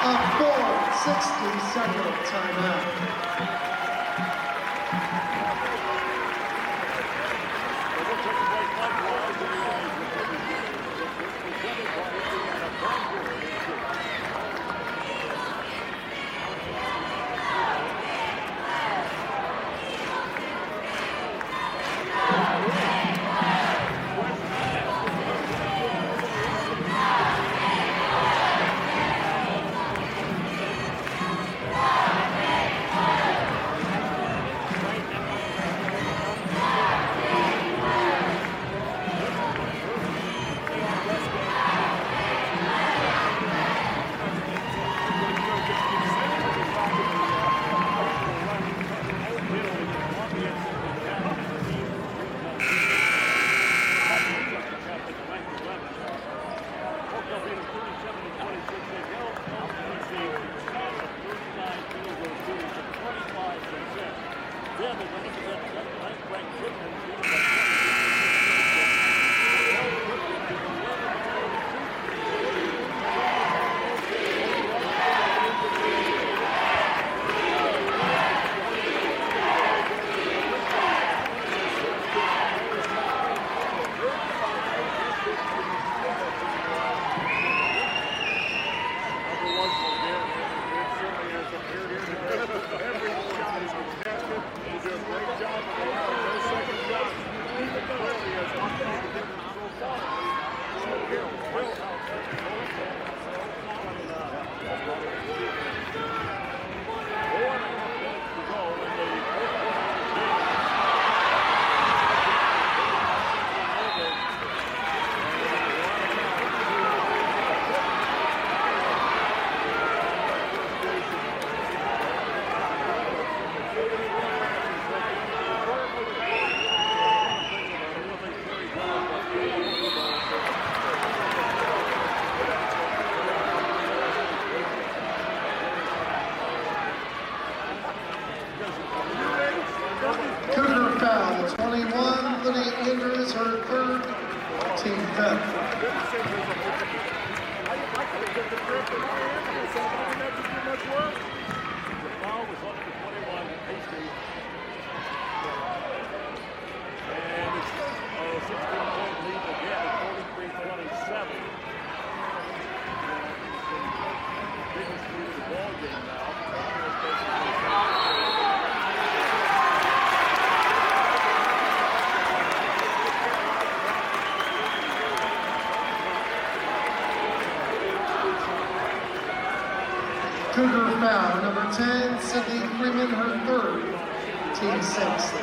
A 4:60-second timeout. Her third, team fifth. And it's a 16-point lead again at 43-27. Biggest lead of the ball game now. Cougar foul, number 10, Sydney Freeman, her third, team sixth.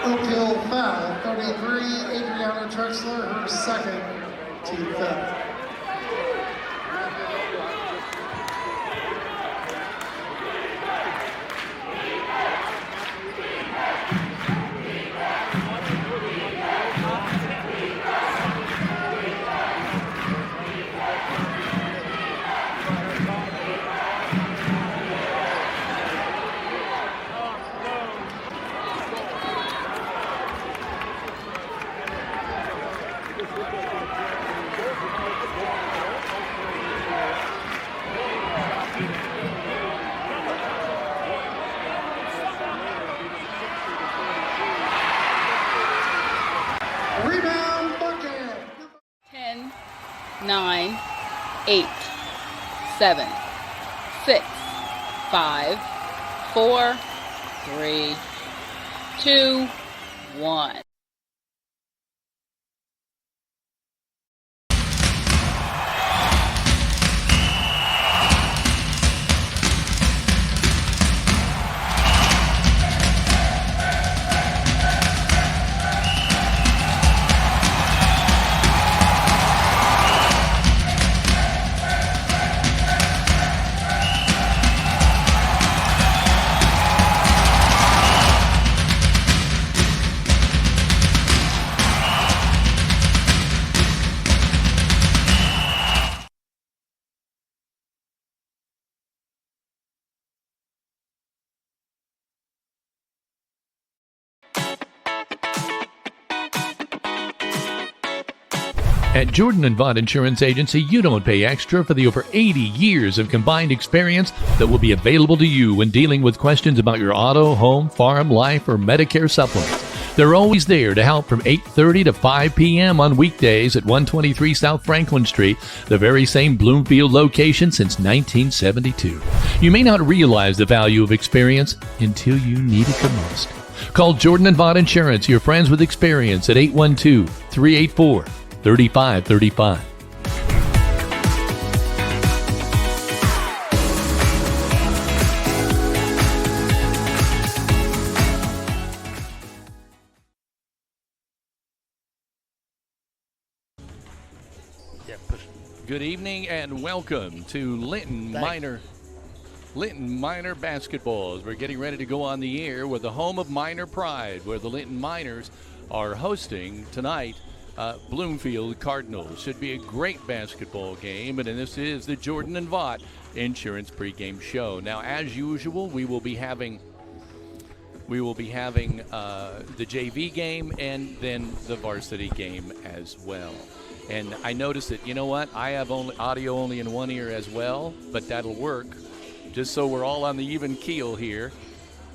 Oakhill foul, 33, Adriana Trexler, her second, team fifth. Rebound bucket. 10, 9, 8, 7, 6, 5, 4, 3, 2, 1. At Jordan and Vaught Insurance Agency, you don't pay extra for the over 80 years of combined experience that will be available to you when dealing with questions about your auto, home, farm, life, or Medicare supplements. They're always there to help from 8:30 to 5 p.m. on weekdays at 123 South Franklin Street, the very same Bloomfield location since 1972. You may not realize the value of experience until you need it the most. Call Jordan and Vaught Insurance, your friends with experience, at 812-384-3535. Good evening and welcome to Linton Minor basketball. We're getting ready to go on the air with the home of Minor Pride, where the Linton Miners are hosting tonight Bloomfield Cardinals. Should be a great basketball game, and this is the Jordan and Vaught Insurance pregame show. Now, as usual, we will be having the JV game and then the varsity game as well. And I noticed that, you know what, I have audio only in one ear as well, but that'll work, just so we're all on the even keel here.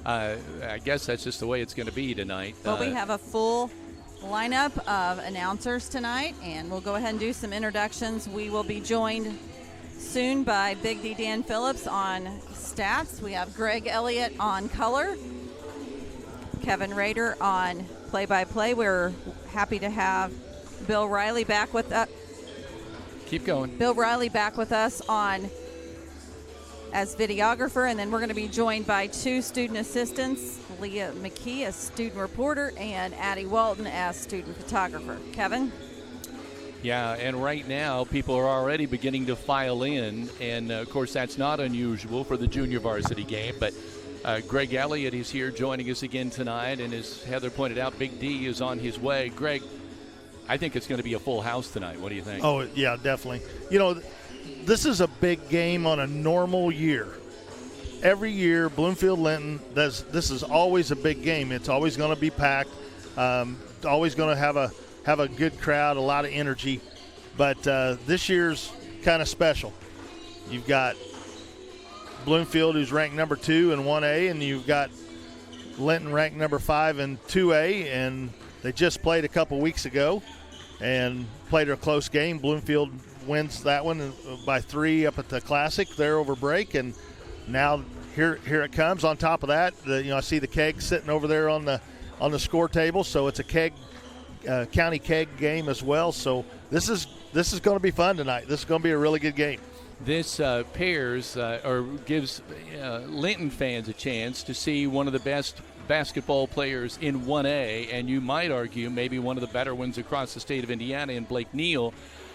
I guess that's just the way it's going to be tonight. Well, we have a full lineup of announcers tonight, and we'll go ahead and do some introductions. We will be joined soon by Big D Dan Phillips on stats. We have Greg Elliott on color, Kevin Rader on play-by-play. We're happy to have Bill Reilly back with us. Keep going. Bill Reilly back with us on as videographer, and then we're going to be joined by two student assistants, Leah McKee as student reporter and Addy Walton as student photographer. Kevin? Yeah, and right now people are already beginning to file in, and of course that's not unusual for the junior varsity game, but Greg Elliott is here joining us again tonight, and as Heather pointed out, Big D is on his way. Greg, I think it's going to be a full house tonight. What do you think? Oh, yeah, definitely. You know, this is a big game on a normal year. Every year, Bloomfield-Linton, this is always a big game. It's always going to be packed, always going to have a good crowd, a lot of energy. But this year's kind of special. You've got Bloomfield, who's ranked number 2 in 1A, and you've got Linton ranked number 5 in 2A, and they just played a couple weeks ago and played a close game. Bloomfield wins that one by 3 up at the Classic there over break, and now here it comes. On top of that, I see the keg sitting over there on the score table, so it's a keg county keg game as well. So this is going to be fun tonight. This is going to be a really good game. This gives Linton fans a chance to see one of the best basketball players in 1A, and you might argue maybe one of the better ones across the state of Indiana in Blake Neal,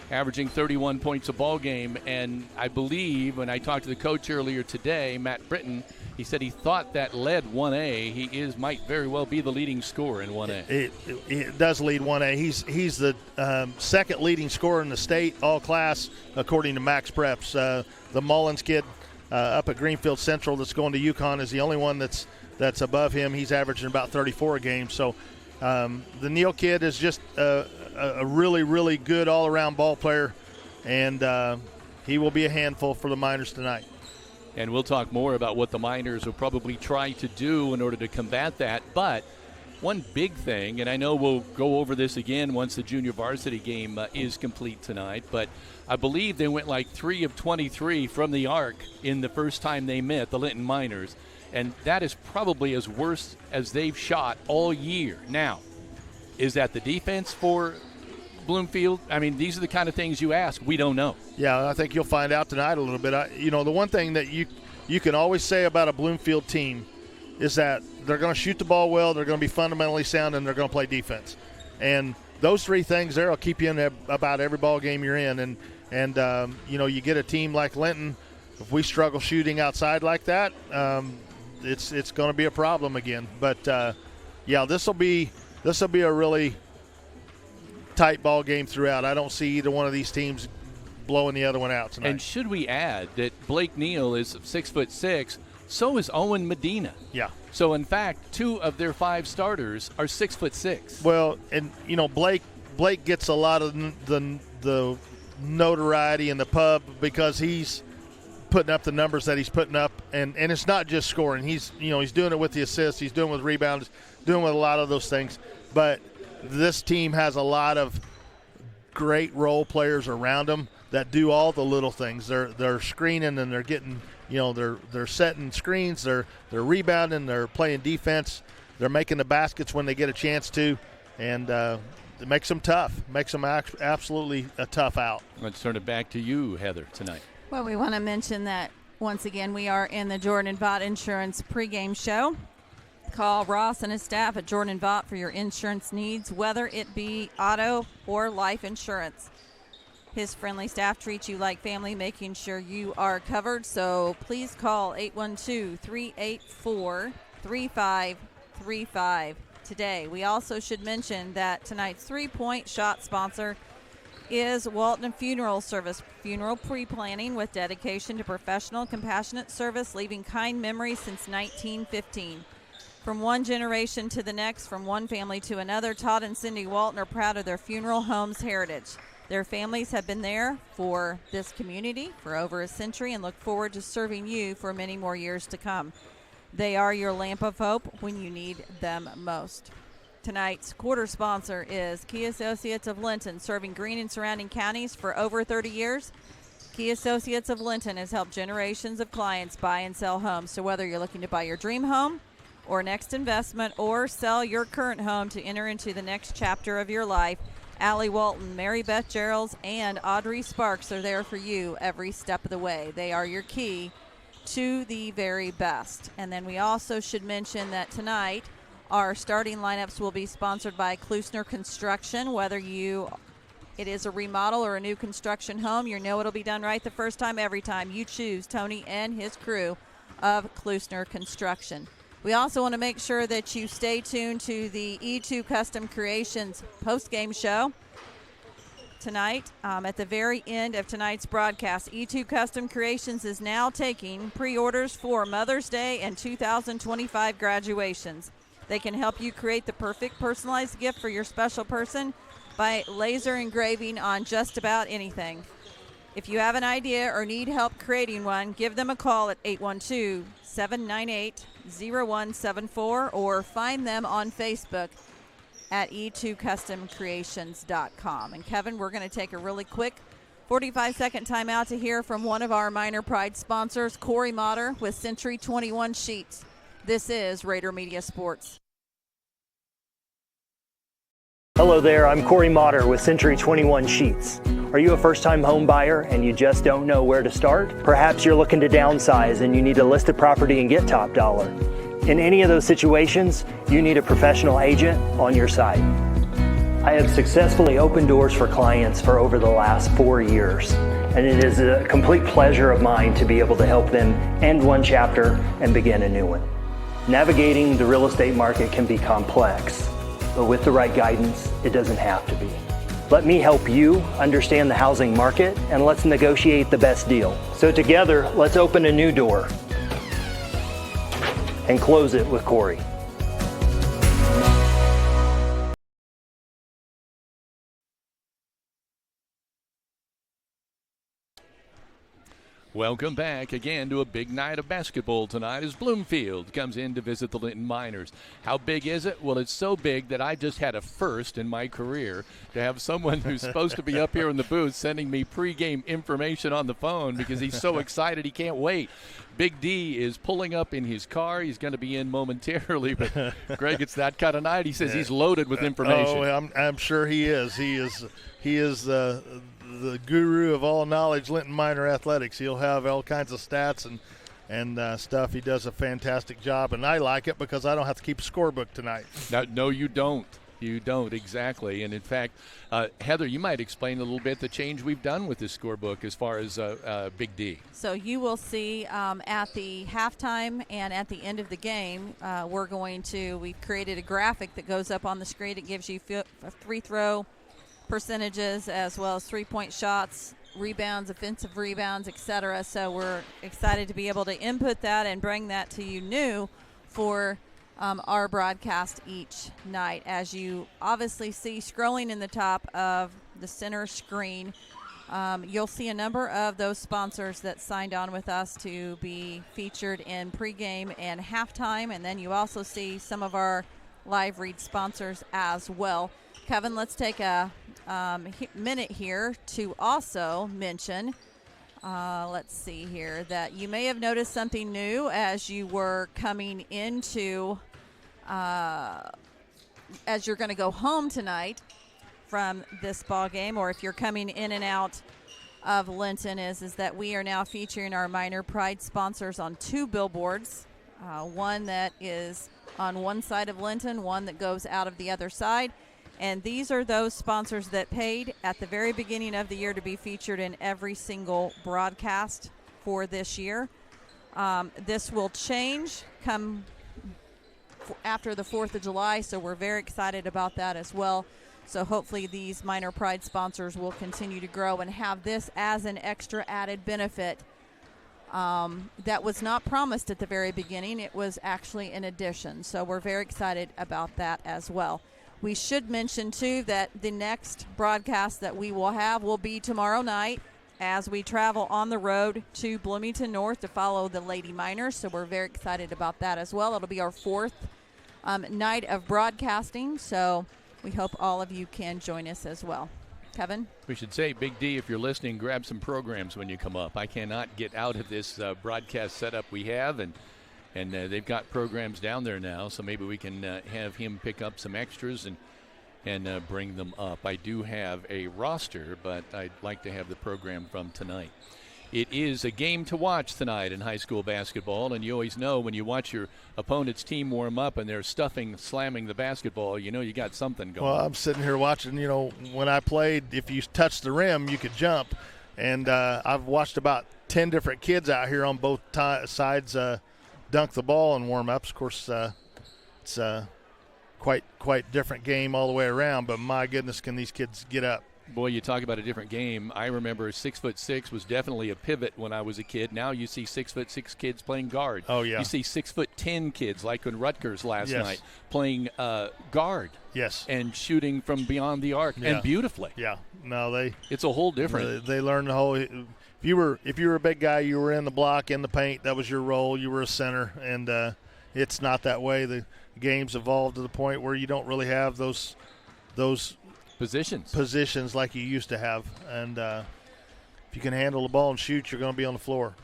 averaging 31 points a ball game. And I believe when I talked to the coach earlier today, Matt Britton, he said he thought that led 1A. He might very well be the leading scorer in 1A. It does lead 1A. He's the second leading scorer in the state, all class, according to Max Preps. The Mullins kid up at Greenfield Central that's going to UConn is the only one that's above him. He's averaging about 34 a game. So the Neal kid is just a really, really good all-around ball player, and he will be a handful for the Miners tonight. And we'll talk more about what the Miners will probably try to do in order to combat that. But one big thing, and I know we'll go over this again once the junior varsity game is complete tonight, but I believe they went like 3 of 23 from the arc in the first time they met, the Linton Miners. And that is probably as worse as they've shot all year. Now, is that the defense for Bloomfield? I mean, these are the kind of things you ask. We don't know. Yeah, I think you'll find out tonight a little bit. The one thing that you can always say about a Bloomfield team is that they're going to shoot the ball well, they're going to be fundamentally sound, and they're going to play defense. And those 3 things there will keep you in about every ball game you're in. And you get a team like Linton, if we struggle shooting outside like that, it's going to be a problem again. But this will be a really tight ball game throughout. I don't see either one of these teams blowing the other one out tonight. And should we add that Blake Neal is 6'6", so is Owen Medina. Yeah. So in fact, 2 of their 5 starters are 6'6". Well, and Blake gets a lot of the the notoriety in the pub because he's putting up the numbers that he's putting up, and it's not just scoring. He's doing it with the assists, he's doing it with rebounds, doing with a lot of those things. But this team has a lot of great role players around them that do all the little things. They're screening and they're getting, they're setting screens, they're rebounding, they're playing defense, they're making the baskets when they get a chance to, and it makes them tough, makes them absolutely a tough out. Let's turn it back to you, Heather, tonight. Well, we want to mention that once again we are in the Jordan Vaught Insurance pregame show. Call Ross and his staff at Jordan Vaught for your insurance needs, whether it be auto or life insurance. His friendly staff treats you like family, making sure you are covered. So please call 812-384-3535 today. We also should mention that tonight's three-point shot sponsor is Walton Funeral Service. Funeral pre-planning with dedication to professional, compassionate service, leaving kind memories since 1915. From one generation to the next, from one family to another, Todd and Cindy Walton are proud of their funeral home's heritage. Their families have been there for this community for over a century and look forward to serving you for many more years to come. They are your lamp of hope when you need them most. Tonight's quarter sponsor is Key Associates of Linton, serving Greene and surrounding counties for over 30 years. Key Associates of Linton has helped generations of clients buy and sell homes. So whether you're looking to buy your dream home or next investment or sell your current home to enter into the next chapter of your life, Allie Walton, Mary Beth Geralds, and Audrey Sparks are there for you every step of the way. They are your key to the very best. And then we also should mention that tonight our starting lineups will be sponsored by Klusner Construction. Whether it is a remodel or a new construction home, you know it'll be done right the first time, every time. You choose Tony and his crew of Klusner Construction. We also want to make sure that you stay tuned to the E2 Custom Creations post-game show tonight. At the very end of tonight's broadcast, E2 Custom Creations is now taking pre-orders for Mother's Day and 2025 graduations. They can help you create the perfect personalized gift for your special person by laser engraving on just about anything. If you have an idea or need help creating one, give them a call at 812-798-0174 or find them on Facebook at e2customcreations.com. And Kevin, we're going to take a really quick 45-second timeout to hear from one of our Minor Pride sponsors, Corey Motter with Century 21 Sheets. This is Raider Media Sports. Hello there, I'm Corey Motter with Century 21 Sheets. Are you a first-time home buyer and you just don't know where to start? Perhaps you're looking to downsize and you need to list a property and get top dollar. In any of those situations, you need a professional agent on your side. I have successfully opened doors for clients for over the last 4 years, and it is a complete pleasure of mine to be able to help them end one chapter and begin a new one. Navigating the real estate market can be complex, but with the right guidance, it doesn't have to be. Let me help you understand the housing market and let's negotiate the best deal. So together, let's open a new door and close it with Corey. Welcome back again to a big night of basketball tonight as Bloomfield comes in to visit the Linton Miners. How big is it? Well, it's so big that I just had a first in my career to have someone who's supposed to be up here in the booth sending me pregame information on the phone because he's so excited he can't wait. Big D is pulling up in his car. He's going to be in momentarily, but Greg, it's that kind of night. He says he's loaded with information. Oh, I'm sure he is. He is the guru of all knowledge, Linton Minor athletics. He'll have all kinds of stats and stuff. He does a fantastic job, and I like it because I don't have to keep a scorebook tonight. No, you don't. You don't, exactly. And in fact, Heather, you might explain a little bit the change we've done with this scorebook as far as Big D. So you will see at the halftime and at the end of the game, we've created a graphic that goes up on the screen. It gives you free throw percentages as well as three-point shots, rebounds, offensive rebounds, etc. So we're excited to be able to input that and bring that to you new for our broadcast each night. As you obviously see scrolling in the top of the center screen, you'll see a number of those sponsors that signed on with us to be featured in pregame and halftime, and then you also see some of our live read sponsors as well. Kevin, let's take a minute here to also mention, let's see here, that you may have noticed something new as you were coming into, as you're going to go home tonight from this ball game, or if you're coming in and out of Linton, is that we are now featuring our Minor Pride sponsors on 2 billboards, one that is on one side of Linton, one that goes out of the other side. And these are those sponsors that paid at the very beginning of the year to be featured in every single broadcast for this year. This will change come after the 4th of July, so we're very excited about that as well. So hopefully these Minor Pride sponsors will continue to grow and have this as an extra added benefit that was not promised at the very beginning. It was actually an addition. So we're very excited about that as well. We should mention, too, that the next broadcast that we will have will be tomorrow night as we travel on the road to Bloomington North to follow the Lady Miners. So we're very excited about that as well. It'll be our 4th night of broadcasting. So we hope all of you can join us as well. Kevin? We should say, Big D, if you're listening, grab some programs when you come up. I cannot get out of this broadcast setup we have, and they've got programs down there now, so maybe we can have him pick up some extras and bring them up. I do have a roster, but I'd like to have the program from tonight. It is a game to watch tonight in high school basketball, and you always know when you watch your opponent's team warm up and they're slamming the basketball, you know you got something going. Well, I'm sitting here watching, when I played, if you touched the rim, you could jump. And I've watched about 10 different kids out here on both sides dunk the ball in warm-ups. Of course, it's a quite different game all the way around, but my goodness, can these kids get up. Boy, you talk about a different game. I remember 6'6" was definitely a pivot when I was a kid. Now you see 6'6" kids playing guard. Oh, yeah. You see 6'10" kids like in Rutgers last Yes. night playing guard. Yes. And shooting from beyond the arc and beautifully. Yeah. No, it's a whole different. They learned the whole. If you were a big guy, you were in the block, in the paint. That was your role. You were a center, and it's not that way. The game's evolved to the point where you don't really have those positions like you used to have. And if you can handle the ball and shoot, you're going to be on the floor.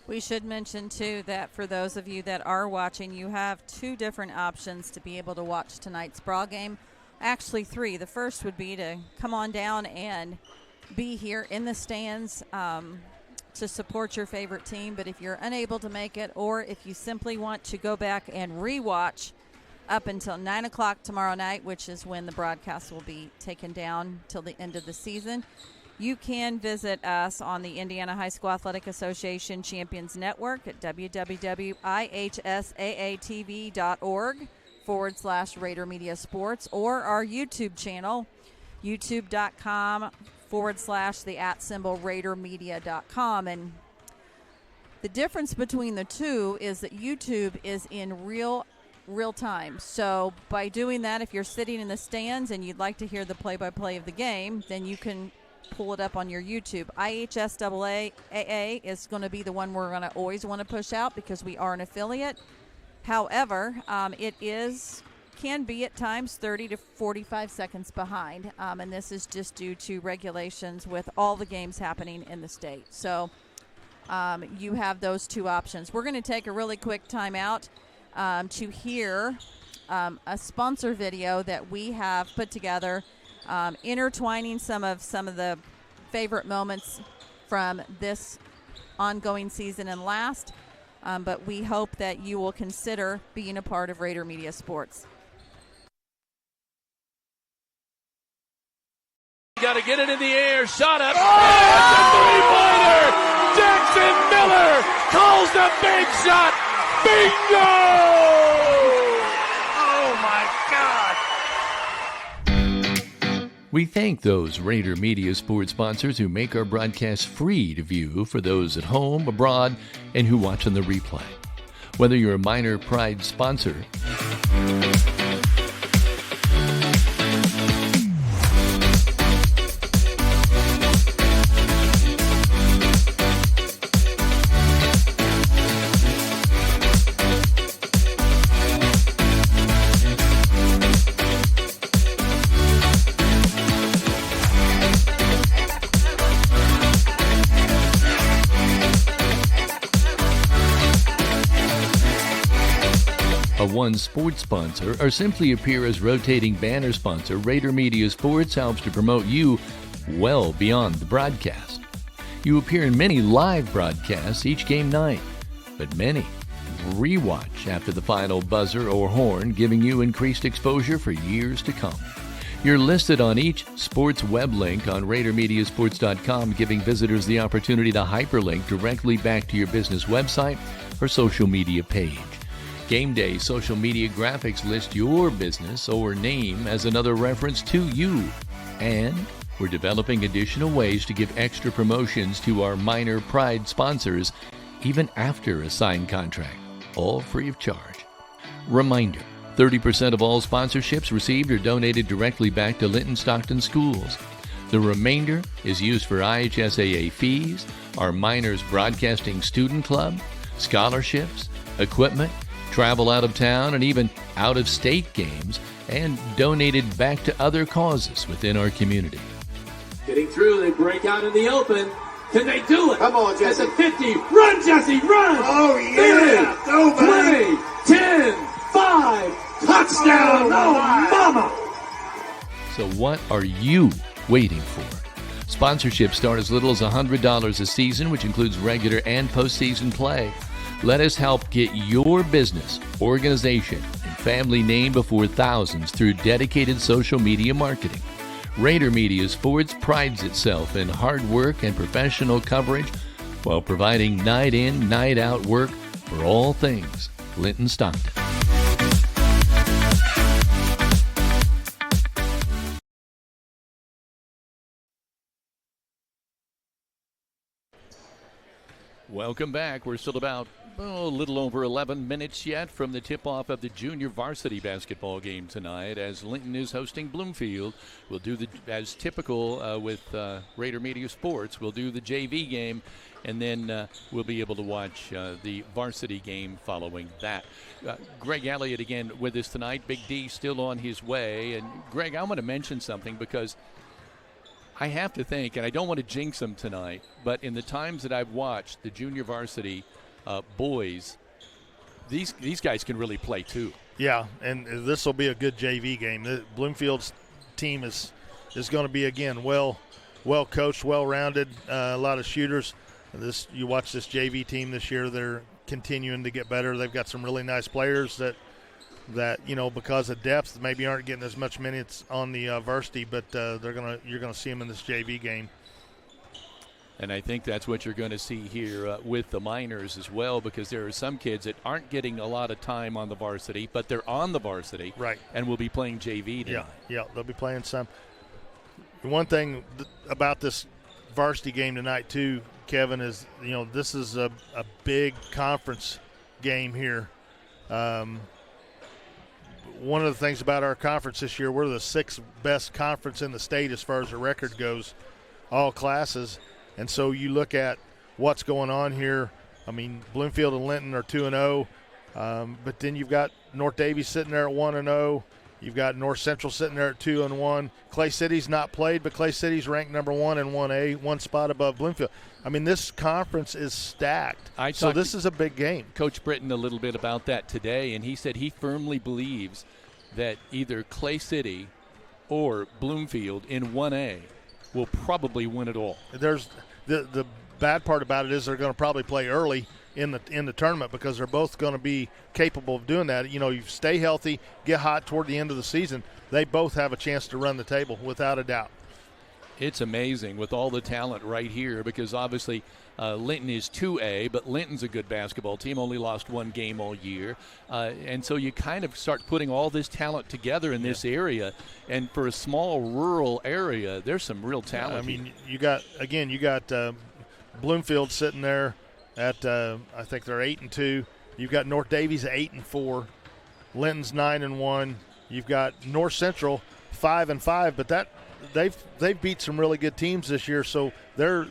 We should mention, too, that for those of you that are watching, you have 2 different options to be able to watch tonight's brawl game. Actually, 3. The first would be to come on down and be here in the stands to support your favorite team. But if you're unable to make it, or if you simply want to go back and rewatch up until 9 o'clock tomorrow night, which is when the broadcast will be taken down till the end of the season, you can visit us on the Indiana High School Athletic Association Champions Network at www.ihsaatv.org/Rader Media Sports, or our YouTube channel, youtube.com/@Radermedia.com. And the difference between the two is that YouTube is in real time. So by doing that, if you're sitting in the stands and you'd like to hear the play-by-play of the game, then you can pull it up on your YouTube. IHSAA is going to be the one we're going to always want to push out because we are an affiliate. However, it can be at times 30 to 45 seconds behind, and this is just due to regulations with all the games happening in the state. So you have those 2 options. We're going to take a really quick time out to hear a sponsor video that we have put together, intertwining some of the favorite moments from this ongoing season and last. But we hope that you will consider being a part of Rader Media Sports. Got to get it in the air. Shot up. That's a three-pointer. Jackson Miller calls the big shot. Bingo! Oh, my God. We thank those Rader Media Sports sponsors who make our broadcast free to view for those at home, abroad, and who watch on the replay. Whether you're a Minor Pride sponsor a One Sports sponsor, or simply appear as rotating banner sponsor, Raider Media Sports helps to promote you well beyond the broadcast. You appear in many live broadcasts each game night, but many rewatch after the final buzzer or horn, giving you increased exposure for years to come. You're listed on each sports web link on RaiderMediaSports.com, giving visitors the opportunity to hyperlink directly back to your business website or social media page. Game day social media graphics list your business or name as another reference to you. And we're developing additional ways to give extra promotions to our minor pride sponsors even after a signed contract, all free of charge. Reminder, 30% of all sponsorships received are donated directly back to Linton-Stockton schools. The remainder is used for IHSAA fees, our Miners Broadcasting Student Club, scholarships, equipment, travel out of town, and even out-of-state games, and donated back to other causes within our community. Getting through, they break out in the open. Can they do it? Come on, Jesse. At the 50. Run, Jesse, run! Oh, yeah. 30, Go, buddy. 20, 10, 5. Touchdown! Oh, mama! So what are you waiting for? Sponsorships start as little as $100 a season, which includes regular and postseason play. Let us help get your business, organization, and family name before thousands through dedicated social media marketing. Raider Media Sports prides itself in hard work and professional coverage while providing night in, night out work for all things Linton-Stockton. Welcome back. We're still about a little over 11 minutes yet from the tip-off of the junior varsity basketball game tonight, as Linton is hosting Bloomfield. We'll do as typical with Raider Media Sports, we'll do the JV game, and then we'll be able to watch the varsity game following that. Greg Elliott again with us tonight. Big D still on his way. And Greg, I want to mention something because I have to think, and I don't want to jinx them tonight, but in the times that I've watched the junior varsity boys, these guys can really play too. Yeah, and this will be a good JV game. Bloomfield's team is going to be, again, well coached, well rounded, a lot of shooters. You watch this JV team this year; they're continuing to get better. They've got some really nice players that because of depth maybe aren't getting as much minutes on the varsity, but you're gonna see them in this JV game. And I think that's what you're going to see here with the Miners as well, because there are some kids that aren't getting a lot of time on the varsity, but they're on the varsity, right? And will be playing JV tonight. Yeah, they'll be playing some. One thing about this varsity game tonight too, Kevin, is this is a big conference game here. One of the things about our conference this year, we're the 6th best conference in the state as far as the record goes, all classes. And so you look at what's going on here. I mean, Bloomfield and Linton are 2-0, but then you've got North Davies sitting there at 1-0. You've got North Central sitting there at 2-1. Clay City's not played, but Clay City's ranked number 1 in 1A, one spot above Bloomfield. I mean, this conference is stacked. So this is a big game. Coach Britton a little bit about that today, and he said he firmly believes that either Clay City or Bloomfield in 1A will probably win it all. There's the bad part about it is they're going to probably play early in the tournament because they're both going to be capable of doing that. You stay healthy, get hot toward the end of the season. They both have a chance to run the table without a doubt. It's amazing with all the talent right here because obviously Linton is 2A, but Linton's a good basketball team, only lost one game all year. And so you kind of start putting all this talent together in this area. And for a small rural area, there's some real talent. I mean, you got Bloomfield sitting there at, I think they're 8-2. You've got North Davies at 8-4. Linton's 9-1. You've got North Central 5-5, but they've beat some really good teams this year, so they're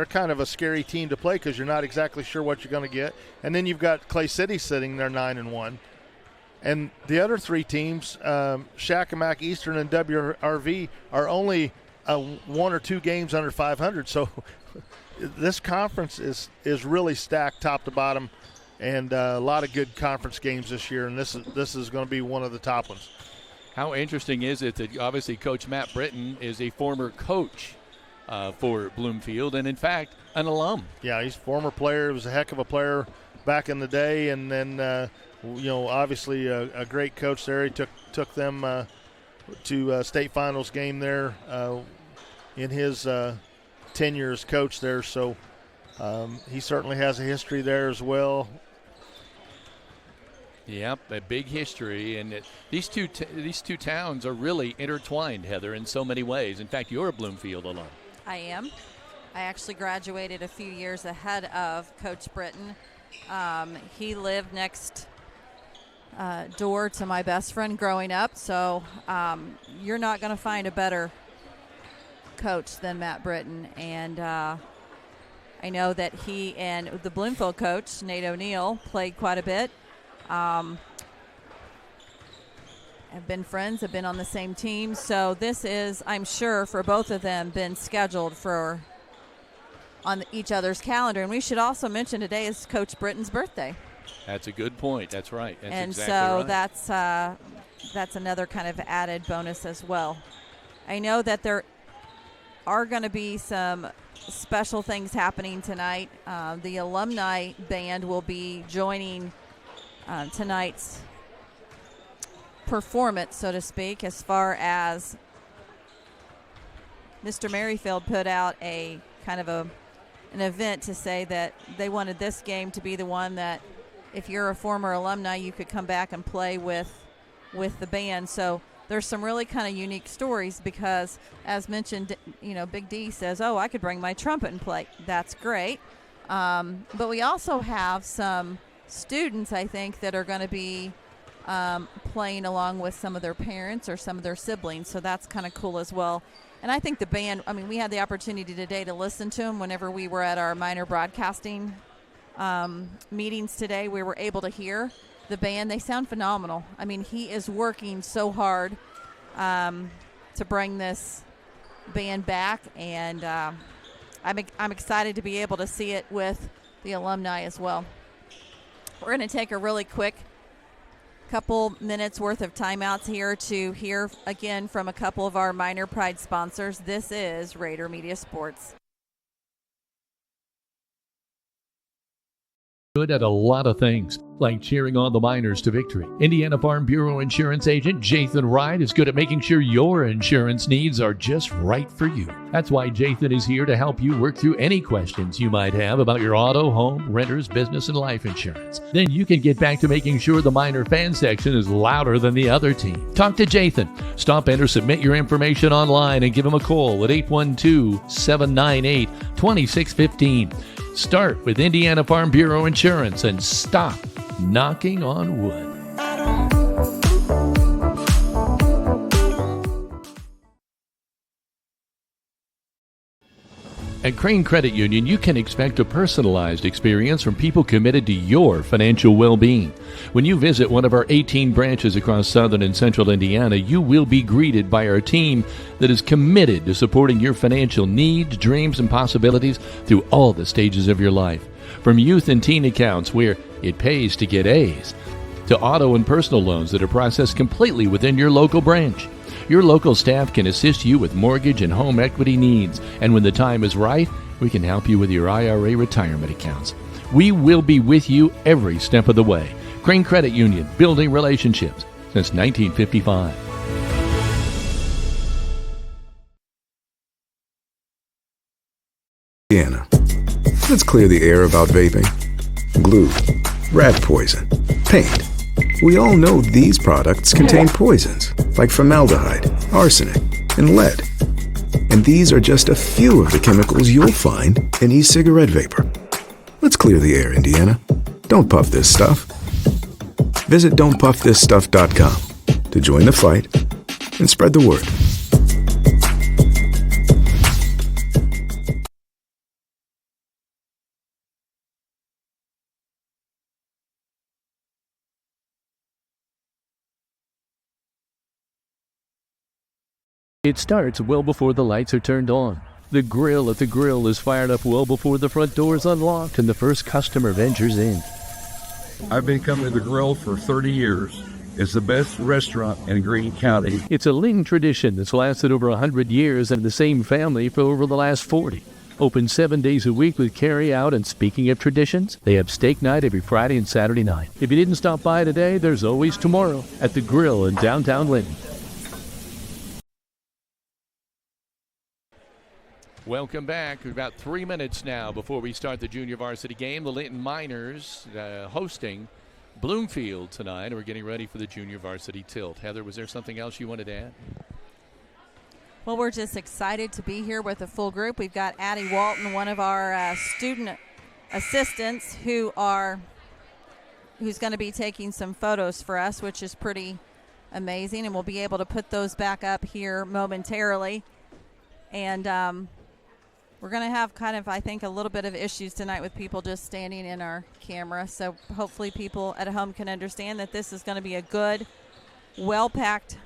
kind of a scary team to play because you're not exactly sure what you're going to get. And then you've got Clay City sitting there 9-1, and the other 3 teams, Shakamak, Eastern, and WRV, are only 1 or 2 games under 500. So this conference is really stacked top to bottom. and a lot of good conference games this year, and this is going to be one of the top ones. How interesting is it that obviously Coach Matt Britton is a former coach for Bloomfield, and in fact, an alum. Yeah, he's a former player. He was a heck of a player back in the day, and then obviously a great coach there. He took them to state finals game there in his tenure as coach there. So he certainly has a history there as well. Yep, a big history, and these two towns are really intertwined, Heather, in so many ways. In fact, you're a Bloomfield alum. I am. I actually graduated a few years ahead of Coach Britton. He lived next door to my best friend growing up, so you're not going to find a better coach than Matt Britton. And I know that he and the Bloomfield coach, Nate O'Neill, played quite a bit. Have been friends, have been on the same team. So this is, I'm sure, for both of them, been scheduled for on each other's calendar. And we should also mention today is Coach Britton's birthday. That's a good point. That's right. That's and exactly so right. that's another kind of added bonus as well. I know that there are going to be some special things happening tonight. The alumni band will be joining tonight's performance, so to speak, as far as Mr. Merrifield put out a kind of an event to say that they wanted this game to be the one that if you're a former alumni, you could come back and play with the band. So there's some really kind of unique stories because, as mentioned, Big D says, I could bring my trumpet and play. That's great. But we also have some students, I think, that are going to be playing along with some of their parents or some of their siblings. So that's kind of cool as well. And I think the band, we had the opportunity today to listen to them whenever we were at our minor broadcasting meetings today. We were able to hear the band. They sound phenomenal. He is working so hard to bring this band back, and I'm excited to be able to see it with the alumni as well. We're going to take a really quick couple minutes worth of timeouts here to hear again from a couple of our Minor Pride sponsors. This is Rader Media Sports. Good at a lot of things, like cheering on the Miners to victory. Indiana Farm Bureau insurance agent Jathan Wright is good at making sure your insurance needs are just right for you. That's why Jathan is here to help you work through any questions you might have about your auto, home, renters, business, and life insurance. Then you can get back to making sure the Miner fan section is louder than the other team. Talk to Jathan. Stop in or submit your information online and give him a call at 812-798-2615. Start with Indiana Farm Bureau Insurance and stop knocking on wood. At Crane Credit Union, you can expect a personalized experience from people committed to your financial well-being. When you visit one of our 18 branches across southern and central Indiana, you will be greeted by our team that is committed to supporting your financial needs, dreams, and possibilities through all the stages of your life. From youth and teen accounts where it pays to get A's, to auto and personal loans that are processed completely within your local branch. Your local staff can assist you with mortgage and home equity needs, and when the time is right, we can help you with your IRA retirement accounts. We will be with you every step of the way. Crane Credit Union, building relationships since 1955. Indiana. Let's clear the air about vaping. Glue, rat poison, paint. We all know these products contain poisons like formaldehyde, arsenic, and lead. And these are just a few of the chemicals you'll find in e-cigarette vapor. Let's clear the air, Indiana. Don't puff this stuff. Visit don'tpuffthisstuff.com to join the fight and spread the word. It starts well before the lights are turned on. The grill at the grill is fired up well before the front door is unlocked and the first customer ventures in. I've been coming to the grill for 30 years. It's the best restaurant in Greene County. It's a Linton tradition that's lasted over 100 years and the same family for over the last 40. Open 7 days a week with carry out, and speaking of traditions, they have steak night every Friday and Saturday night. If you didn't stop by today, there's always tomorrow at the Grill in downtown Linton. Welcome back. About 3 minutes now before we start the junior varsity game. The Linton Miners hosting Bloomfield tonight. We're getting ready for the junior varsity tilt. Heather, was there something else you wanted to add? Well, we're just excited to be here with a full group. We've got Addy Walton, one of our student assistants, who's going to be taking some photos for us, which is pretty amazing, and we'll be able to put those back up here momentarily. And we're going to have kind of, I think, a little bit of issues tonight with people just standing in our camera. So hopefully people at home can understand that this is going to be a good, well-packed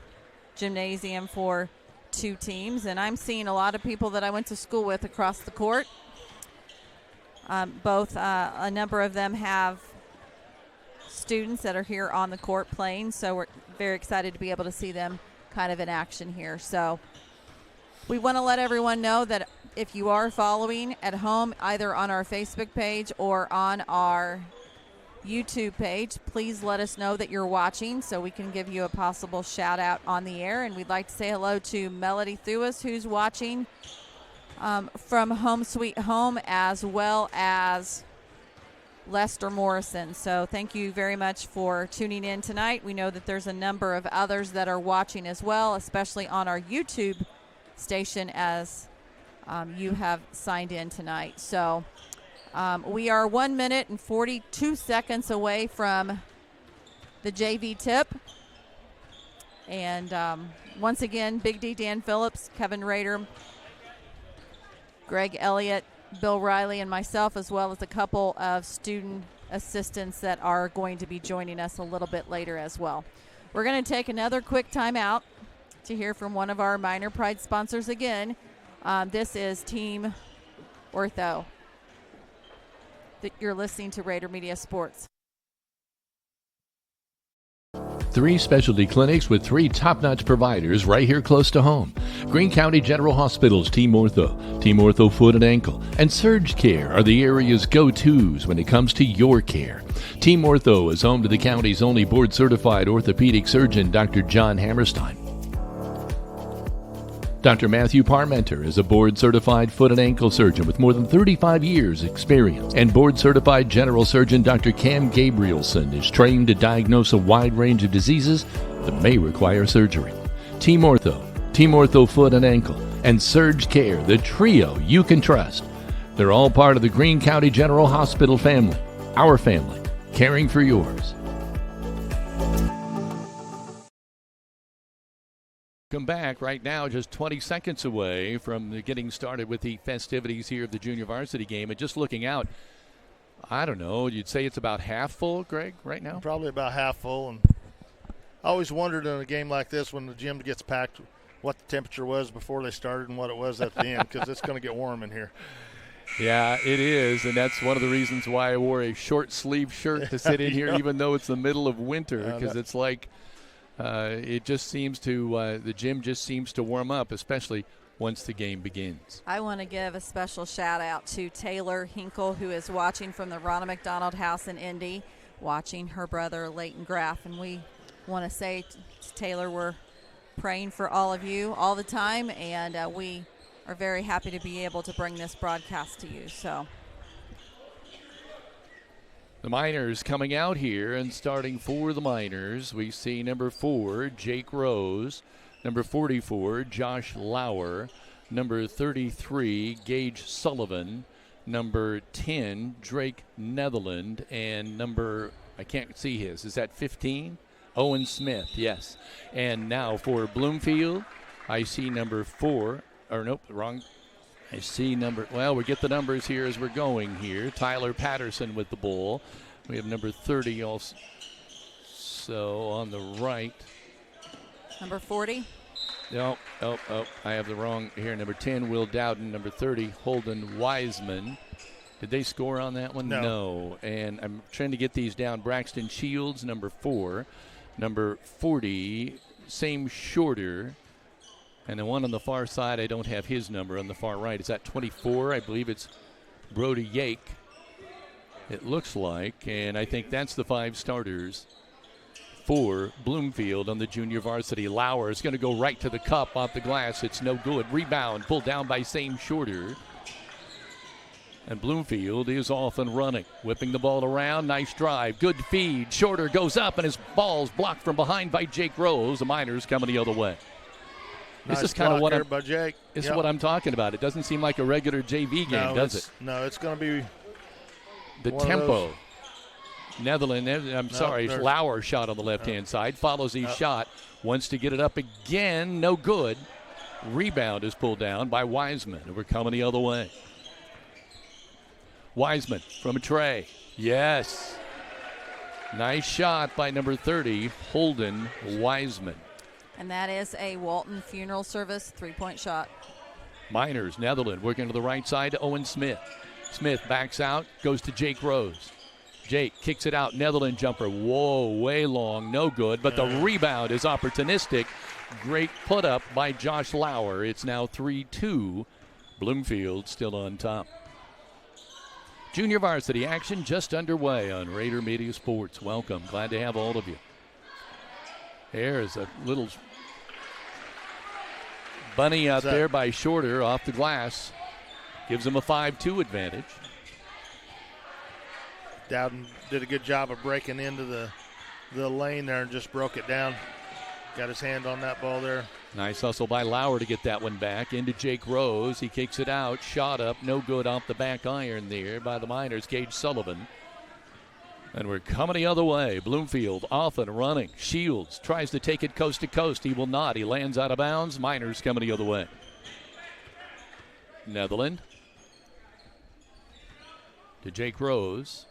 gymnasium for two teams. And I'm seeing a lot of people that I went to school with across the court. A number of them have students that are here on the court playing. So we're very excited to be able to see them kind of in action here. So we want to let everyone know that if you are following at home, either on our Facebook page or on our YouTube page, please let us know that you're watching so we can give you a possible shout out on the air. And we'd like to say hello to Melody Thuis, who's watching from Home Sweet Home, as well as Lester Morrison. So thank you very much for tuning in tonight. We know that there's a number of others that are watching as well, especially on our YouTube station, as you have signed in tonight. So we are 1 minute and 42 seconds away from the JV tip. And once again, Big D Dan Phillips, Kevin Rader, Greg Elliott, Bill Reilly, and myself, as well as a couple of student assistants that are going to be joining us a little bit later as well. We're going to take another quick timeout to hear from one of our Minor Pride sponsors again. This is Team Ortho. You're listening to Raider Media Sports. 3 specialty clinics with 3 top-notch providers right here close to home. Greene County General Hospital's Team Ortho Foot and Ankle, and Surge Care are the area's go-tos when it comes to your care. Team Ortho is home to the county's only board-certified orthopedic surgeon, Dr. John Hammerstein. Dr. Matthew Parmenter is a board-certified foot and ankle surgeon with more than 35 years' experience. And board-certified general surgeon Dr. Cam Gabrielson is trained to diagnose a wide range of diseases that may require surgery. Team Ortho Foot and Ankle, and Surge Care, the trio you can trust. They're all part of the Greene County General Hospital family. Our family, caring for yours. Come back right now, just 20 seconds away from getting started with the festivities here of the junior varsity game. And just looking out, I don't know, you'd say it's about half full, Greg, right now? Probably about half full. And I always wondered in a game like this, when the gym gets packed, what the temperature was before they started and what it was at the end, because it's going to get warm in here. Yeah, it is, and that's one of the reasons why I wore a short sleeve shirt to sit in here, even though it's the middle of winter, because it's like it just seems to the gym just seems to warm up, especially once the game begins. I want to give a special shout out to Taylor Hinkle, who is watching from the Ronald McDonald House in Indy, watching her brother Leighton Graff. And we want to say, Taylor, we're praying for all of you all the time, and we are very happy to be able to bring this broadcast to you. So the Miners coming out here, and starting for the Miners, we see number 4, Jake Rose, number 44, Josh Lauer, number 33, Gage Sullivan, number 10, Drake Netherland, and number, I can't see his, is that 15? Owen Smith, yes. And now for Bloomfield, I see number 4, or nope, wrong. I see number, well, we get the numbers here as we're going here. Tyler Patterson with the ball. We have number 30 also. So on the right. Number 40? No, I have the wrong here. Number 10, Will Dowden. Number 30, Holden Wiseman. Did they score on that one? No. And I'm trying to get these down. Braxton Shields, number 4. Number 40, same Shorter. And the one on the far side, I don't have his number on the far right. Is that 24? I believe it's Brody Yake. It looks like. And I think that's the 5 starters for Bloomfield on the junior varsity. Lauer is going to go right to the cup off the glass. It's no good. Rebound pulled down by same Shorter. And Bloomfield is off and running. Whipping the ball around. Nice drive. Good feed. Shorter goes up, and his ball's blocked from behind by Jake Rose. The Miners coming the other way. Nice this is kind of what by Jake. This is what I'm talking about. It doesn't seem like a regular JV game, does it? No, it's going to be the tempo. Netherlands, Lauer shot on the left-hand side. Follows his shot. Wants to get it up again. No good. Rebound is pulled down by Wiseman. And we're coming the other way. Wiseman from a tray. Yes. Nice shot by number 30, Holden Wiseman. And that is a Walton Funeral Service 3-point shot. Miners, Netherlands working to the right side to Owen Smith. Smith backs out, goes to Jake Rose. Jake kicks it out, Netherlands jumper. Whoa, way long, no good. But the rebound is opportunistic. Great put up by Josh Lauer. It's now 3-2. Bloomfield still on top. Junior varsity action just underway on Rader Media Sports. Welcome. Glad to have all of you. There's a little bunny out there by Shorter off the glass. Gives him a 5-2 advantage. Dowden did a good job of breaking into the lane there and just broke it down. Got his hand on that ball there. Nice hustle by Lauer to get that one back. Into Jake Rose. He kicks it out. Shot up. No good off the back iron there by the Miners. Gage Sullivan. And we're coming the other way. Bloomfield off and running. Shields tries to take it coast to coast. He will not. He lands out of bounds. Miners coming the other way. Netherlands. To Jake Rose.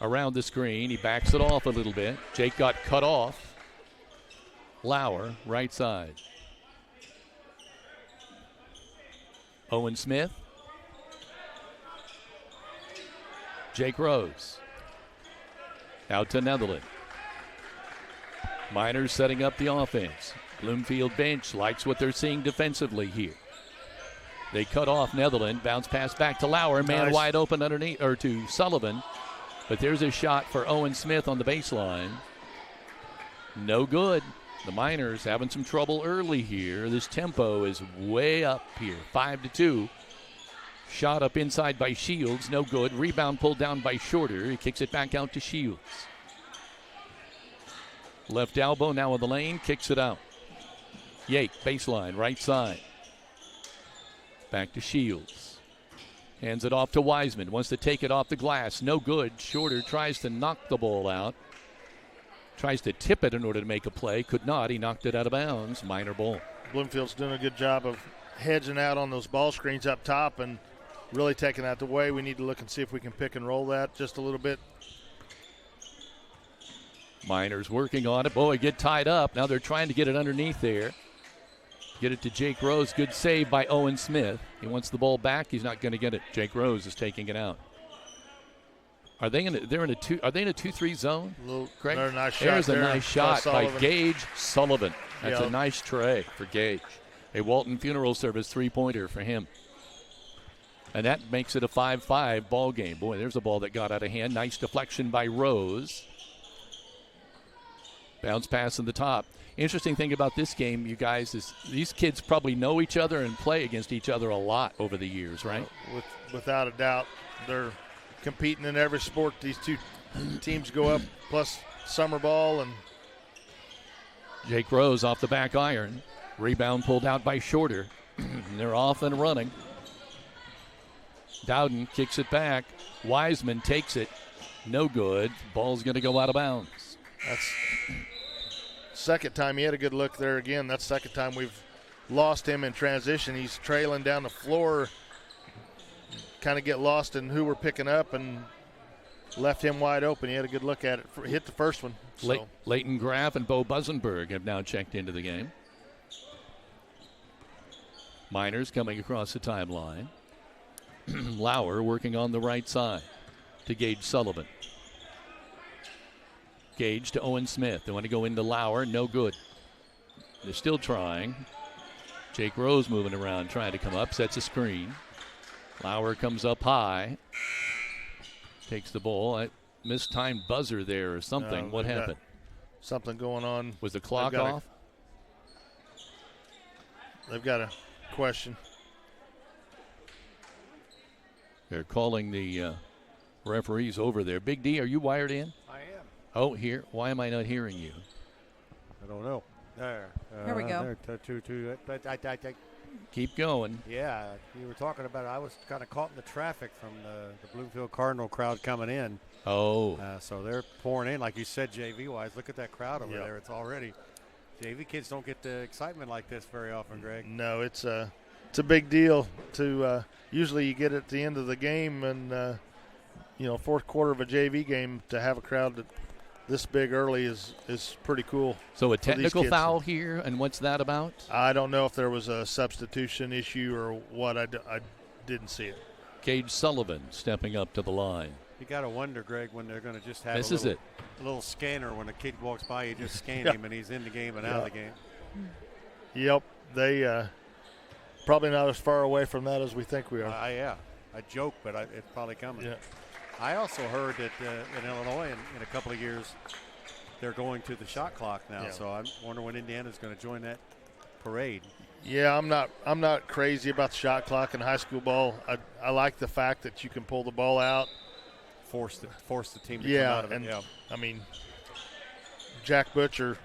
Around the screen. He backs it off a little bit. Jake got cut off. Lauer, right side. Owen Smith. Jake Rose. Out to Netherlands. Miners setting up the offense. Bloomfield bench likes what they're seeing defensively here. They cut off Netherlands. Bounce pass back to Lauer. Man wide open underneath, or to Sullivan. But there's a shot for Owen Smith on the baseline. No good. The Miners having some trouble early here. This tempo is way up here. 5-2. Shot up inside by Shields. No good. Rebound pulled down by Shorter. He kicks it back out to Shields. Left elbow now in the lane. Kicks it out. Yake, baseline, right side. Back to Shields. Hands it off to Wiseman. Wants to take it off the glass. No good. Shorter tries to knock the ball out. Tries to tip it in order to make a play. Could not. He knocked it out of bounds. Minor ball. Bloomfield's doing a good job of hedging out on those ball screens up top and really taking that away. We need to look and see if we can pick and roll that just a little bit. Miners working on it. Boy, get tied up. Now they're trying to get it underneath there. Get it to Jake Rose. Good save by Owen Smith. He wants the ball back. He's not going to get it. Jake Rose is taking it out. Are they in a 2-3 zone? Craig? There's a nice shot by Gage Sullivan. That's a nice tray for Gage. A Walton Funeral Service 3-pointer for him. And that makes it a 5-5 ball game. Boy, there's a ball that got out of hand. Nice deflection by Rose. Bounce pass in the top. Interesting thing about this game, you guys, is these kids probably know each other and play against each other a lot over the years, right? Without a doubt. They're competing in every sport. These two teams go up, plus summer ball. And Jake Rose off the back iron. Rebound pulled out by Shorter. They're off and running. Dowden kicks it back. Wiseman takes it. No good. Ball's going to go out of bounds. That's second time he had a good look there again. That's the second time we've lost him in transition. He's trailing down the floor. Kind of get lost in who we're picking up and left him wide open. He had a good look at it. Hit the first one. So. Leighton Graff and Bo Busenberg have now checked into the game. Miners coming across the timeline. Lauer working on the right side to Gage Sullivan. Gage to Owen Smith. They want to go into Lauer. No good. They're still trying. Jake Rose moving around, trying to come up. Sets a screen. Lauer comes up high. Takes the ball. I mistimed buzzer there or something. What happened? Something going on. Was the clock off? They've got a question. They're calling the referees over there. Big D, are you wired in? I am. Oh, here. Why am I not hearing you? I don't know. There. Here we go. There, Keep going. Yeah, you were talking about it. I was kind of caught in the traffic from the Bloomfield Cardinal crowd coming in. Oh. So they're pouring in, like you said, JV-wise. Look at that crowd over there. It's already – JV kids don't get the excitement like this very often, Greg. No, it's a big deal to usually you get it at the end of the game and, fourth quarter of a JV game to have a crowd this big early is pretty cool. So a technical foul here, and what's that about? I don't know if there was a substitution issue or what. I didn't see it. Gage Sullivan stepping up to the line. You got to wonder, Greg, when they're going to just have a little scanner when a kid walks by, you just scan him and he's in the game and out of the game. Yep. They probably not as far away from that as we think we are. I joke, but it's probably coming. Yeah. I also heard that in Illinois in a couple of years they're going to the shot clock now. Yeah. So I wonder when Indiana's going to join that parade. Yeah, I'm not crazy about the shot clock in high school ball. I like the fact that you can pull the ball out, force the team to come out of it. And I mean, Jack Butcher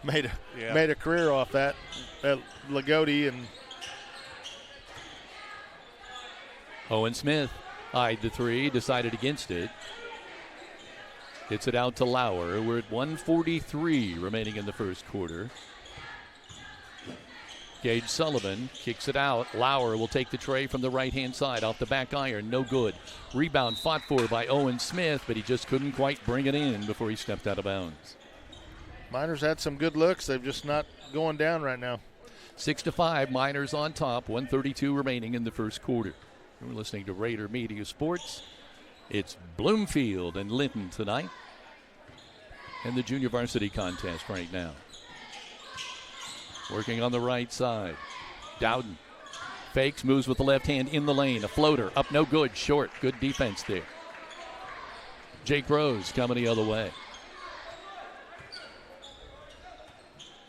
made a career off that at Lagodi and Owen Smith eyed the three, decided against it. Hits it out to Lauer. We're at 1:43 remaining in the first quarter. Gage Sullivan kicks it out. Lauer will take the tray from the right-hand side off the back iron. No good. Rebound fought for by Owen Smith, but he just couldn't quite bring it in before he stepped out of bounds. Miners had some good looks. They're just not going down right now. 6-5, Miners on top. 1:32 remaining in the first quarter. We're listening to Rader Media Sports. It's Bloomfield and Linton tonight in the junior varsity contest right now. Working on the right side. Dowden fakes, moves with the left hand in the lane. A floater up, no good, short. Good defense there. Jake Rose coming the other way.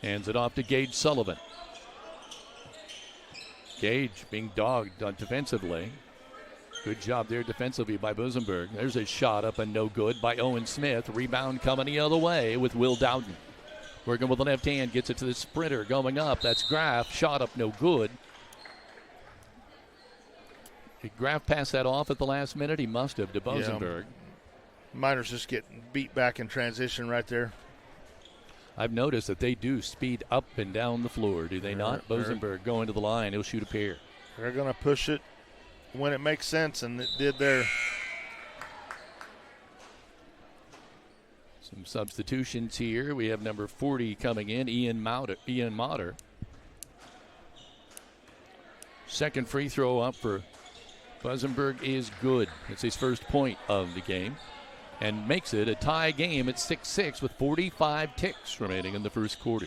Hands it off to Gage Sullivan. Gage being dogged defensively. Good job there defensively by Busenberg. There's a shot up and no good by Owen Smith. Rebound coming the other way with Will Dowden. Working with the left hand, gets it to the sprinter going up. That's Graff. Shot up, no good. Did Graff pass that off at the last minute? He must have to Busenberg. Miners just getting beat back in transition right there. I've noticed that they do speed up and down the floor, do they not? Busenberg going to the line. He'll shoot a pair. They're going to push it when it makes sense, and it did there. Some substitutions here. We have number 40 coming in, Ian Motter. Second free throw up for Busenberg is good. It's his first point of the game. And makes it a tie game at 6-6 with 45 ticks remaining in the first quarter.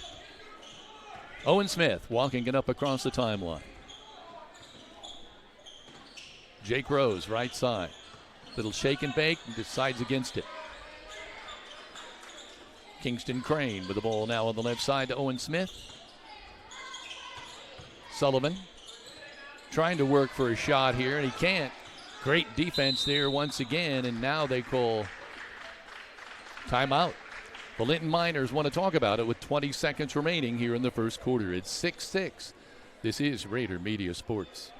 Owen Smith walking it up across the timeline. Jake Rose, right side. Little shake and bake, and decides against it. Kingston Crane with the ball now on the left side to Owen Smith. Sullivan trying to work for a shot here, and he can't. Great defense there once again, and now they call timeout. The Linton Miners want to talk about it with 20 seconds remaining here in the first quarter. It's 6-6. This is Rader Media Sports.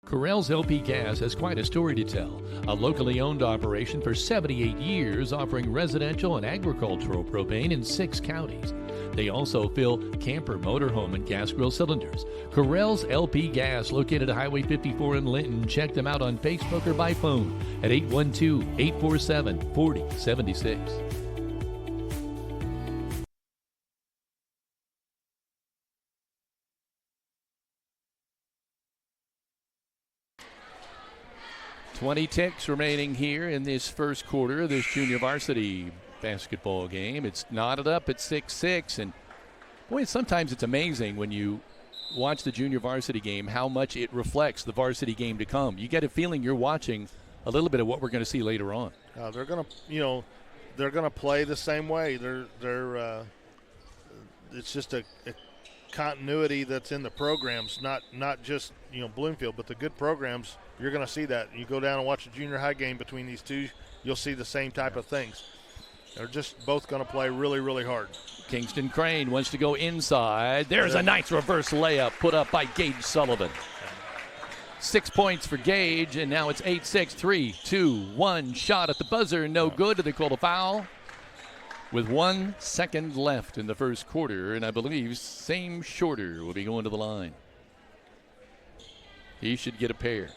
Correll's LP Gas has quite a story to tell. A locally owned operation for 78 years offering residential and agricultural propane in 6 counties. They also fill camper, motorhome, and gas grill cylinders. Correll's LP Gas, located at Highway 54 in Linton. Check them out on Facebook or by phone at 812-847-4076. 20 ticks remaining here in this first quarter of this junior varsity basketball game. It's knotted up at 6-6, and boy, sometimes it's amazing when you watch the junior varsity game how much it reflects the varsity game to come. You get a feeling you're watching a little bit of what we're going to see later on. They're going to play the same way. It's just a continuity that's in the programs, not just Bloomfield, but the good programs. You're going to see that. You go down and watch a junior high game between these two, you'll see the same type of things. They're just both going to play really, really hard. Kingston Crane wants to go inside. There's a nice reverse layup put up by Gage Sullivan. 6 points for Gage, and now it's 8-6, 3, 2, 1. Shot at the buzzer, no good. Did they call a foul? With 1 second left in the first quarter, and I believe Sam Shorter will be going to the line. He should get a pair.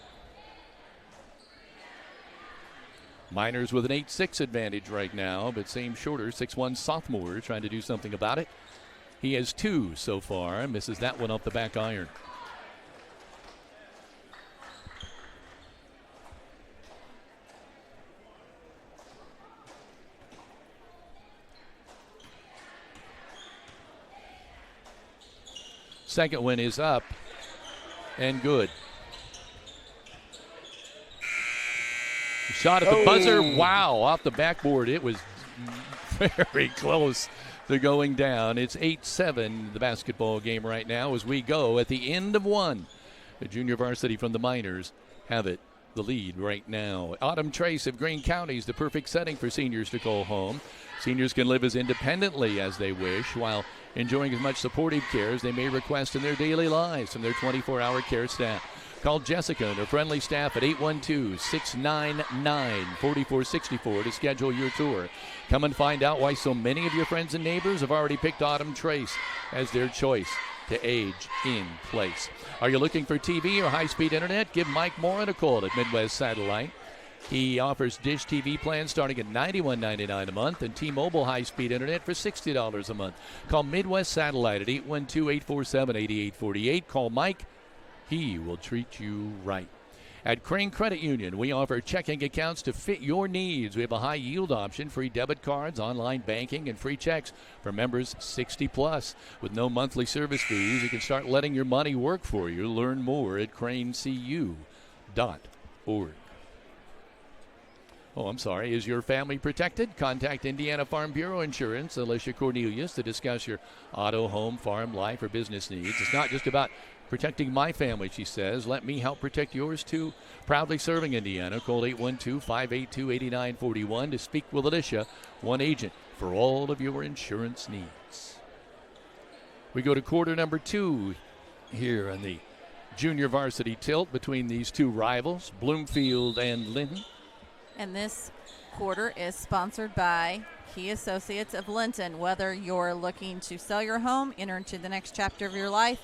Miners with an 8-6 advantage right now, but Sam Shorter, 6'1" sophomore, trying to do something about it. He has 2 so far, misses that one off the back iron. Second one is up and good. Shot at the buzzer. Wow, off the backboard. It was very close to going down. It's 8-7 the basketball game right now as we go at the end of one. The junior varsity from the Miners have it, the lead right now. Autumn Trace of Greene County is the perfect setting for seniors to call home. Seniors can live as independently as they wish while enjoying as much supportive care as they may request in their daily lives from their 24-hour care staff. Call Jessica and her friendly staff at 812-699-4464 to schedule your tour. Come and find out why so many of your friends and neighbors have already picked Autumn Trace as their choice to age in place. Are you looking for TV or high-speed internet? Give Mike Morin a call at Midwest Satellite. He offers Dish TV plans starting at $91.99 a month and T-Mobile high-speed internet for $60 a month. Call Midwest Satellite at 812-847-8848. Call Mike. He will treat you right. At Crane Credit Union, we offer checking accounts to fit your needs. We have a high yield option, free debit cards, online banking, and free checks for members 60 plus. With no monthly service fees, you can start letting your money work for you. Learn more at cranecu.org. Oh, I'm sorry. Is your family protected? Contact Indiana Farm Bureau Insurance, Alicia Cornelius, to discuss your auto, home, farm, life, or business needs. It's not just about protecting my family, she says. Let me help protect yours, too. Proudly serving Indiana. Call 812-582-8941 to speak with Alicia, one agent for all of your insurance needs. We go to quarter number 2 here in the junior varsity tilt between these two rivals, Bloomfield and Linton. And this quarter is sponsored by Key Associates of Linton. Whether you're looking to sell your home, enter into the next chapter of your life,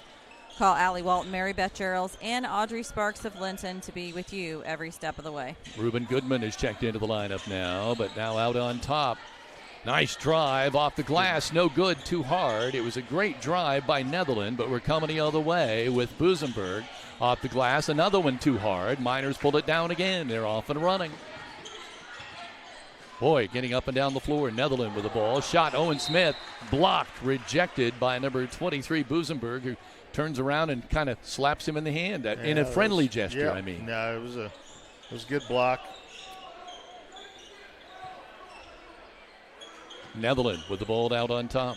call Allie Walton, Mary Beth Geralds, and Audrey Sparks of Linton to be with you every step of the way. Ruben Goodman is checked into the lineup now, but now out on top. Nice drive off the glass, no good, too hard. It was a great drive by Netherland, but we're coming the other way with Busenberg off the glass. Another one too hard. Miners pulled it down again. They're off and running. Boy, getting up and down the floor. Netherland with the ball. Shot, Owen Smith, blocked, rejected by number 23, Busenberg, who turns around and kind of slaps him in the hand in a friendly gesture, yeah, I mean. No, it was a good block. Netherland with the ball out on top.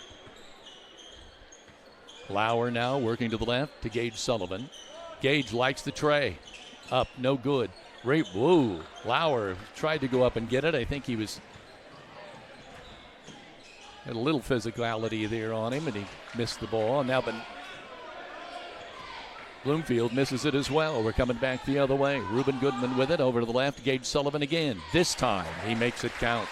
Lauer now working to the left to Gage Sullivan. Gage likes the tray. Up, no good. Whoa, Lauer tried to go up and get it. I think he had a little physicality there on him, and he missed the ball. And now Bloomfield misses it as well. We're coming back the other way. Ruben Goodman with it over to the left. Gage Sullivan again. This time he makes it count.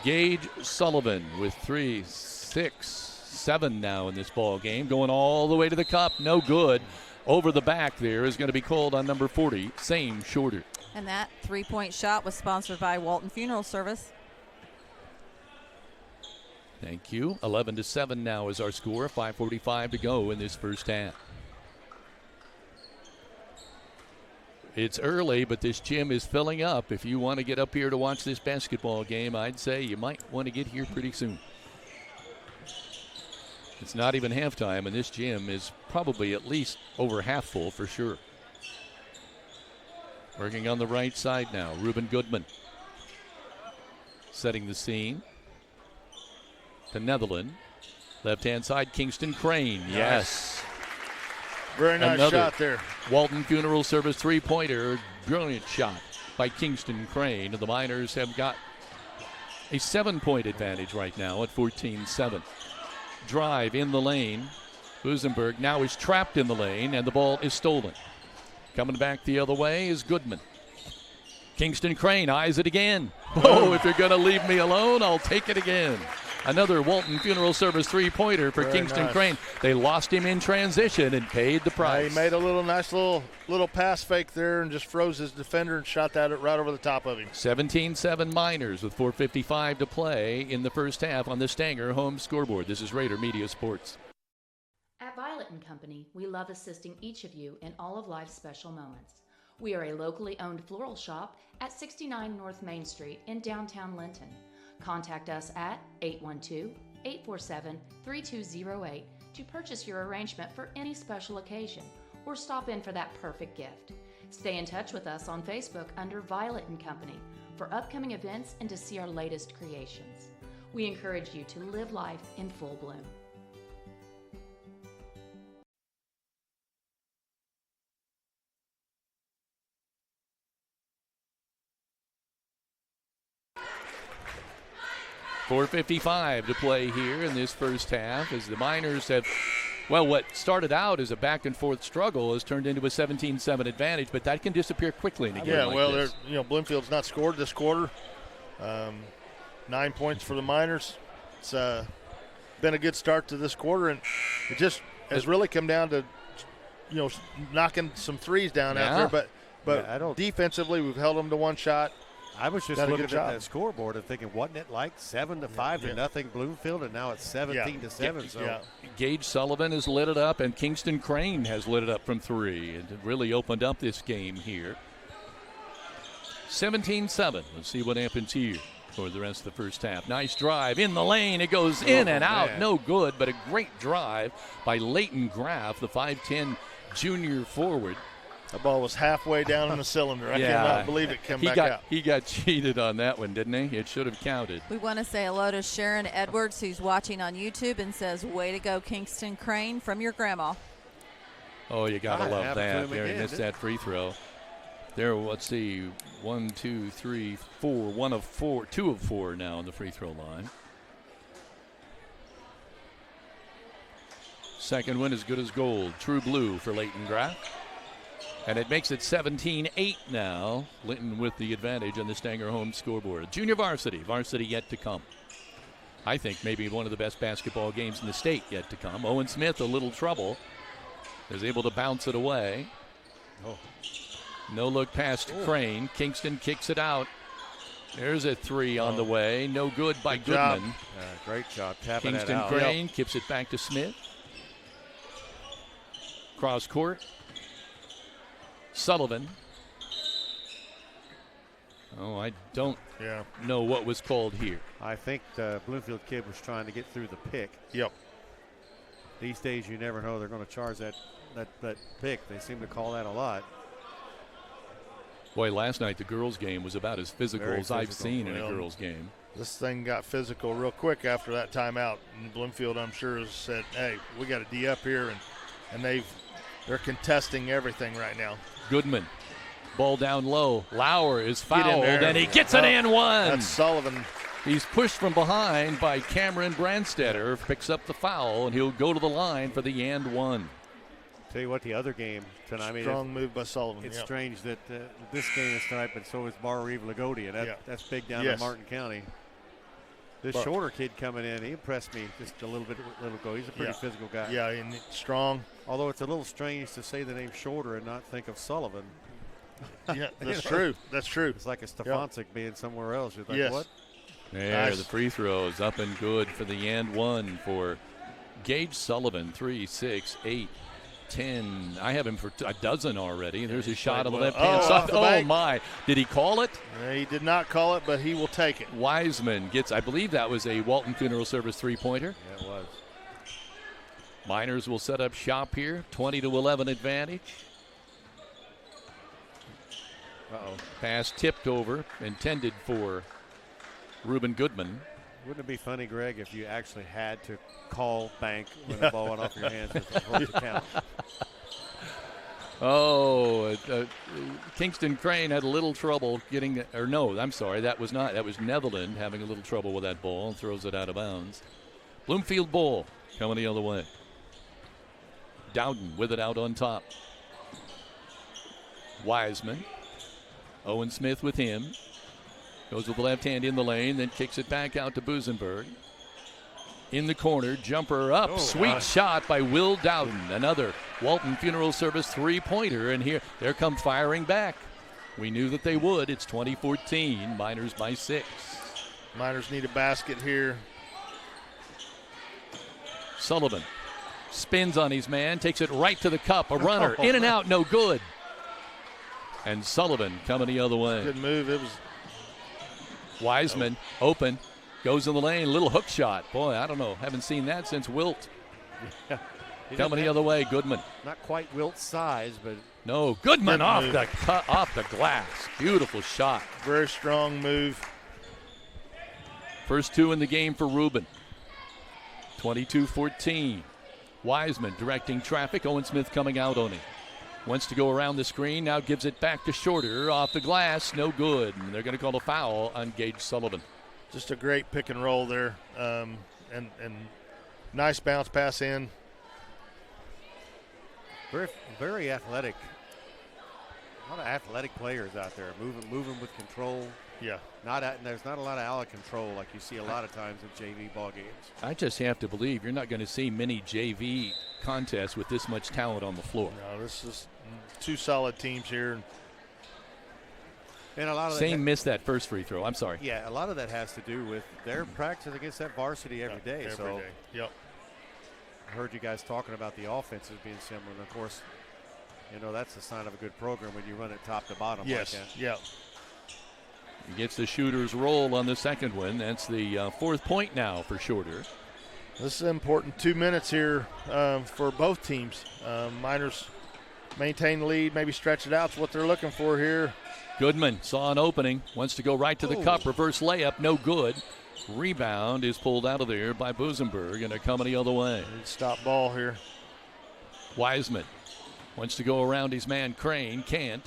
Gage Sullivan with 3, 6, 7 now in this ball game. Going all the way to the cup. No good. Over the back there is going to be called on number 40, Sam Shorter. And that three-point shot was sponsored by Walton Funeral Service. Thank you. 11-7 now is our score. 5:45 to go in this first half. It's early, but this gym is filling up. If you want to get up here to watch this basketball game, I'd say you might want to get here pretty soon. It's not even halftime, and this gym is probably at least over half full for sure. Working on the right side now, Reuben Goodman. Setting the scene to Netherland. Left-hand side, Kingston Crane. Nice. Yes. Very nice Another shot there. Walton Funeral Service three-pointer. Brilliant shot by Kingston Crane. The Miners have got a 7-point advantage right now at 14-7. Drive in the lane. Busenberg now is trapped in the lane, and the ball is stolen. Coming back the other way is Goodman. Kingston Crane eyes it again. Oh, if you're going to leave me alone, I'll take it again. Another Walton Funeral Service three-pointer for Kingston Crane. They lost him in transition and paid the price. He made a nice little pass fake there and just froze his defender and shot that right over the top of him. 17-7 Miners with 4:55 to play in the first half on the Stanger home scoreboard. This is Rader Media Sports. At Violet & Company, we love assisting each of you in all of life's special moments. We are a locally owned floral shop at 69 North Main Street in downtown Linton. Contact us at 812-847-3208 to purchase your arrangement for any special occasion or stop in for that perfect gift. Stay in touch with us on Facebook under Violet & Company for upcoming events and to see our latest creations. We encourage you to live life in full bloom. .455 to play here in this first half as the Miners have, well, what started out as a back-and-forth struggle has turned into a 17-7 advantage, but that can disappear quickly in a game like this. Bloomfield's not scored this quarter. 9 points for the Miners. It's been a good start to this quarter, and it just has really come down to, knocking some threes down out there. But defensively, we've held them to one shot. I was just looking at that scoreboard and thinking, wasn't it like 7-5 to nothing Bloomfield, and now it's 17-7. So Gage Sullivan has lit it up, and Kingston Crane has lit it up from three. It really opened up this game here. 17-7. Let's see what happens here for the rest of the first half. Nice drive in the lane. It goes in and out. No good, but a great drive by Leighton Graff, the 5'10 junior forward. The ball was halfway down in the cylinder. I cannot believe it came back out. He got cheated on that one, didn't he? It should have counted. We want to say hello to Sharon Edwards, who's watching on YouTube and says, way to go, Kingston Crane, from your grandma. Oh, you got to love that. Gary missed that free throw. There, let's see, 1, 2, 3, 4. 1 of 4, 2 of 4 now on the free throw line. Second one as good as gold. True blue for Leighton Graff. And it makes it 17-8 now. Linton with the advantage on the Stanger home scoreboard. Junior varsity yet to come. I think maybe one of the best basketball games in the state yet to come. Owen Smith, a little trouble, is able to bounce it away. No look past Crane. Kingston kicks it out. There's a three on the way. No good by Goodman. Great job tapping Kingston that out. Crane keeps it back to Smith. Cross court. Sullivan. I don't know what was called here. I think the Bloomfield kid was trying to get through the pick. Yep. These days you never know. They're going to charge that pick. They seem to call that a lot. Boy, last night the girls' game was about as physical as I've seen in a girls' game. This thing got physical real quick after that timeout. And Bloomfield, I'm sure, has said, hey, we got a D up here, and they're contesting everything right now. Goodman, ball down low. Lauer is fouled, and he gets an and one. That's Sullivan. He's pushed from behind by Cameron Brandstetter, picks up the foul, and he'll go to the line for the and one. Tell you what, the other game tonight. Strong move by Sullivan. It's strange that this game is tonight, but so is Bar-Reeve Lagodi. That's big down in Martin County. This shorter kid coming in, he impressed me just a little bit ago. He's a pretty physical guy. Yeah, and strong. Although it's a little strange to say the name Shorter and not think of Sullivan. Yeah, that's true. That's true. It's like a Stefancic being somewhere else. You're like, what? There, the free throw is up and good for the and one for Gage Sullivan. 3, 6, 8, 10. I have him for a dozen already. There's a shot on the left-hand off side. the Oh, bank. my. Did he call it? He did not call it, but he will take it. Wiseman gets, I believe that was a Walton Funeral Service three-pointer. Yeah, it was. Miners will set up shop here. 20-11 advantage. Uh-oh. Pass tipped over, intended for Reuben Goodman. Wouldn't it be funny, Greg, if you actually had to call bank when the ball went off your hands for it to count? Oh, Kingston Crane had a little trouble getting, or no, I'm sorry, that was Netherland having a little trouble with that ball and throws it out of bounds. Bloomfield ball coming the other way. Dowden with it out on top. Wiseman. Owen Smith with him. Goes with the left hand in the lane, then kicks it back out to Busenberg. In the corner, jumper up. Sweet shot by Will Dowden. Another Walton Funeral Service three-pointer, and here they're come firing back. We knew that they would. It's 2014. Miners by 6. Miners need a basket here. Sullivan spins on his man, takes it right to the cup. A runner, in and out, no good. And Sullivan coming the other way. Good move. It was Wiseman open, goes in the lane, little hook shot. Boy, I don't know. Haven't seen that since Wilt. Yeah. Coming the other way, Goodman. Not quite Wilt's size, but no, Goodman off the glass. Beautiful shot. Very strong move. First two in the game for Reuben. 22-14. Wiseman directing traffic. Owen Smith coming out on him. Wants to go around the screen, now gives it back to Shorter, off the glass, no good. And they're going to call a foul on Gage Sullivan. Just a great pick and roll there, and nice bounce pass in. Very, very athletic. A lot of athletic players out there, moving with control. Yeah. There's not a lot of out of control like you see a lot of times in JV ball games. I just have to believe you're not going to see many JV contests with this much talent on the floor. No, this is two solid teams here. And a lot of Same missed that first free throw. I'm sorry. Yeah, a lot of that has to do with their practice against that varsity every day. Every day. Yep. I heard you guys talking about the offenses being similar, and of course, that's a sign of a good program when you run it top to bottom. Yes. Like that. Yeah. He gets the shooter's roll on the second one. That's the fourth point now for Shorter. This is important 2 minutes here for both teams. Miners maintain the lead, maybe stretch it out. It's what they're looking for here. Goodman saw an opening, wants to go right to the cup. Reverse layup, no good. Rebound is pulled out of there by Busenberg, and they're coming the other way. Stop ball here. Wiseman wants to go around his man Crane, can't.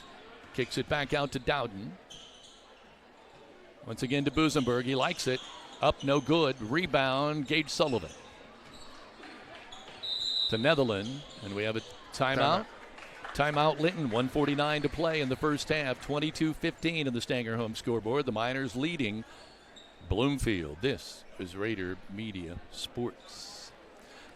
Kicks it back out to Dowden. Once again to Busenberg, he likes it. Up, no good. Rebound, Gage Sullivan. To Netherland, and we have a timeout. Timeout Linton, 1:49 to play in the first half. 22-15 in the Stanger home scoreboard. The Miners leading Bloomfield. This is Rader Media Sports.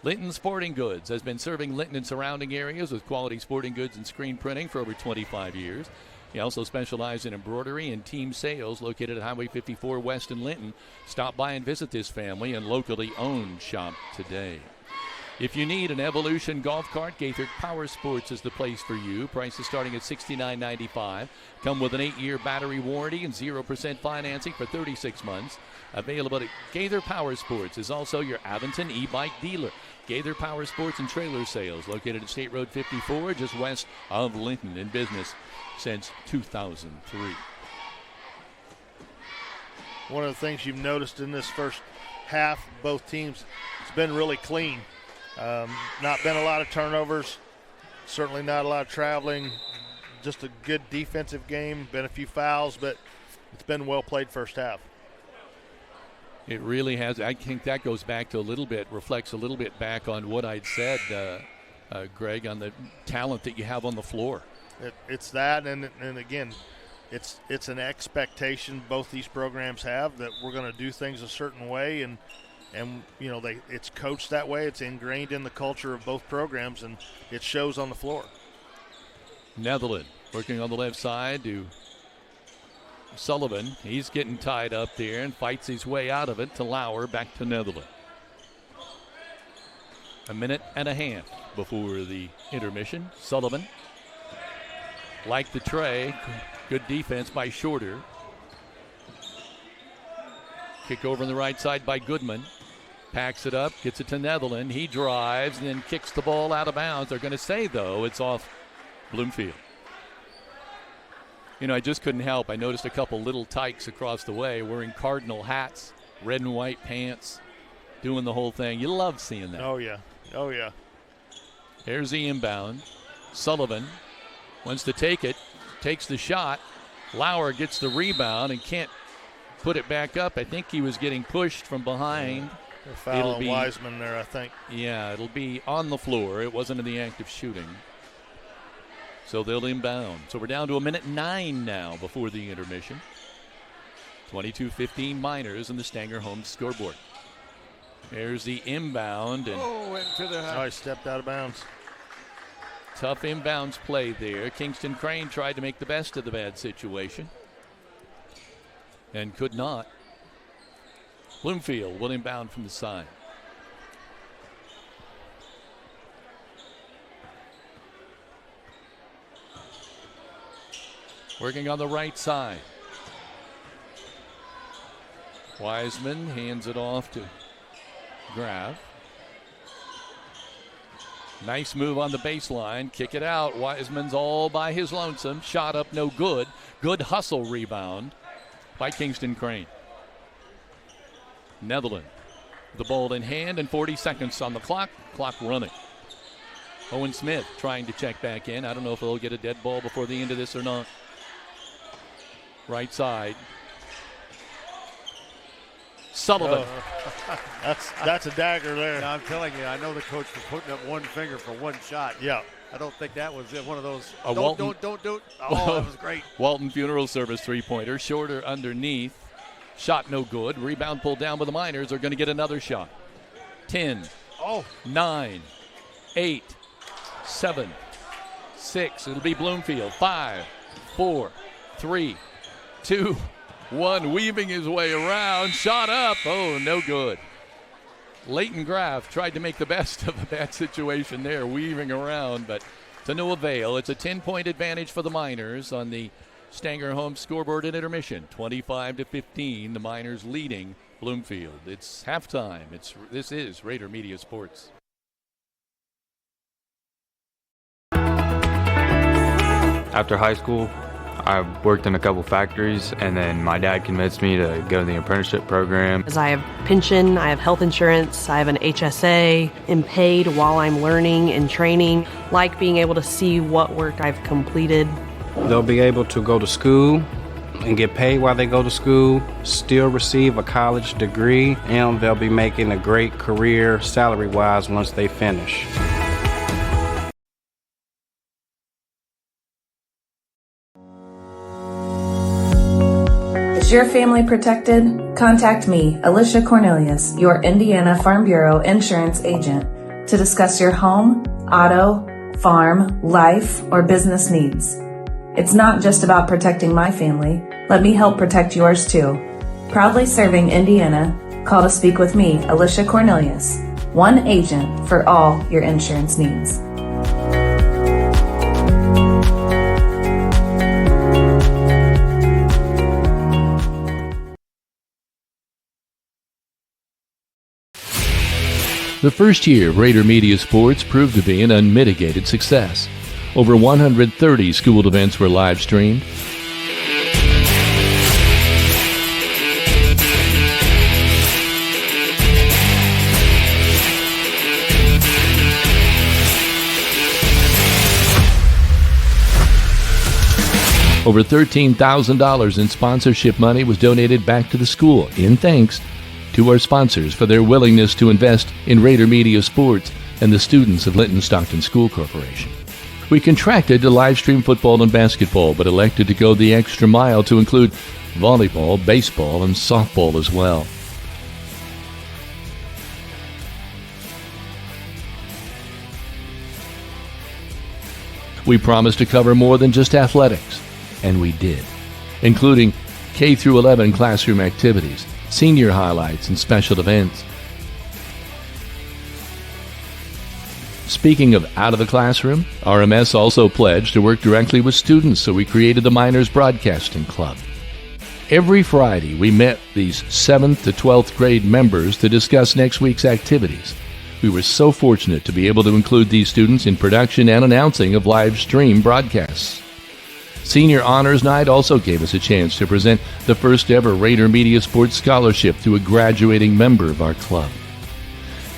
Linton Sporting Goods has been serving Linton and surrounding areas with quality sporting goods and screen printing for over 25 years. He also specializes in embroidery and team sales, located at Highway 54 West in Linton. Stop by and visit this family and locally owned shop today. If you need an Evolution golf cart, Gaither Power Sports is the place for you. Prices starting at $69.95. Come with an 8-year battery warranty and 0% financing for 36 months. Available at Gaither Power Sports is also your Aventon e-bike dealer. Gaither Power Sports and Trailer Sales, located at State Road 54, just west of Linton, in business since 2003. One of the things you've noticed in this first half, both teams, it's been really clean. Not been a lot of turnovers, certainly not a lot of traveling, just a good defensive game, been a few fouls, but it's been well played first half. It really has. I think that goes back to reflects a little bit back on what I'd said, Greg, on the talent that you have on the floor. It's that, and again, it's an expectation both these programs have that we're going to do things a certain way, and it's coached that way. It's ingrained in the culture of both programs, and it shows on the floor. Netherland working on the left side to Sullivan. He's getting tied up there and fights his way out of it to Lauer, back to Netherland. A minute and a half before the intermission. Sullivan, like the tray, good defense by Shorter. Kick over on the right side by Goodman. Packs it up, gets it to Netherland. He drives and then kicks the ball out of bounds. They're going to say, though, it's off Bloomfield. You know, I just couldn't help. I noticed a couple little tykes across the way wearing Cardinal hats, red and white pants, doing the whole thing. You love seeing that. Oh, yeah. Oh, yeah. Here's the inbound. Sullivan wants to take it, takes the shot. Lauer gets the rebound and can't put it back up. I think he was getting pushed from behind. They're fouling Wiseman there, I think. Yeah, it'll be on the floor. It wasn't in the act of shooting. So they'll inbound. So we're down to 1:09 now before the intermission. 22-15 Miners and the Stanger home scoreboard. There's the inbound. And he stepped out of bounds. Tough inbounds play there. Kingston Crane tried to make the best of the bad situation and could not. Bloomfield will inbound from the side. Working on the right side. Wiseman hands it off to Graf. Nice move on the baseline. Kick it out. Wiseman's all by his lonesome. Shot up, no good. Good hustle rebound by Kingston Crane. Netherland, the ball in hand and 40 seconds on the clock. Clock running. Owen Smith trying to check back in. I don't know if they'll get a dead ball before the end of this or not. Right side. Sullivan. That's a dagger there. No, I'm telling you, I know the coach for putting up one finger for one shot. Yeah. I don't think that was one of those. Don't do it. Oh, that was great. Walton Funeral Service three-pointer. Shorter underneath. Shot no good. Rebound pulled down by the Miners. Are going to get another shot. 10. 9. 8. 7. 6. It'll be Bloomfield. 5. 4. 3. 2. 1. Weaving his way around. Shot up. Oh, no good. Leighton Graf tried to make the best of a bad situation there, weaving around, but to no avail. It's a 10-point advantage for the Miners on the Stanger home scoreboard at intermission. 25-15, the Miners leading Bloomfield. It's halftime. This is Raider Media Sports. After high school, I worked in a couple factories, and then my dad convinced me to go to the apprenticeship program. As I have pension, I have health insurance, I have an HSA, am paid while I'm learning and training. Like being able to see what work I've completed. They'll be able to go to school and get paid while they go to school, still receive a college degree, and they'll be making a great career salary-wise once they finish. Is your family protected? Contact me, Alicia Cornelius, your Indiana Farm Bureau insurance agent, to discuss your home, auto, farm, life, or business needs. It's not just about protecting my family. Let me help protect yours too. Proudly serving Indiana, call to speak with me, Alicia Cornelius, one agent for all your insurance needs. The first year of Raider Media Sports proved to be an unmitigated success. Over 130 school events were live streamed. Over $13,000 in sponsorship money was donated back to the school in thanks to our sponsors for their willingness to invest in Raider Media Sports and the students of Linton-Stockton School Corporation. We contracted to live stream football and basketball, but elected to go the extra mile to include volleyball, baseball, and softball as well. We promised to cover more than just athletics, and we did, including K through 11 classroom activities, senior highlights, and special events. Speaking of out of the classroom, RMS also pledged to work directly with students, so we created the Miners Broadcasting Club. Every Friday, we met these 7th to 12th grade members to discuss next week's activities. We were so fortunate to be able to include these students in production and announcing of live stream broadcasts. Senior Honors Night also gave us a chance to present the first ever Rader Media Sports Scholarship to a graduating member of our club.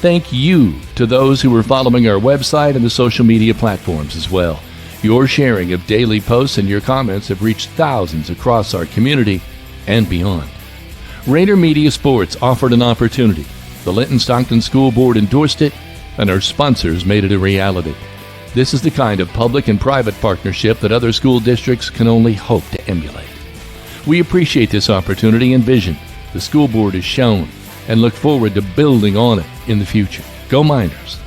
Thank you to those who were following our website and the social media platforms as well. Your sharing of daily posts and your comments have reached thousands across our community and beyond. Rader Media Sports offered an opportunity. The Linton-Stockton School Board endorsed it, and our sponsors made it a reality. This is the kind of public and private partnership that other school districts can only hope to emulate. We appreciate this opportunity and vision the school board has shown and look forward to building on it in the future. Go Miners!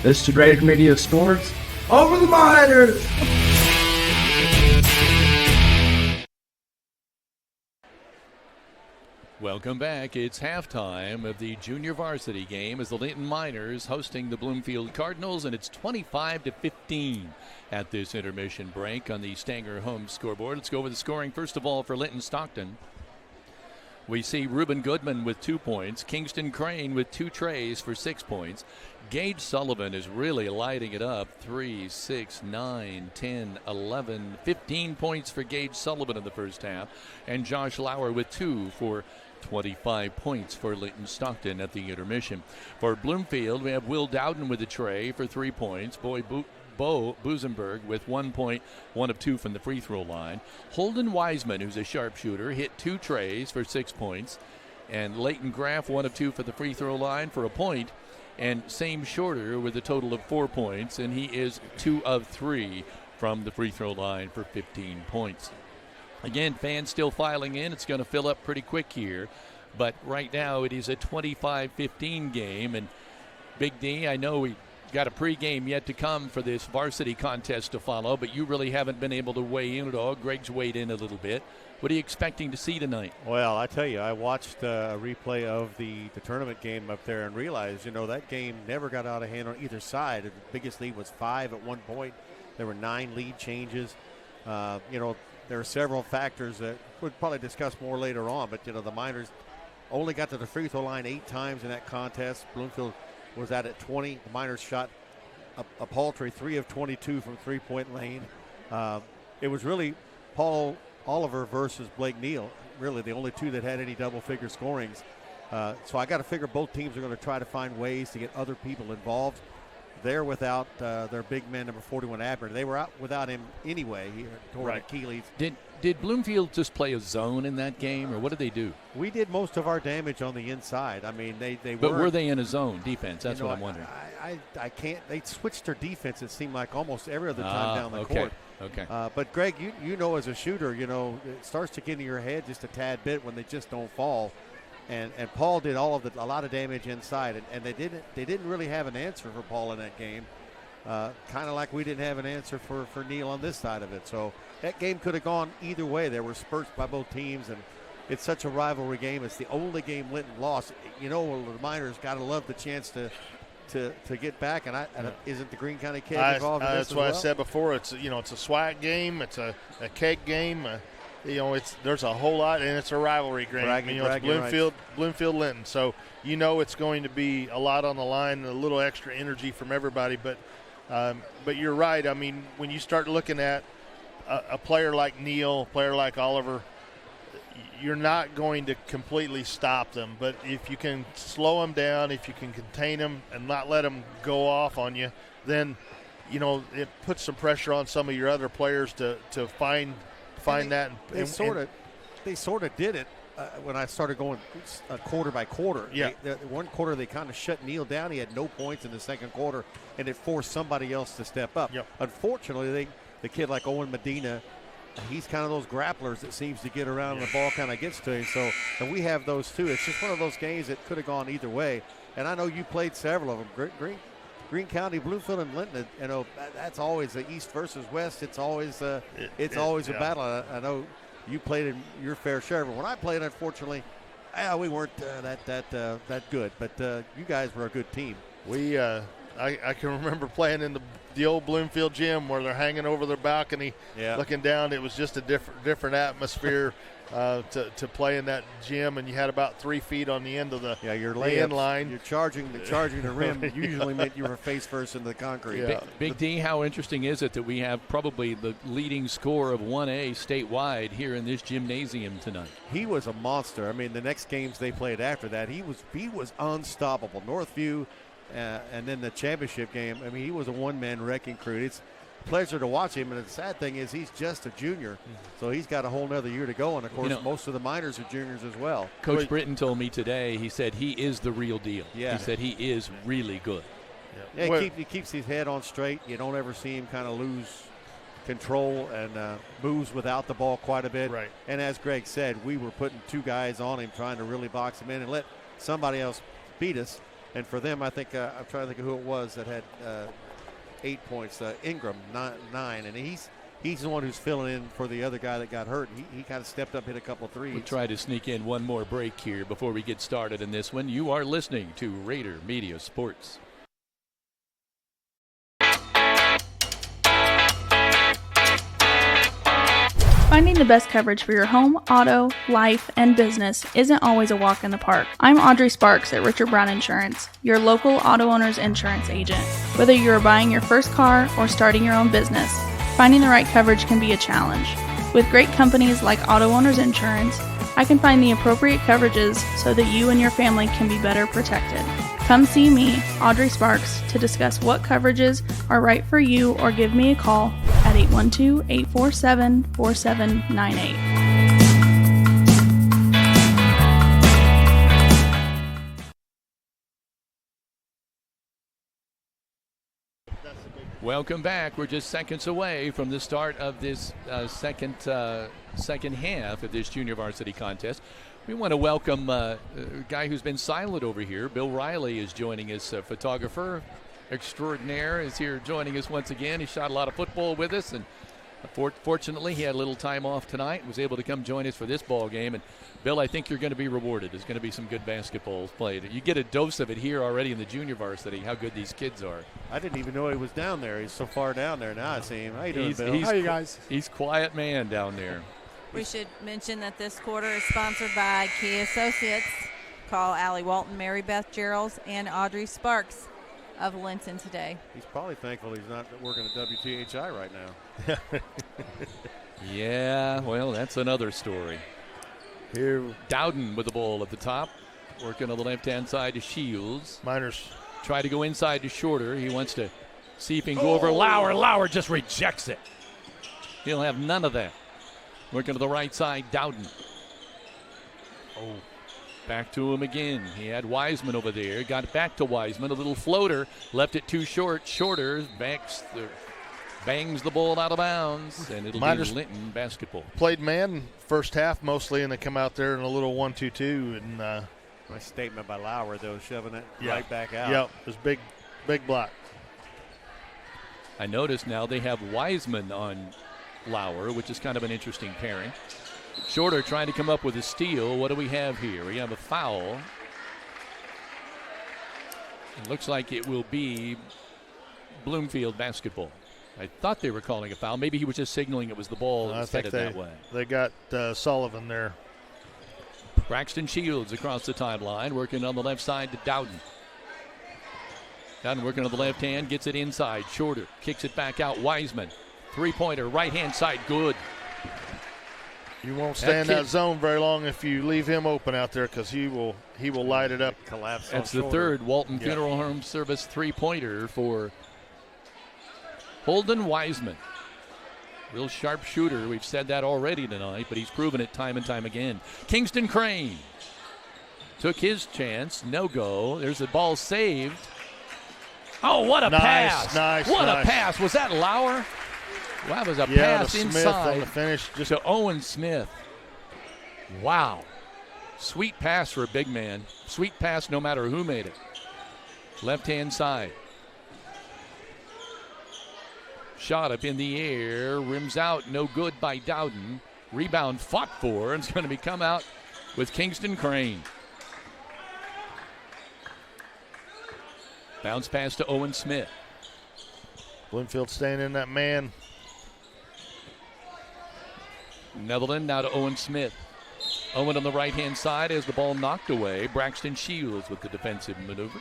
This is Rader Media Sports. Over the Miners! Welcome back. It's halftime of the junior varsity game as the Linton Miners hosting the Bloomfield Cardinals, and it's 25-15 at this intermission break on the Stanger home scoreboard. Let's go over the scoring first of all for Linton-Stockton. We see Reuben Goodman with 2 points, Kingston Crane with 2 trays for 6 points. Gage Sullivan is really lighting it up. 3, 6, 9, 10, 11, 15 points for Gage Sullivan in the first half. And Josh Lauer with 2 for 25 points for Linton-Stockton at the intermission. For Bloomfield, we have Will Dowden with a tray for 3 points. Bo Busenberg with 1 point, 1 of 2 from the free throw line. Holden Wiseman, who's a sharpshooter, hit 2 trays for 6 points. And Leighton Graff, 1 of 2 for the free throw line for a point. And Same Shorter with a total of 4 points, and he is 2 of 3 from the free throw line for 15 points. Again, fans still filing in. It's going to fill up pretty quick here. But right now it is a 25-15 game. And Big D, I know we got a pregame yet to come for this varsity contest to follow, but you really haven't been able to weigh in at all. Greg's weighed in a little bit. What are you expecting to see tonight? Well, I tell you, I watched a replay of the tournament game up there and realized, that game never got out of hand on either side. The biggest lead was 5 at one point. There were 9 lead changes. There are several factors that we'll probably discuss more later on, but, the Miners only got to the free throw line 8 times in that contest. Bloomfield was at it 20. The Miners shot a paltry 3 of 22 from three-point lane. It was really Paul Oliver versus Blake Neal, really the only 2 that had any double-figure scorings. So I got to figure both teams are going to try to find ways to get other people involved. They're without their big man, number 41, Abner. They were out without him anyway. He tore Achilles. Did Bloomfield just play a zone in that game, or what did they do? We did most of our damage on the inside. I mean, they But were they in a zone defense? That's what I'm wondering. I can't. They switched their defense, it seemed like, almost every other time down the court. Okay. But, Greg, you know as a shooter, it starts to get in your head just a tad bit when they just don't fall. And Paul did a lot of damage inside, and they didn't really have an answer for Paul in that game. Kind of like we didn't have an answer for Neal on this side of it. So that game could have gone either way. There were spurts by both teams, and it's such a rivalry game. It's the only game Linton lost. The Miners got to love the chance to get back, and isn't the Greene County Keg involved in this that's what as well? I said before. It's it's a SWAC game. It's a keg game. There's a whole lot, and it's a rivalry game. It's Bloomfield Linton. So it's going to be a lot on the line and a little extra energy from everybody. But you're right. I mean, when you start looking at a player like Neal, a player like Oliver, you're not going to completely stop them. But if you can slow them down, if you can contain them and not let them go off on you, then it puts some pressure on some of your other players to find that. They sort of did it when I started going quarter by quarter. Yeah. One quarter they kind of shut Neal down. He had no points in the second quarter, and it forced somebody else to step up. Yep. Unfortunately, the kid like Owen Medina, he's kind of those grapplers that seems to get around and the ball kind of gets to him. So, and we have those too. It's just one of those games that could have gone either way. And I know you played several of them. Greene County, Bloomfield, and Linton. That's always the East versus West. It's always a battle. I know you played in your fair share, but when I played, unfortunately, we weren't that good. But you guys were a good team. We I can remember playing in the old Bloomfield gym where they're hanging over their balcony, looking down. It was just a different atmosphere to play in that gym, and you had about 3 feet on the end of the end line. You're charging the rim. Usually meant you were face first into the concrete. Yeah. Big D, how interesting is it that we have probably the leading scorer of 1A statewide here in this gymnasium tonight? He was a monster. I mean, the next games they played after that, he was unstoppable. Northview. And then the championship game, I mean, he was a one-man wrecking crew. It's a pleasure to watch him, and the sad thing is he's just a junior, so he's got a whole nother year to go, and, of course, most of the minors are juniors as well. Coach Britton told me today, he said he is the real deal. Yeah. He said he is really good. Yeah, he keeps his head on straight. You don't ever see him kind of lose control and moves without the ball quite a bit. Right. And as Greg said, we were putting 2 guys on him trying to really box him in and let somebody else beat us. And for them, I think I'm trying to think of who it was that had 8 points. Ingram, 9, and he's the one who's filling in for the other guy that got hurt. He kind of stepped up, hit a couple of threes. We'll try to sneak in one more break here before we get started in this one. You are listening to Rader Media Sports. Finding the best coverage for your home, auto, life, and business isn't always a walk in the park. I'm Audrey Sparks at Richard Brown Insurance, your local auto owner's insurance agent. Whether you're buying your first car or starting your own business, finding the right coverage can be a challenge. With great companies like Auto Owners Insurance, I can find the appropriate coverages so that you and your family can be better protected. Come see me, Audrey Sparks, to discuss what coverages are right for you, or give me a call at 812-847-4798. Welcome back. We're just seconds away from the start of this second half of this junior varsity contest. We want to welcome a guy who's been silent over here. Bill Reilly is joining us, photographer extraordinaire, is here joining us once again. He shot a lot of football with us, and fortunately he had a little time off tonight, was able to come join us for this ball game. And Bill, I think you're going to be rewarded. There's going to be some good basketball played. You get a dose of it here already in the junior varsity, how good these kids are. I didn't even know he was down there. He's so far down there now, I see him. How you doing, Bill? How you guys? He's quiet man down there. We should mention that this quarter is sponsored by Key Associates. Call Allie Walton, Mary Beth Geralds, and Audrey Sparks of Linton today. He's probably thankful he's not working at WTHI right now. Yeah, well, that's another story. Here, Dowden with the ball at the top, working on the left-hand side to Shields. Miners try to go inside to Shorter. He wants to see if he can go over Lauer. Lauer just rejects it. He'll have none of that. Working to the right side, Dowden. Oh, back to him again. He had Wiseman over there. Got it back to Wiseman. A little floater. Left it too short. Shorter bangs the ball out of bounds, and it'll be Linton basketball. Played man first half mostly, and they come out there in a little 1-2-2. And nice statement by Lauer, though, shoving it right back out. Yep, it was big block. I notice now they have Wiseman on Lauer, which is kind of an interesting pairing. Shorter trying to come up with a steal. What do we have here? We have a foul. It looks like it will be Bloomfield basketball. I thought they were calling a foul. Maybe he was just signaling it was the ball that was headed that way. They got Sullivan there. Braxton Shields across the timeline, working on the left side to Dowden. Dowden working on the left hand, gets it inside. Shorter kicks it back out. Wiseman. Three-pointer, right-hand side, good. You won't stay in that zone very long if you leave him open out there, because he will light it up. Collapse. That's the third Walton Funeral Home Service three-pointer for Holden Wiseman. Real sharp shooter. We've said that already tonight, but he's proven it time and time again. Kingston Crane took his chance. No go. There's the ball saved. Oh, what a pass. Nice. What a pass. Was that Lauer? Well, that was a pass inside on the finish, to Owen Smith. Wow. Sweet pass for a big man. Sweet pass no matter who made it. Left-hand side. Shot up in the air. Rims out. No good by Dowden. Rebound fought for, and it's going to be come out with Kingston Crane. Bounce pass to Owen Smith. Bloomfield staying in that man. Netherland now to Owen Smith. Owen on the right-hand side has the ball knocked away. Braxton Shields with the defensive maneuver.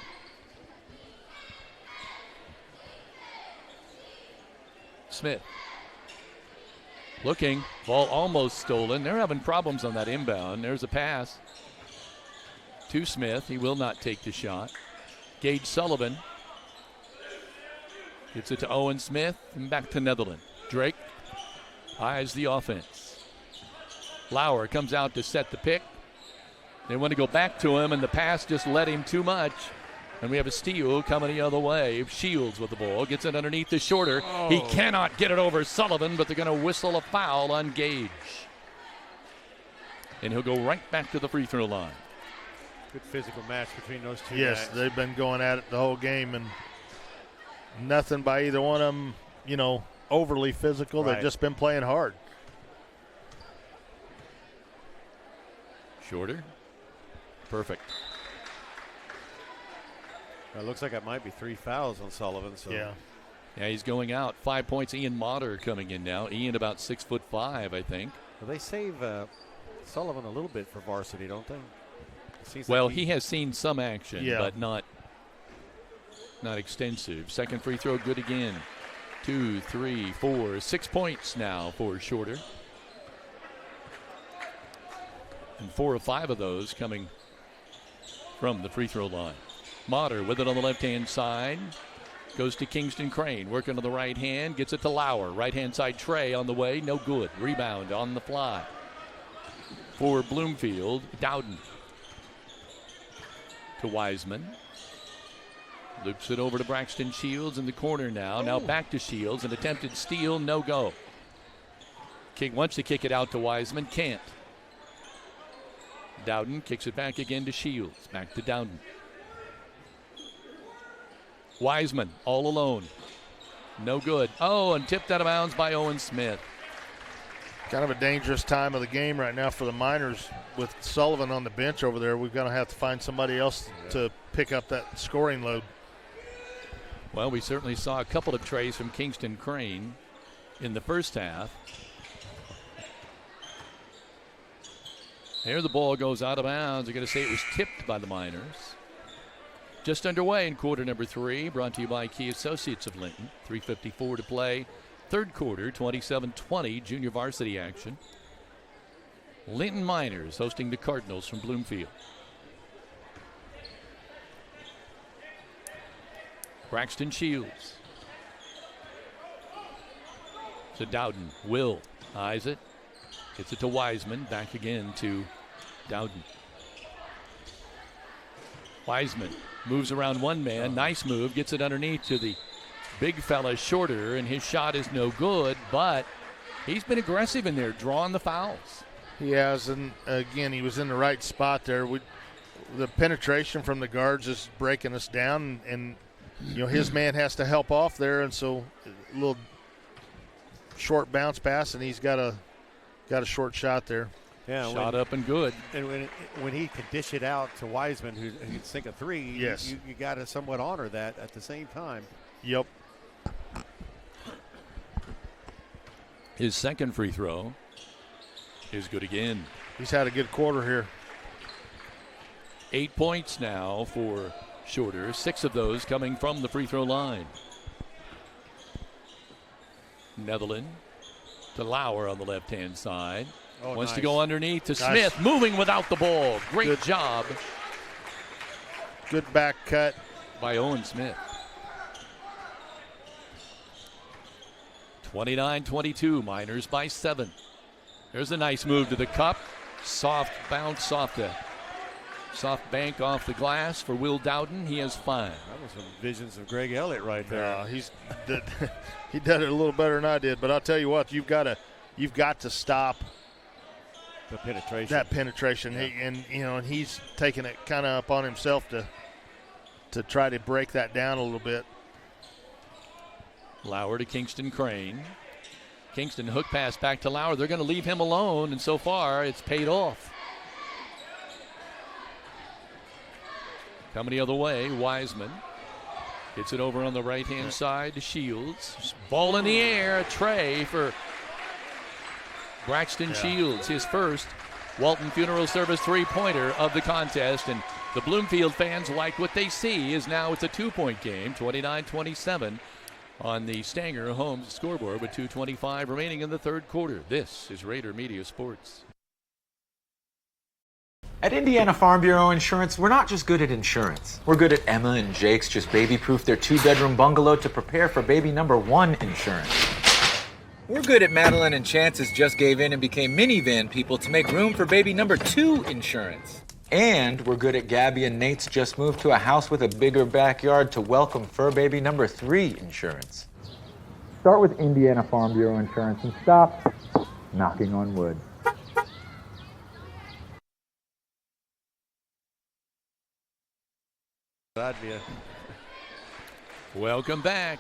Smith. Looking. Ball almost stolen. They're having problems on that inbound. There's a pass to Smith. He will not take the shot. Gage Sullivan gets it to Owen Smith and back to Netherland. Drake eyes the offense. Lauer comes out to set the pick. They want to go back to him, and the pass just led him too much. And we have a steal coming the other way. Shields with the ball. Gets it underneath the shorter. Oh. He cannot get it over Sullivan, but they're going to whistle a foul on Gage. And he'll go right back to the free throw line. Good physical match between those two Yes, guys. they've been going at it the whole game, and nothing by either one of them, overly physical. Right. They've just been playing hard. Shorter. Perfect. It looks like it might be 3 fouls on Sullivan. So Yeah, he's going out. 5 points. Ian Motter coming in now. Ian about 6'5", I think. Well, they save Sullivan a little bit for varsity, don't they? Well, he has seen some action, Yeah. but not extensive. Second free throw, good again. 2, 3, 4, 6 points now for Shorter. And 4 of 5 of those coming from the free throw line. Motter with it on the left-hand side. Goes to Kingston Crane, working on the right hand. Gets it to Lauer. Right-hand side Trey on the way. No good. Rebound on the fly. For Bloomfield, Dowden. To Wiseman. Loops it over to Braxton Shields in the corner now. Now back to Shields. An attempted steal, no go. King wants to kick it out to Wiseman, can't. Dowden kicks it back again to Shields. Back to Dowden. Wiseman all alone. No good. Oh, and tipped out of bounds by Owen Smith. kind of a dangerous time of the game right now for the Miners with Sullivan on the bench over there. We're going to have to find somebody else to pick up that scoring load. Well, we certainly saw a couple of trays from Kingston Crane in the first half. Here the ball goes out of bounds. They're going to say it was tipped by the Miners. Just underway in quarter number 3, brought to you by Key Associates of Linton. 3:54 to play. Third quarter, 27-20 junior varsity action. Linton Miners hosting the Cardinals from Bloomfield. Braxton Shields. To Dowden. Will eyes it. Gets it to Wiseman. Back again to Dowden. Wiseman moves around one man. Nice move. Gets it underneath to the big fella Shorter, and his shot is no good, but he's been aggressive in there, drawing the fouls. He has, and again, he was in the right spot there. The penetration from the guards is breaking us down, and his man has to help off there, and so a little short bounce pass, and he's got a short shot there. Yeah, shot up and good. And when he could dish it out to Wiseman, who could sink a three, yes, you got to somewhat honor that at the same time. Yep. His second free throw is good again. He's had a good quarter here. 8 points now for Shorter, 6 of those coming from the free throw line. Netherland to Lauer on the left-hand side. Wants to go underneath to Smith, moving without the ball. Great job. Good back cut by Owen Smith. 29-22, Miners by 7. There's a nice move to the cup. Soft bounce off the soft bank off the glass for Will Dowden. He has 5. That was some visions of Greg Elliott right there. He did it a little better than I did, but I'll tell you what, you've got to stop the penetration. That penetration, yeah. And he's taking it kind of upon himself to try to break that down a little bit. Lauer to Kingston Crane. Kingston hook pass back to Lauer. They're going to leave him alone, and so far it's paid off. Coming the other way, Wiseman. Gets it over on the right-hand side to Shields. Ball in the air, a tray for Braxton Shields, his first Walton Funeral Service three-pointer of the contest. And the Bloomfield fans like what they see is now it's a 2-point game, 29-27 on the Stanger home scoreboard with 2:25 remaining in the third quarter. This is Rader Media Sports. At Indiana Farm Bureau Insurance, we're not just good at insurance. We're good at Emma and Jake's just baby-proof their 2-bedroom bungalow to prepare for baby number 1 insurance. We're good at Madeline and Chance's just gave in and became minivan people to make room for baby number 2 insurance. And we're good at Gabby and Nate's just moved to a house with a bigger backyard to welcome fur baby number 3 insurance. Start with Indiana Farm Bureau Insurance and stop knocking on wood. Welcome back.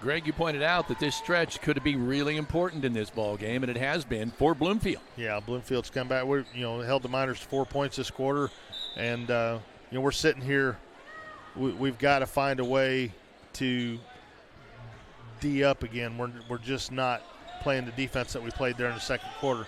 Greg, you pointed out that this stretch could be really important in this ball game, and it has been for Bloomfield. Yeah, Bloomfield's come back. We held the Miners to 4 points this quarter, and we're sitting here. We've got to find a way to D up again. We're just not playing the defense that we played there in the second quarter.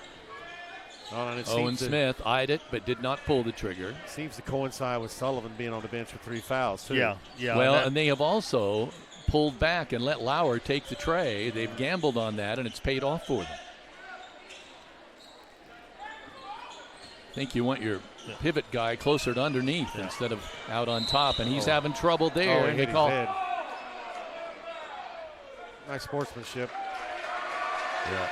Owen Smith eyed it but did not pull the trigger. Seems to coincide with Sullivan being on the bench with 3 fouls, too. Yeah. Well, and they have also pulled back and let Lauer take the tray. They've gambled on that, and it's paid off for them. I think you want your pivot guy closer to underneath instead of out on top, and he's having trouble there. Hit his head. Nice sportsmanship. Yeah.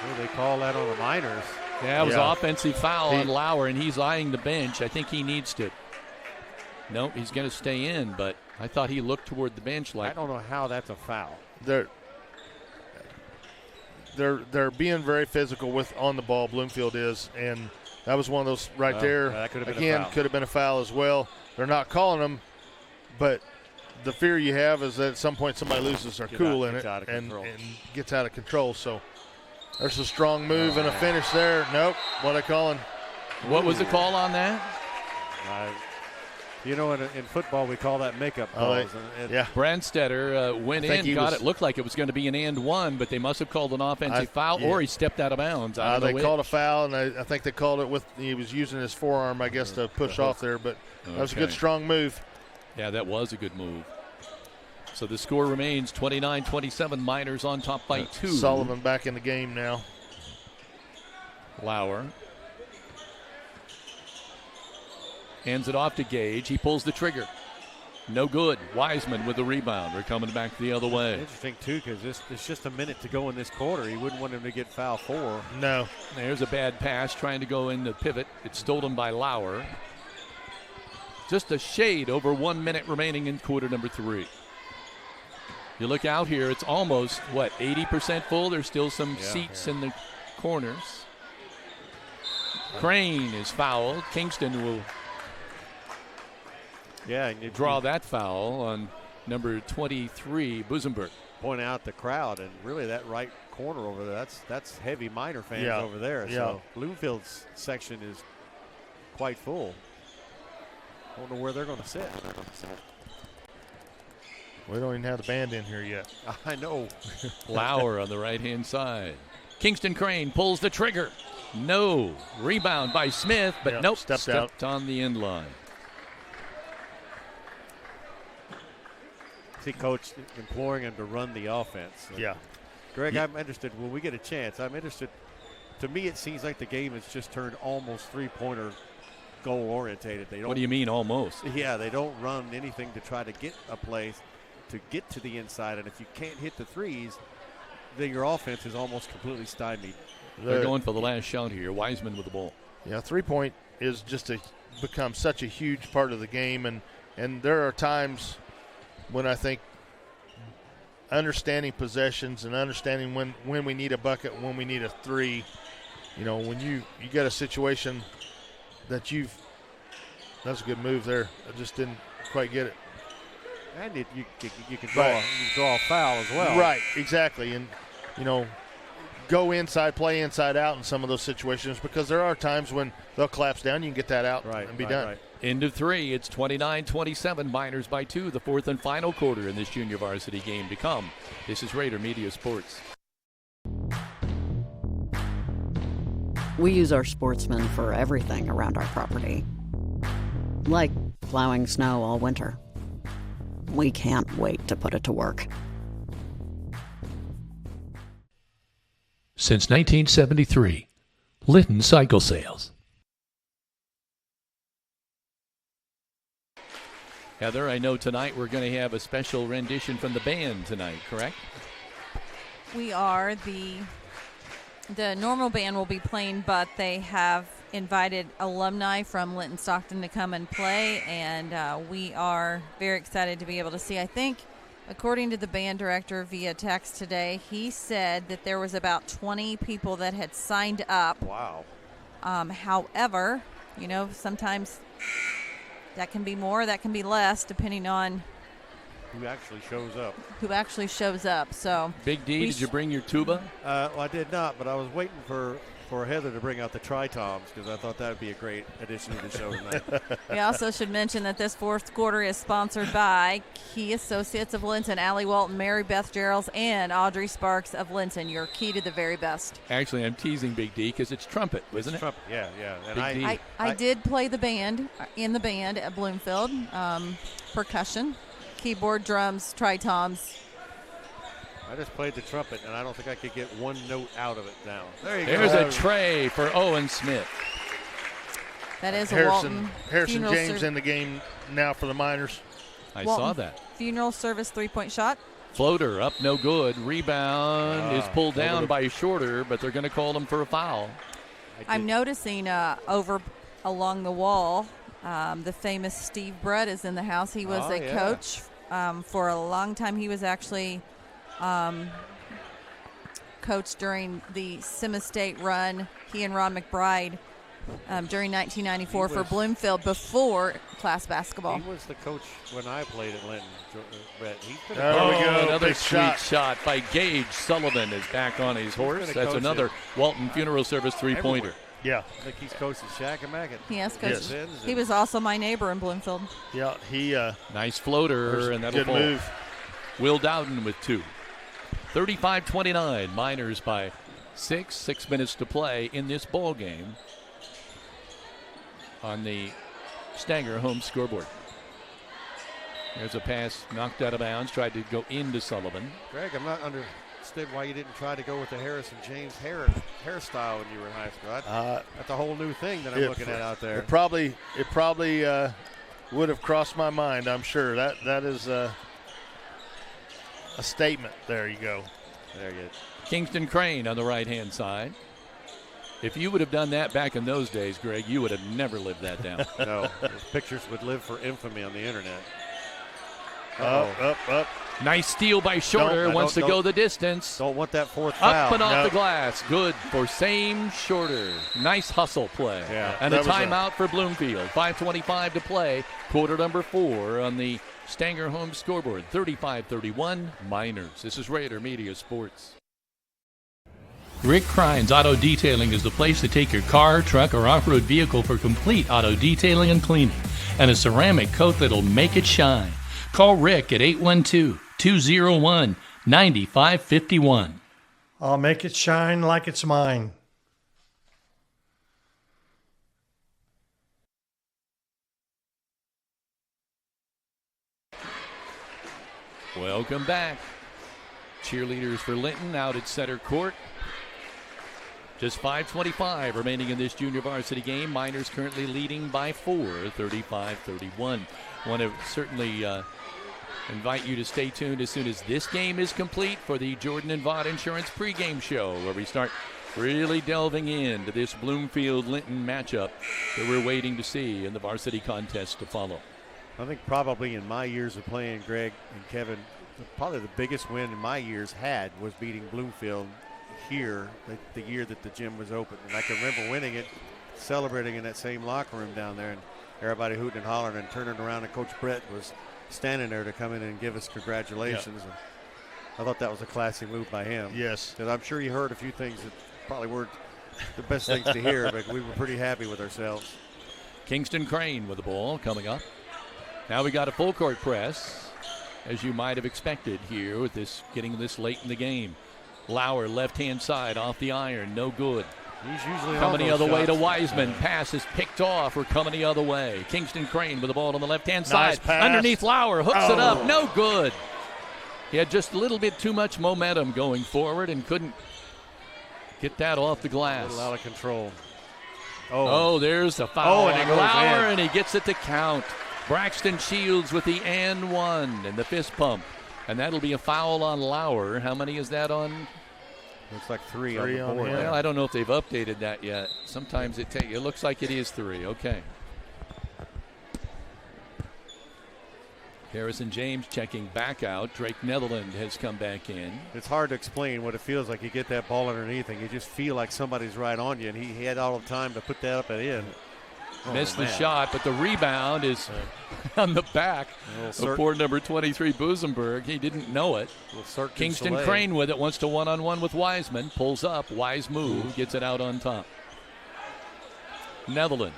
What do they call that on the Miners? Yeah, it was offensive foul on Lauer, and he's eyeing the bench. I think he needs to. Nope, he's going to stay in, but I thought he looked toward the bench like. I don't know how that's a foul. They're being very physical on the ball. Bloomfield is, and that was one of those right there. That could have been Again, a foul. could have been a foul as well. They're not calling them, but the fear you have is that at some point somebody loses their cool in it and gets out of control. So. There's a strong move and a finish there. Nope. What are they calling? What was the call on that? In football, we call that makeup calls. Brandstetter went in, got it. Looked like it was going to be an and one, but they must have called an offensive foul, or he stepped out of bounds. They called a foul, and I think they called it he was using his forearm, I guess, to push off there. But that was a good, strong move. Yeah, that was a good move. So the score remains 29-27. Miners on top by 2. Sullivan back in the game now. Lauer hands it off to Gage. He pulls the trigger. No good. Wiseman with the rebound. We're coming back the other way. Interesting, too, because it's just a minute to go in this quarter. You wouldn't want him to get foul 4. No. There's a bad pass trying to go in the pivot. It's stolen by Lauer. Just a shade over 1 minute remaining in quarter number 3. You look out here, it's almost, 80% full? There's still some seats in the corners. Crane is fouled. Kingston will draw that foul on number 23, Busenberg. Point out the crowd, and really that right corner over there, that's heavy Miner fans over there. So Bloomfield's section is quite full. I don't know where they're going to sit. We don't even have the band in here yet. I know. Lauer on the right-hand side. Kingston Crane pulls the trigger. No. Rebound by Smith, but nope. Stepped out on the end line. See Coach imploring him to run the offense. Greg, I'm interested. When we get a chance, I'm interested. To me, it seems like the game has just turned almost three-pointer goal-orientated. What do you mean almost? Yeah, they don't run anything to try to get a place to get to the inside, and if you can't hit the threes, then your offense is almost completely stymied. They're going for the last shot here. Wiseman with the ball. Yeah, three-point is just become such a huge part of the game, and there are times when I think understanding possessions and understanding when we need a bucket, when we need a three, when you get a situation that that's a good move there. I just didn't quite get it. And you can draw a foul as well. Right, exactly. And, go inside, play inside out in some of those situations, because there are times when they'll collapse down. You can get that out and be done. Right. End of 3. It's 29-27. Miners by 2. The fourth and final quarter in this junior varsity game to come. This is Rader Media Sports. We use our sportsmen for everything around our property, like plowing snow all winter. We can't wait to put it to work. Since 1973, Linton Cycle Sales. Heather, I know tonight we're going to have a special rendition from the band tonight, correct? We are. The normal band will be playing, but they have invited alumni from Linton-Stockton to come and play, and we are very excited to be able to see. I think, according to the band director via text today, he said that there was about 20 people that had signed up. Wow. However, sometimes that can be more, that can be less, depending on who actually shows up. So, Big D, did you bring your tuba? Well, I did not, but I was waiting for Heather to bring out the tri-toms, because I thought that would be a great addition to the show tonight. We also should mention that this fourth quarter is sponsored by Key Associates of Linton, Allie Walton, Mary Beth Geralds, and Audrey Sparks of Linton. Your key to the very best. Actually, I'm teasing Big D because it's trumpet, wasn't it? Trumpet, yeah. And I did play the band at Bloomfield, percussion, keyboard, drums, tri-toms. I just played the trumpet, and I don't think I could get one note out of it now. There's a tray for Owen Smith. That is a Walton Harrison James in the game now for the Miners. I saw that. Funeral service three-point shot. Floater up, no good. Rebound is pulled down by Shorter, but they're going to call him for a foul. I'm noticing over along the wall, the famous Steve Brett is in the house. He was a coach for a long time. He was actually coached during the Sima State run. He and Ron McBride during 1994 for Bloomfield before class basketball. He was the coach when I played at Linton. Brett. There we go. Another Big sweet shot by Gage Sullivan is back on his horse. That's another Walton Funeral Service three-pointer. Yeah. I think he's coached at Shack and Mackett. Yes, coach. He was also my neighbor in Bloomfield. Yeah, he nice floater, and that'll good fall. move. Will Dowden with 2. 35-29, Miners by 6 minutes to play in this ball game on the Stanger home scoreboard. There's a pass knocked out of bounds, tried to go into Sullivan. Greg, I'm not understood why you didn't try to go with the Harrison James hairstyle when you were in high school. That's a whole new thing that I'm looking at out there. It probably would have crossed my mind, I'm sure. That is a statement. There you go. There you go. Kingston Crane on the right-hand side. If you would have done that back in those days, Greg, you would have never lived that down. No, those pictures would live for infamy on the internet. Up. Nice steal by Shorter. Wants to go the distance. Don't want that fourth foul. Up and off the glass. Good for Same Shorter. Nice hustle play. Yeah, and a timeout for Bloomfield. 5:25 to play. Quarter number 4 on the Stanger home scoreboard. 35-31 Miners. This is Rader Media Sports. Rick Krine's Auto Detailing is the place to take your car, truck, or off-road vehicle for complete auto detailing and cleaning, and a ceramic coat that'll make it shine. Call Rick at 812-201-9551. I'll make it shine like it's mine. Welcome back. Cheerleaders for Linton out at center court. Just 5:25 remaining in this junior varsity game. Miners currently leading by 4, 35-31. Want to certainly invite you to stay tuned as soon as this game is complete for the Jordan and Vaught Insurance pregame show, where we start really delving into this Bloomfield-Linton matchup that we're waiting to see in the varsity contest to follow. I think probably in my years of playing, Greg and Kevin, probably the biggest win in my years was beating Bloomfield here the year that the gym was open. And I can remember winning it, celebrating in that same locker room down there, and everybody hooting and hollering and turning around, and Coach Brett was standing there to come in and give us congratulations. Yep. I thought that was a classy move by him. Yes. And I'm sure he heard a few things that probably weren't the best things to hear, but we were pretty happy with ourselves. Kingston Crane with the ball coming up. Now we got a full court press, as you might have expected here with this getting this late in the game. Lauer left-hand side off the iron, no good. He's usually coming the other way to shots. Wiseman. Pass is picked off. We're coming the other way. Kingston Crane with the ball on the left-hand side. Pass. Underneath Lauer, hooks it up, no good. He had just a little bit too much momentum going forward and couldn't get that off the glass. A little out of control. Oh, there's a foul and it on goes Lauer, in. and he gets it to count. Braxton Shields with the and one and the fist pump. And that'll be a foul on Lauer. How many is that on? Looks like three Three on on the board. him. Well, I don't know if they've updated that yet. Sometimes it looks like it is 3. Okay. Harrison James checking back out. Drake Netherland has come back in. It's hard to explain what it feels like. You get that ball underneath and you just feel like somebody's right on you, and he had all the time to put that up and in. Missed the shot, but the rebound is on the back of poor number 23, Busenberg. He didn't know it. Kingston Crane with it, wants to one-on-one with Wiseman. Pulls up, wise move, gets it out on top. Netherland.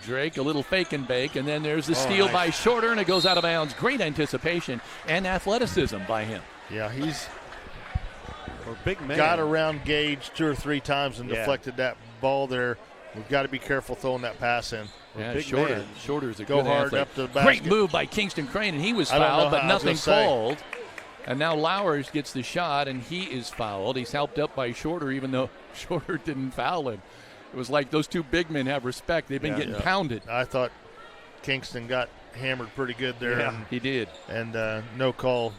Drake, a little fake and bake, and then there's the steal by Shorter, and it goes out of bounds. Great anticipation and athleticism by him. Yeah, he's big man. Got around Gage 2 or 3 times and deflected that ball there. We've got to be careful throwing that pass in. Yeah, Shorter's a Go good hard athlete. up to the basket. Great move by Kingston Crane, and he was fouled, but nothing called. And now Lauer gets the shot, and he is fouled. He's helped up by Shorter, even though Shorter didn't foul him. It was like those two big men have respect. They've been getting pounded. I thought Kingston got hammered pretty good there. Yeah, and, he did. And no call.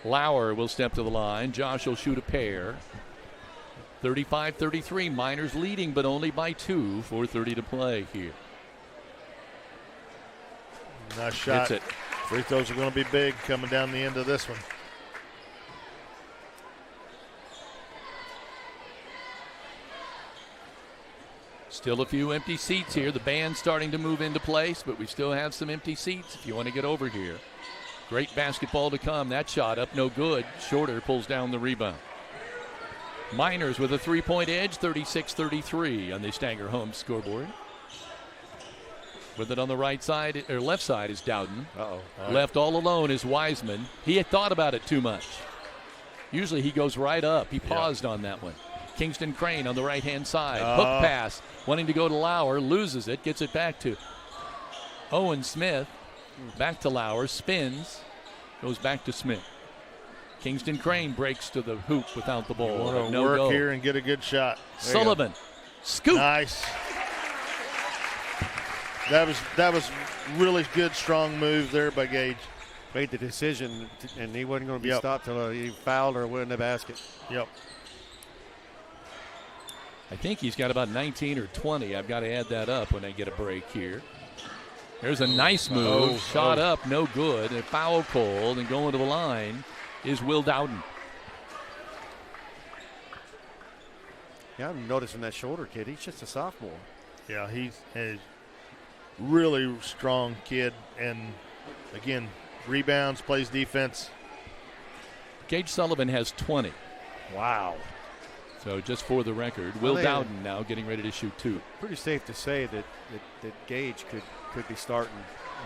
Lauer will step to the line. Josh will shoot a pair. 35-33. Miners leading, but only by 2. 4:30 to play here. Nice shot. Hits it. Free throws are going to be big coming down the end of this one. Still a few empty seats here. The band's starting to move into place, but we still have some empty seats if you want to get over here. Great basketball to come. That shot up, no good. Shorter pulls down the rebound. Miners with a 3-point edge, 36-33 on the Stanger Home scoreboard. With it on the right side, or left side is Dowden. Left all alone is Wiseman. He had thought about it too much. Usually he goes right up. He paused on that one. Kingston Crane on the right-hand side. Hook pass, wanting to go to Lauer, loses it, gets it back to Owen Smith. Back to Lauer, spins, goes back to Smith. Kingston Crane breaks to the hoop without the ball. Want to no work goal. here and get a good shot. Sullivan, scoop. Nice. That was really good, strong move there by Gage. Made the decision, and he wasn't going to be stopped till he fouled or went in the basket. Yep. I think he's got about 19 or 20. I've got to add that up when I get a break here. There's a nice move. Shot up, no good. A foul called, and going to the line is Will Dowden. Yeah, I'm noticing that Shorter kid. He's just a sophomore. Yeah, he's a really strong kid. And, again, rebounds, plays defense. Gage Sullivan has 20. Wow. So just for the record, Will Dowden now getting ready to shoot 2. Pretty safe to say that Gage could be starting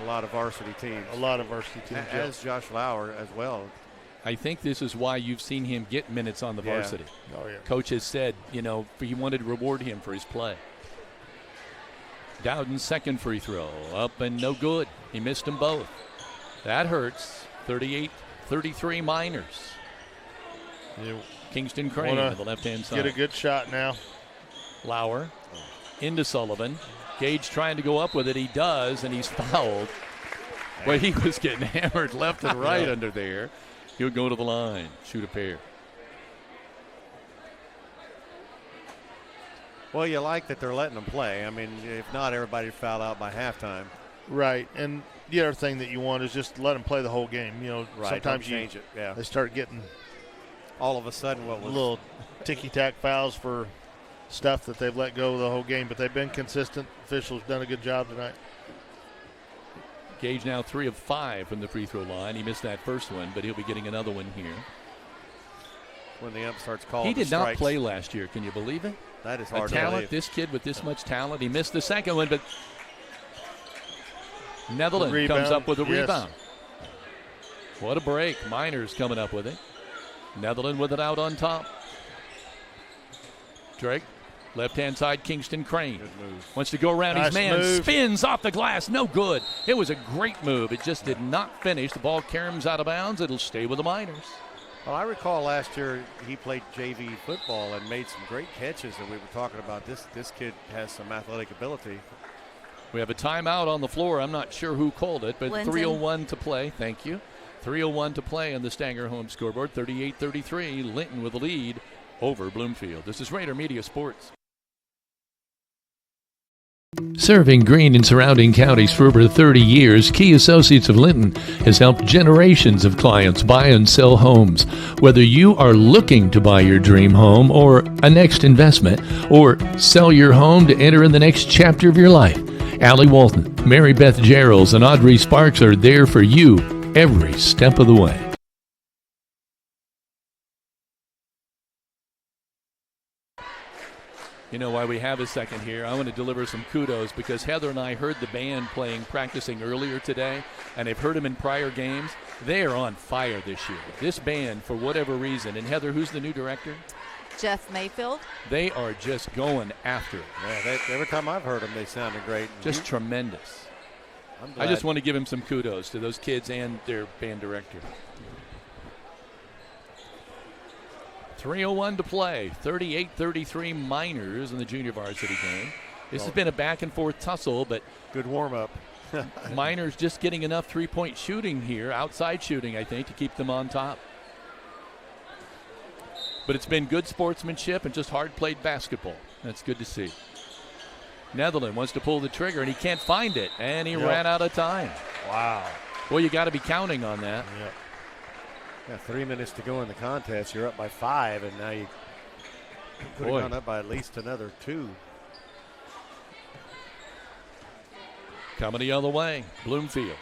a lot of varsity teams. A lot of varsity teams. As Josh Lauer as well. I think this is why you've seen him get minutes on the varsity. Oh, yeah. Coach has said, he wanted to reward him for his play. Dowden's second free throw, up and no good. He missed them both. That hurts. 38-33 Miners. Kingston Crane on the left-hand side. Get a good shot now. Lauer into Sullivan. Gage trying to go up with it. He does, and he's fouled. Well, he was getting hammered left and right under there. He'll go to the line, shoot a pair. Well, you like that they're letting them play. I mean, if not, everybody foul out by halftime. Right, and the other thing that you want is just let them play the whole game. Sometimes change it. Yeah, they start getting all of a sudden little ticky-tack fouls for stuff that they've let go the whole game, but they've been consistent. Officials done a good job tonight. Gage now 3 of 5 from the free throw line. He missed that first one, but he'll be getting another one here. When the ump starts calling, He did not strikes. play last year. Can you believe it? That is hard to talent, believe. this kid with this much talent. He missed the second one, but Netherland Rebound. comes up with a Yes. rebound. What a break. Miners coming up with it. Netherland with it out on top. Drake, left-hand side, Kingston Crane. Wants to go around his Nice man. move. Spins off the glass. No good. It was a great move. It just did not finish. The ball caroms out of bounds. It'll stay with the Miners. Well, I recall last year he played JV football and made some great catches, and we were talking about this kid has some athletic ability. We have a timeout on the floor. I'm not sure who called it, but Linton. 3:01 to play. Thank you. 3:01 to play on the Stanger home scoreboard. 38-33. Linton with the lead over Bloomfield. This is Raider Media Sports. Serving Greene and surrounding counties for over 30 years, Key Associates of Linton has helped generations of clients buy and sell homes. Whether you are looking to buy your dream home or a next investment, or sell your home to enter in the next chapter of your life, Allie Walton, Mary Beth Geralds, and Audrey Sparks are there for you every step of the way. You know why we have a second here? I want to deliver some kudos because Heather and I heard the band practicing earlier today, and I've heard them in prior games. They are on fire this year. This band, for whatever reason, and Heather, who's the new director? Jeff Mayfield. They are just going after it. Yeah, every time I've heard them, they sounded great. Just tremendous. I'm I just glad. want to give him some kudos to those kids and their band director. 3:01 to play. 38-33 Miners in the junior varsity game. This has been a back-and-forth tussle, but good warm-up. Miners just getting enough three-point shooting here, outside shooting, I think, to keep them on top. But it's been good sportsmanship and just hard-played basketball. That's good to see. Netherland wants to pull the trigger, and he can't find it, and he ran out of time. Wow. Well, you got to be counting on that. Yep. Yeah, 3 minutes to go in the contest. You're up by 5, and now you could have gone up by at least another 2. Coming the other way, Bloomfield.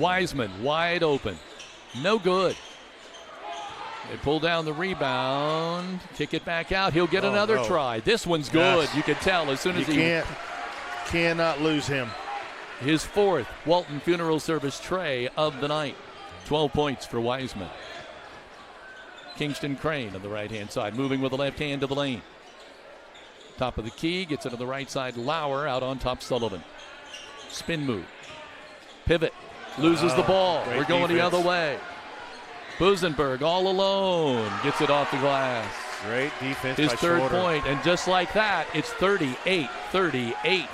Wiseman wide open. No good. They pull down the rebound, kick it back out. He'll get another try. This one's good. Yes. You can tell as soon as cannot lose him. His 4th Walton Funeral Service tray of the night. 12 points for Wiseman. Kingston Crane on the right-hand side, moving with the left hand to the lane. Top of the key, gets it to the right side. Lauer out on top, Sullivan. Spin move. Pivot. Loses the ball. We're going the other way. Busenberg all alone. Gets it off the glass. Great defense His by 3rd Shorter. point, and just like that, it's 38-38. It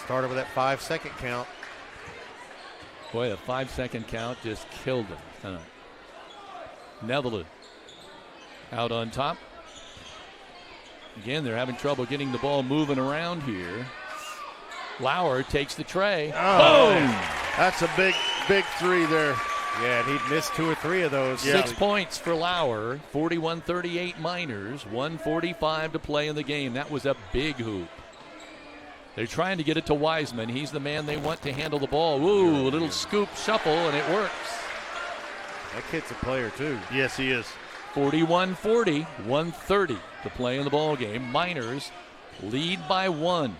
started with that 5-second count. Boy, the 5-second count just killed him tonight. Netherland out on top. Again, they're having trouble getting the ball moving around here. Lauer takes the tray. Oh, boom! That's a big 3 there. Yeah, and he'd missed 2 or 3 of those. 6 points for Lauer. 41-38 Miners. 1:45 to play in the game. That was a big hoop. They're trying to get it to Wiseman. He's the man they want to handle the ball. Ooh, a little scoop shuffle, and it works. That kid's a player, too. Yes, he is. 41-40, 1:30 to play in the ball game. Miners lead by 1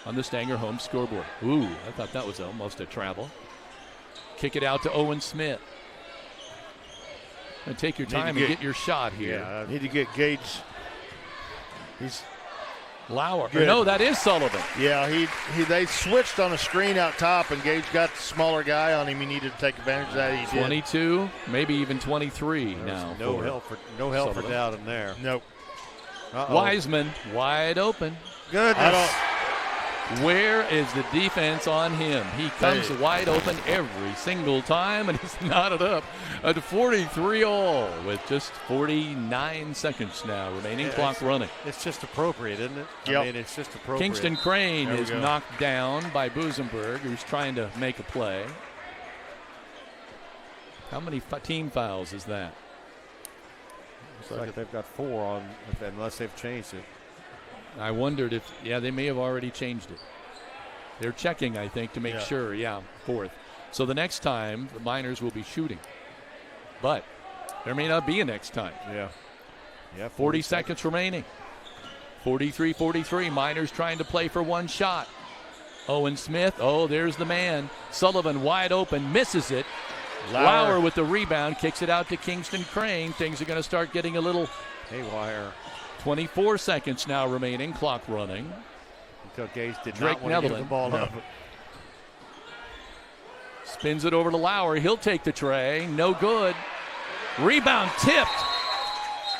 on the Stanger home scoreboard. Ooh, I thought that was almost a travel. Kick it out to Owen Smith. And take your time and get your shot here. Yeah, need to get Gage. He's Lauer. good. No, that is Sullivan. Yeah, they switched on a screen out top, and Gage got the smaller guy on him. He needed to take advantage of that. He did. 22, maybe even 23 now. No help for Dowden there. Nope. Wiseman wide open. Goodness. Where is the defense on him? He comes wide open every single time, and he's knotted up at 43 all with just 49 seconds now remaining. Clock running. It's just appropriate, isn't it? Yep. I mean, it's just appropriate. Kingston Crane There we is go. knocked down by Busenberg, who's trying to make a play. How many team fouls is that? Looks like they've got 4 on, unless they've changed it. I wondered if, they may have already changed it. They're checking, I think, to make sure. Yeah, fourth. So the next time, the Miners will be shooting. But there may not be a next time. Yeah, 40 seconds remaining. 43-43. Miners trying to play for one shot. Owen Smith. Oh, there's the man. Sullivan wide open. Misses it. Lauer with the rebound. Kicks it out to Kingston Crane. Things are going to start getting a little haywire. 24 seconds now remaining. Clock running. Until Gage did Drake not want to give the Netherland. ball up. Spins it over to Lauer. He'll take the tray. No good. Rebound tipped.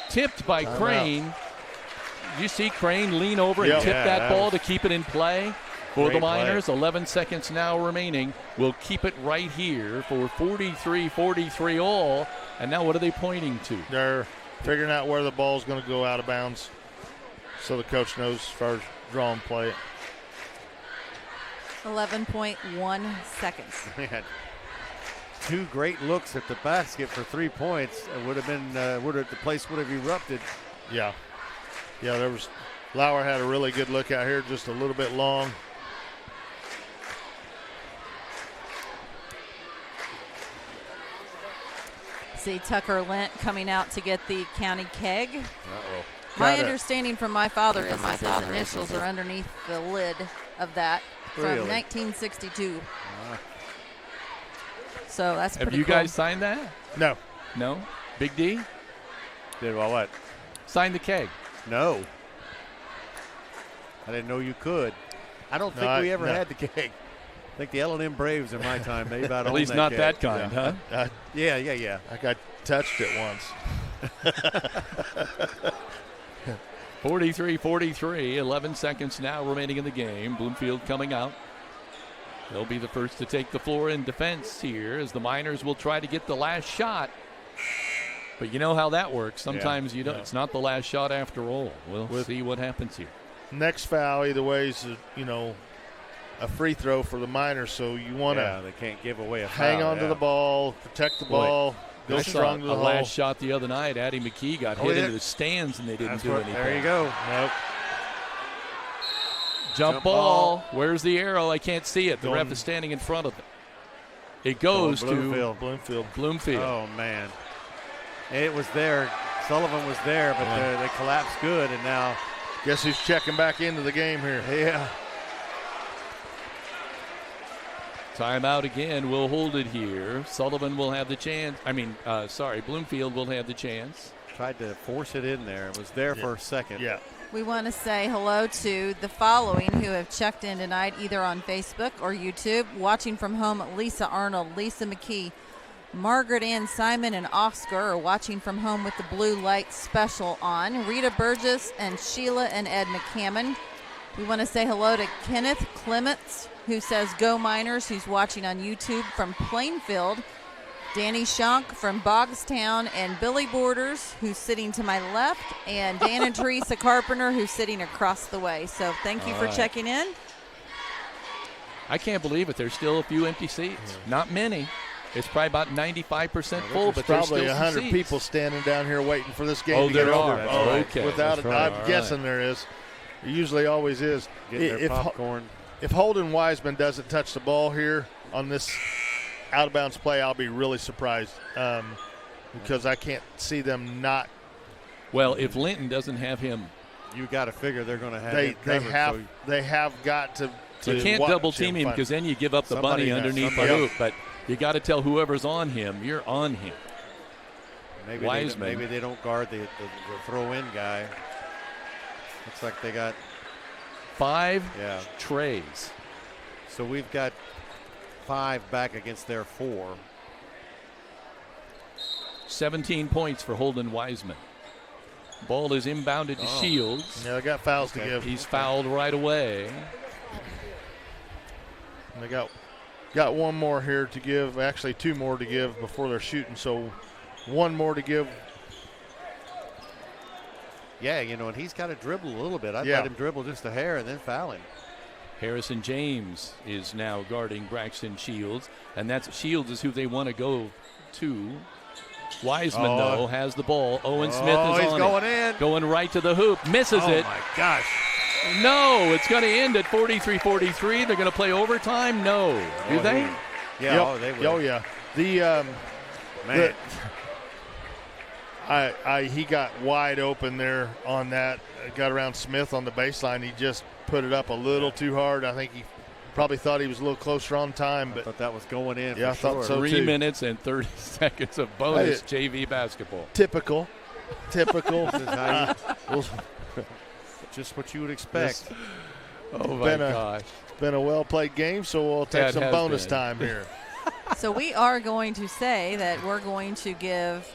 Tipped by Crane. You see Crane lean over and tip that ball to keep it in play for the Miners. Play. 11 seconds now remaining. We'll keep it right here for 43-43 all. And now what are they pointing to? They're figuring out where the ball's going to go out of bounds so the coach knows as far as draw and play it. 11.1 seconds. They had 2 great looks at the basket for 3 points. It would have been, the place would have erupted. Yeah, there was, Lauer had a really good look out here, just a little bit long. See Tucker Lent coming out to get the county keg. Uh-oh. My understanding from my father is his initials are underneath the lid of that from 1962. So that's pretty cool. Have you guys signed that? No. No? Big D? Did what? Signed the keg. No. I didn't know you could. I don't think we ever had the keg. I think the L&M Braves in my time, they about At least not keg. that kind, huh? Yeah. I got touched it once. 43-43, 11 seconds now remaining in the game. Bloomfield coming out. They'll be the first to take the floor in defense here as the Miners will try to get the last shot. But you know how that works. Sometimes you don't. It's not the last shot after all. We'll see what happens here. Next foul either way is, a free throw for the Miners, so you want to they can't give away a hang foul, on to the ball, protect the ball, go I strong saw to the a hole. last shot the other night. Addy McKee got hit into the stands and they didn't do anything. There you go. Nope. Jump ball. Where's the arrow? I can't see it. The ref is standing in front of it. It goes to Bloomfield. Oh, man. It was there. Sullivan was there, but they collapsed good, and now. Guess who's checking back into the game here? Yeah. Timeout again. We'll hold it here. Sullivan will have the chance. Bloomfield will have the chance. Tried to force it in there. It was there for a second. Yeah. We want to say hello to the following who have checked in tonight, either on Facebook or YouTube. Watching from home, Lisa Arnold, Lisa McKee, Margaret Ann Simon, and Oscar are watching from home with the blue light special on. Rita Burgess and Sheila and Ed McCammon. We want to say hello to Kenneth Clements, who says Go Miners, who's watching on YouTube from Plainfield. Danny Shunk from Bogstown, and Billy Borders, who's sitting to my left, and Dan and Teresa Carpenter, who's sitting across the way. So thank you for checking in. I can't believe it. There's still a few empty seats. Not many. It's probably about 95% full, but there's probably still 100 seats. people standing down here waiting for this game to there get are. over. Oh, okay. Without That's I'm guessing there is. There usually always is. Getting their popcorn. If Holden Wiseman doesn't touch the ball here on this out-of-bounds play, I'll be really surprised because I can't see them not. Well, if Linton doesn't have him, you got to figure they're going to have they him covered, they have got to. you can't double team him because then you give up the bunny underneath the hoop. But you got to tell whoever's on him, you're on him. Maybe they don't guard the throw-in guy. Looks like they got 5 trays. So we've got 5 back against their 4. 17 points for Holden Wiseman. Ball is inbounded to Shields. Yeah, they got fouls to give. He's fouled right away. And they got one more here to give, actually 2 more to give before they're shooting. So 1 more to give. Yeah, and he's got to dribble a little bit. I'd let him dribble just a hair and then foul him. Harrison James is now guarding Braxton Shields, and Shields is who they want to go to. Wiseman, though, has the ball. Owen Smith is he's on going it. in. Going right to the hoop. Misses it. Oh, my gosh. No, it's going to end at 43-43. They're going to play overtime? No. Do they? Yeah, Yep. they will. Oh, yeah. The Man. he got wide open there on that. Got around Smith on the baseline. He just put it up a little too hard. I think he probably thought he was a little closer on time. But I thought that was going in. Yeah, I for thought sure. so. 3 minutes and 30 seconds of bonus Hey, JV basketball. Typical. This is how just what you would expect. Oh, my gosh. It's been a well-played game, so we'll take That some has bonus been. time here. So we are going to say that we're going to give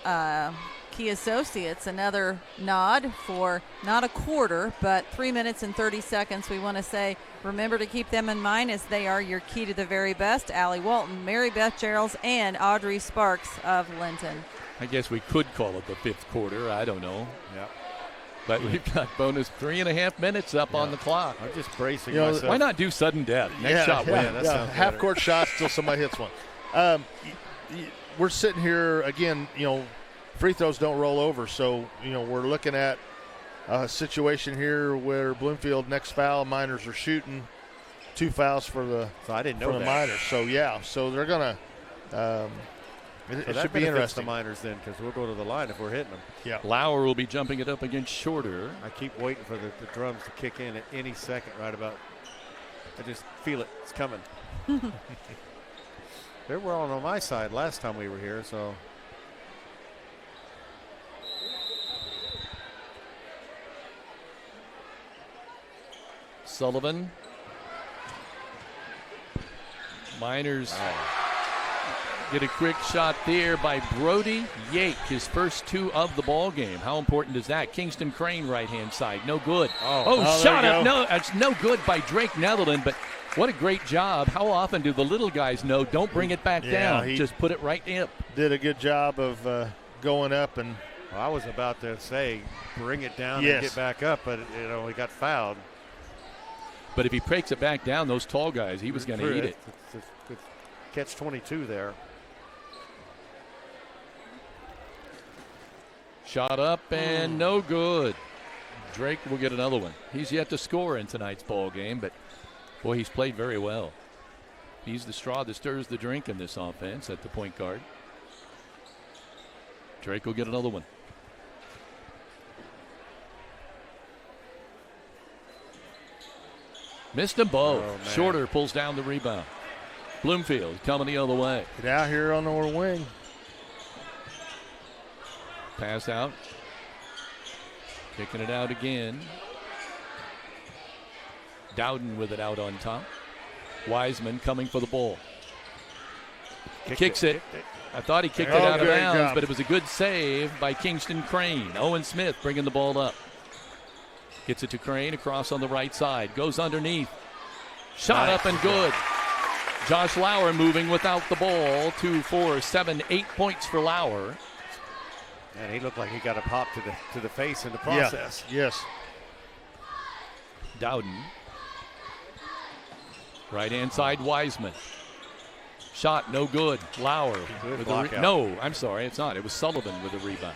Key Associates another nod for not a quarter, but 3 minutes and 30 seconds. We want to say, remember to keep them in mind as they are your key to the very best. Allie Walton, Mary Beth Geralds, and Audrey Sparks of Linton. I guess we could call it the fifth quarter. I don't know. Yeah. But we've got bonus 3.5 minutes up on the clock. I'm just bracing myself. Why not do sudden death? Next shot wins. Half-court shots till somebody hits one. We're sitting here, again, free throws don't roll over. So, we're looking at a situation here where Bloomfield, next foul, Miners are shooting. 2 fouls for the, so I didn't know for the that. Miners. So, yeah, so they're going to it should be interesting. The Miners then, because we'll go to the line if we're hitting them. Yeah. Lauer will be jumping it up against Shorter. I keep waiting for the drums to kick in at any second right about. I just feel it. It's coming. They were all on my side last time we were here, so. Sullivan. Miners get a quick shot there by Brody Yake, his first 2 of the ball game. How important is that? Kingston Crane, right-hand side, no good. Shot up, no, it's no good by Drake Netherland, but what a great job. How often do the little guys know, don't bring it back down, just put it right in. Did a good job of going up and. Well, I was about to say, bring it down Yes. and get back up, but he got fouled. But if he breaks it back down, those tall guys, he was going to eat it. It's catch 22 there. Shot up and no good. Drake will get another one. He's yet to score in tonight's ball game, but boy, he's played very well. He's the straw that stirs the drink in this offense at the point guard. Drake will get another one. Missed them both. Shorter pulls down the rebound. Bloomfield coming the other way. Get out here on our wing. Pass out. Kicking it out again. Dowden with it out on top. Wiseman coming for the ball. Kicks it. I thought he kicked it out of bounds, but it was a good save by Kingston Crane. Owen Smith bringing the ball up. Gets it to Crane across on the right side. Goes underneath. Shot up and good. Josh Lauer moving without the ball. 2, 4, 7, 8 points for Lauer. And he looked like he got a pop to the face in the process. Yeah. Yes. Dowden. Right-hand side, Wiseman. Shot, no good. Lauer. With no, I'm sorry, it's not. It was Sullivan with the rebound.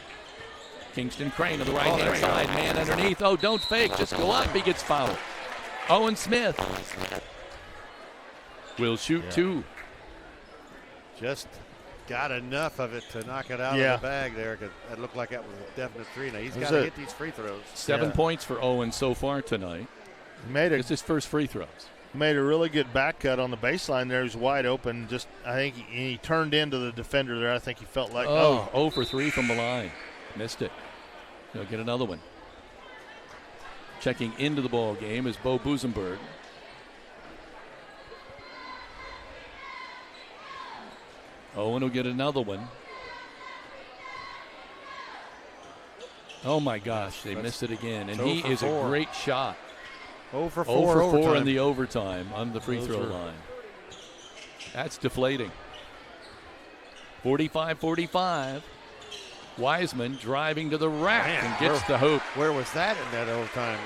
Kingston Crane on the right-hand side. Man underneath. Oh, don't fake. Just go up. He gets fouled. Owen Smith will shoot 2. Just got enough of it to knock it out of the bag there. Cause it looked like that was a definite 3. Now he's got to hit these free throws. 7 points for Owen so far tonight. It's his first free throws. Made a really good back cut on the baseline there. He was wide open. Just I think he turned into the defender there. I think he felt like 0 for 3 from the line. Missed it. He'll get another one. Checking into the ball game is Bo Busenberg. Owen will get another one. Oh my gosh, they missed it again. And he is a great shot. 0 for 4. 0 for 4 overtime. in the overtime on the free throw line. That's deflating. 45-45. Wiseman driving to the rack and gets the hoop. Where was that in that overtime?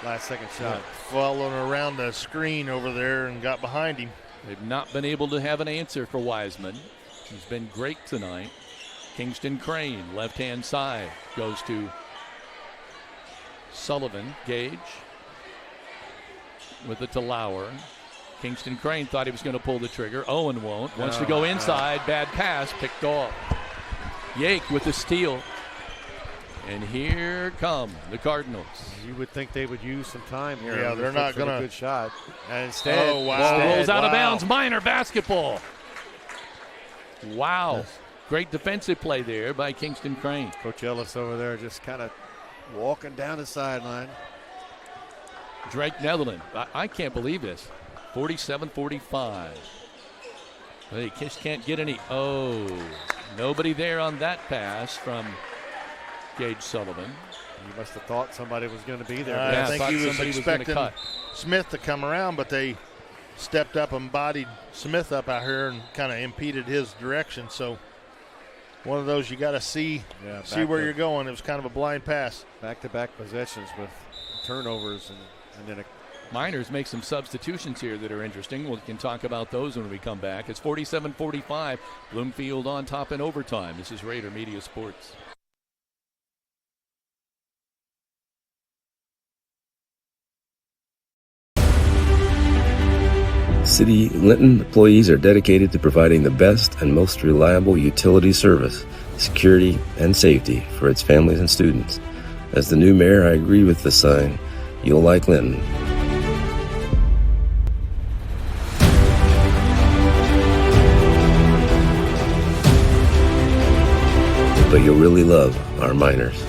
Last second shot. Following around the screen over there and got behind him. They've not been able to have an answer for Wiseman. He's been great tonight. Kingston Crane, left-hand side, goes to Sullivan. Gage with it to Lauer. Kingston Crane thought he was going to pull the trigger. Owen won't. Wants to go inside. Bad pass. Picked off. Yake with the steal. And here come the Cardinals. You would think they would use some time here. Yeah, they're not going to. Good shot. And instead, ball rolls out of bounds. Miner basketball. Wow. Yes. Great defensive play there by Kingston Crane. Coach Ellis over there just kind of walking down the sideline. Drake Netherland. I can't believe this. 47-45. They just can't get any. Oh, nobody there on that pass from Gage Sullivan. You must have thought somebody was going to be there. I think he was expecting Smith to come around, but they stepped up and bodied Smith up out here and kind of impeded his direction. So one of those you got to see where you're going. It was kind of a blind pass. Back-to-back possessions with turnovers and then a Miners make some substitutions here that are interesting. We can talk about those when we come back. It's 47-45. Bloomfield on top in overtime. This is Raider Media Sports. City Linton employees are dedicated to providing the best and most reliable utility service, security, and safety for its families and students. As the new mayor, I agree with the sign, "You'll like Linton." But you'll really love our miners.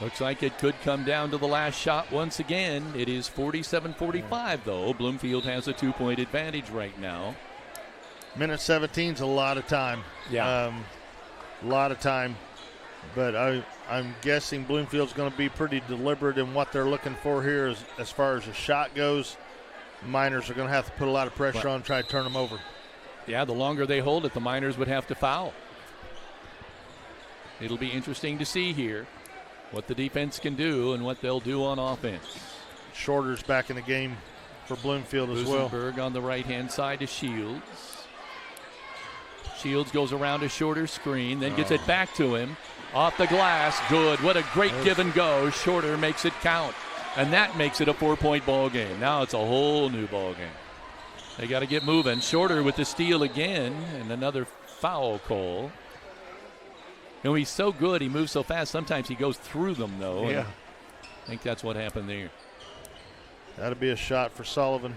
Looks like it could come down to the last shot once again. It is 47-45, though. Bloomfield has a 2-point advantage right now. Minute 17 is a lot of time. Yeah. A lot of time. But I'm guessing Bloomfield's going to be pretty deliberate in what they're looking for here as far as the shot goes. Miners are going to have to put a lot of pressure on and try to turn them over. Yeah, the longer they hold it, the Miners would have to foul. It'll be interesting to see here what the defense can do and what they'll do on offense. Shorter's back in the game for Bloomfield as well. Rosenberg on the right-hand side to Shields. Shields goes around a shorter screen, then gets it back to him. Off the glass, good. What a great give and go. Shorter makes it count. And that makes it a 4-point ball game. Now it's a whole new ball game. They got to get moving. Shorter with the steal again, and another foul call. You know, he's so good. He moves so fast. Sometimes he goes through them, though. Yeah. I think that's what happened there. That'll be a shot for Sullivan.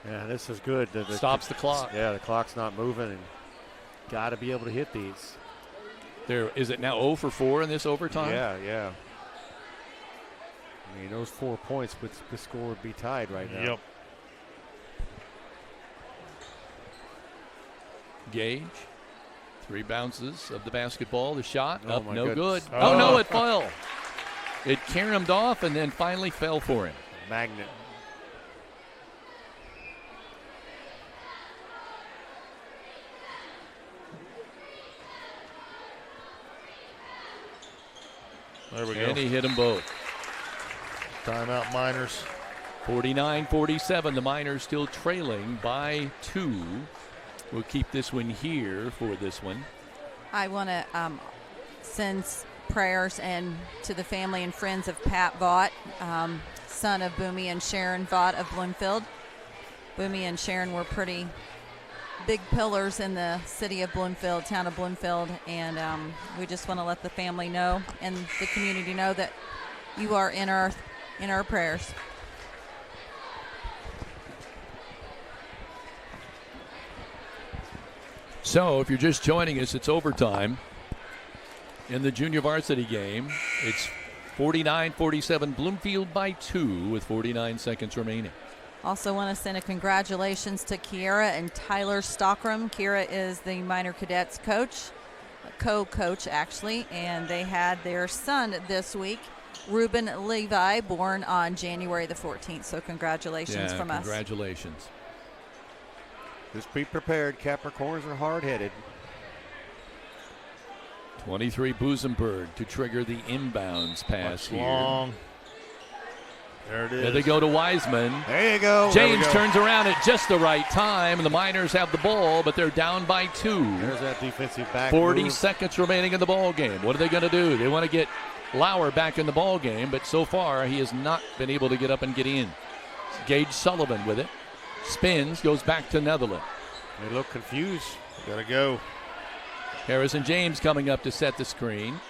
Yeah, this is good. Stops the clock. Yeah, the clock's not moving, and got to be able to hit these. There is it now 0 for 4 in this overtime? Yeah. I mean, those 4 points, but the score would be tied right now. Yep. Gage. 3 bounces of the basketball. The shot up, no goodness. good. Oh, no, it fell. It caromed off and then finally fell for him. Magnet. There we go. And he hit them both. Timeout Miners. 49-47. The Miners still trailing by 2. We'll keep this one here for this one. I want to send prayers and to the family and friends of Pat Vaught, son of Boomy and Sharon Vaught of Bloomfield. Boomy and Sharon were pretty big pillars in the city of Bloomfield, town of Bloomfield, and we just want to let the family know and the community know that you are in our prayers. So if you're just joining us, it's overtime in the junior varsity game. It's 49-47, Bloomfield by 2 with 49 seconds remaining. Also want to send a congratulations to Kiera and Tyler Stockram. Kiera is the minor cadets coach, co-coach actually, and they had their son this week, Ruben Levi, born on January the 14th. So congratulations from us. Congratulations. Just be prepared. Capricorns are hard-headed. 23 Busenberg to trigger the inbounds pass here. Long. There it is. There they go to Wiseman. There you go. James turns around at just the right time, and the Miners have the ball, but they're down by 2. There's that defensive back 40 move. seconds remaining in the ball game. What are they going to do? They want to get Lauer back in the ball game, but so far he has not been able to get up and get in. Gage Sullivan with it. Spins, goes back to Netherland. They look confused. Gotta go. Harrison James coming up to set the screen.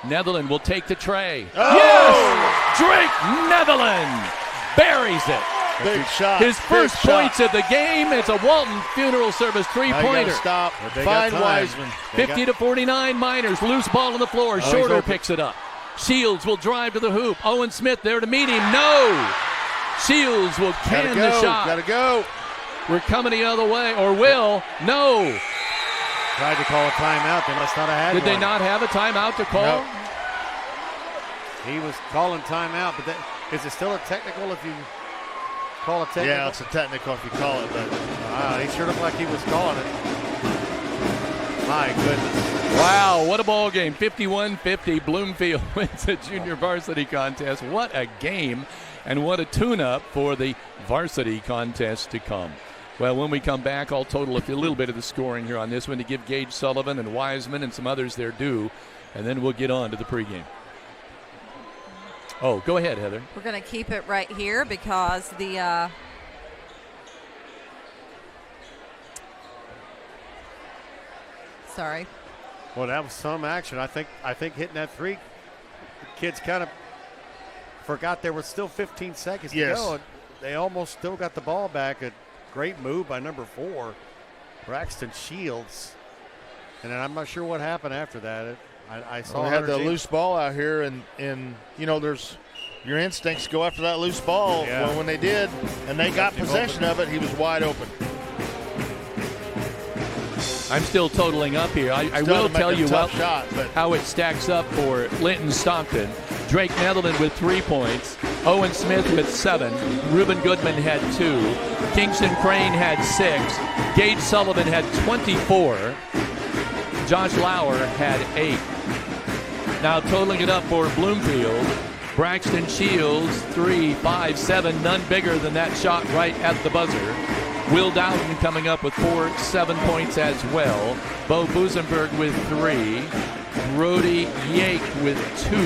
Netherland will take the tray. Oh! Yes! Drake Netherland buries it. Big shot. His first points of the game. It's a Walton Funeral Service three-pointer. Stop. They Find got time. Wiseman. 50-49 Miners. Loose ball on the floor. Shorter picks it up. Shields will drive to the hoop. Owen Smith there to meet him. No. Shields will can the shot. Gotta go. We're coming the other way. Or will. No. Tried to call a timeout. They must not have had Did one. they not have a timeout to call? Nope. He was calling timeout, but is it still a technical if you call a technical? Yeah, it's a technical if you call it, but he sure looked like he was calling it. My goodness. Wow, what a ball game. 51-50. Bloomfield wins the junior varsity contest. What a game, and what a tune-up for the varsity contest to come. Well, when we come back, I'll total a little bit of the scoring here on this one to give Gage Sullivan and Wiseman and some others their due, and then we'll get on to the pregame. Oh, go ahead, Heather. We're going to keep it right here because the sorry. Well, that was some action. I think hitting that three, the kids kind of forgot there was still 15 seconds to go. And they almost still got the ball back. A great move by number 4, Braxton Shields. And then I'm not sure what happened after that. I saw we had the loose ball out here, and you know, there's your instincts go after that loose ball. Yeah. Well, when they did, and they got possession of it, he was wide open. I'm still totaling up here. I will tell you how it stacks up for Linton-Stockton. Drake Netherland with 3 points. Owen Smith with 7. Reuben Goodman had 2. Kingston Crane had 6. Gage Sullivan had 24. Josh Lauer had 8. Now totaling it up for Bloomfield. Braxton Shields, 3, 5, 7, none bigger than that shot right at the buzzer. Will Dowden coming up with 4, 7 points as well. Bo Busenberg with 3. Brody Yake with 2.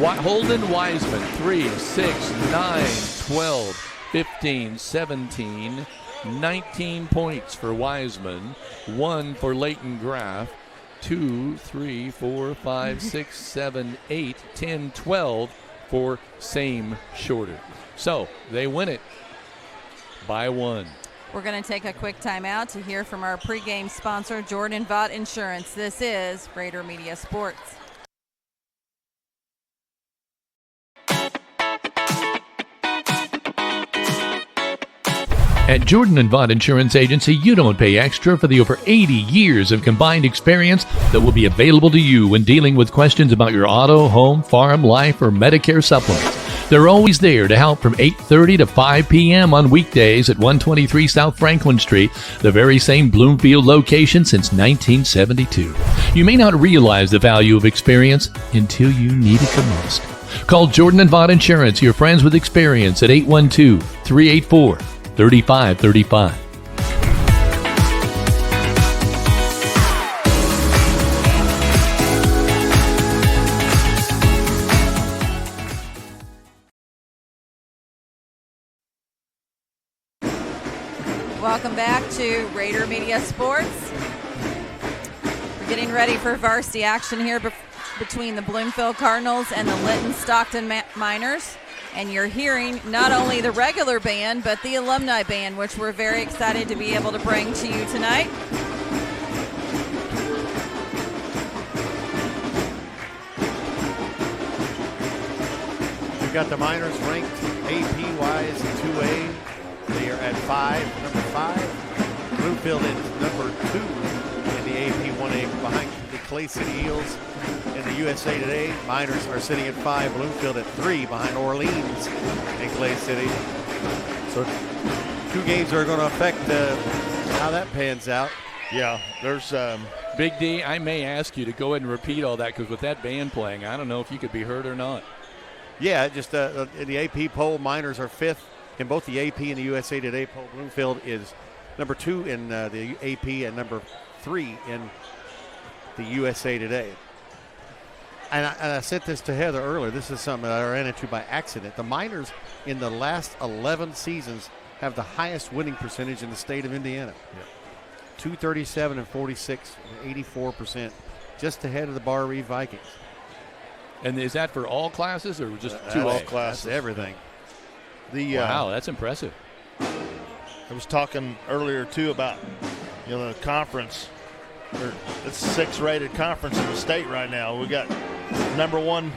Holden Wiseman, 3, 6, 9, 12, 15, 17, 19 points for Wiseman. 1 for Leighton Graff. 2, 3, 4, 5, 6, 7, 8, 10, 12 for Same Shorter. So they win it by 1. We're going to take a quick timeout to hear from our pregame sponsor, Jordan Vaught Insurance. This is Raider Media Sports. At Jordan & Vaught Insurance Agency, you don't pay extra for the over 80 years of combined experience that will be available to you when dealing with questions about your auto, home, farm, life, or Medicare supplements. They're always there to help from 8:30 to 5 p.m. on weekdays at 123 South Franklin Street, the very same Bloomfield location since 1972. You may not realize the value of experience until you need it the most. Call Jordan & Vaught Insurance, your friends with experience, at 812-384-3535. Welcome back to Raider Media Sports. We're getting ready for varsity action here between the Bloomfield Cardinals and the Linton-Stockton Miners. And you're hearing not only the regular band, but the alumni band, which we're very excited to be able to bring to you tonight. We've got the Miners ranked AP-wise 2A. They are at 5, number 5. Bloomfield is number 2 in the AP 1A behind the Clay City Eels in the USA Today. Miners are sitting at 5, Bloomfield at 3 behind Orleans and Clay City. So 2 games are going to affect how that pans out. Yeah, there's Big D, I may ask you to go ahead and repeat all that, because with that band playing, I don't know if you could be heard or not. Yeah, just in the AP poll, Miners are 5th in both the AP and the USA Today poll. Bloomfield is number 2 in the AP and number 3 in the USA Today. And I sent this to Heather earlier. This is something that I ran into by accident. The Miners in the last 11 seasons have the highest winning percentage in the state of Indiana. Yeah. 237 and 46, 84%, just ahead of the Bar Reeve Vikings. And is that for all classes or just 2A? All classes. That's everything. Wow, that's impressive. I was talking earlier too about the conference. It's the 6th rated conference in the state right now. We got number 1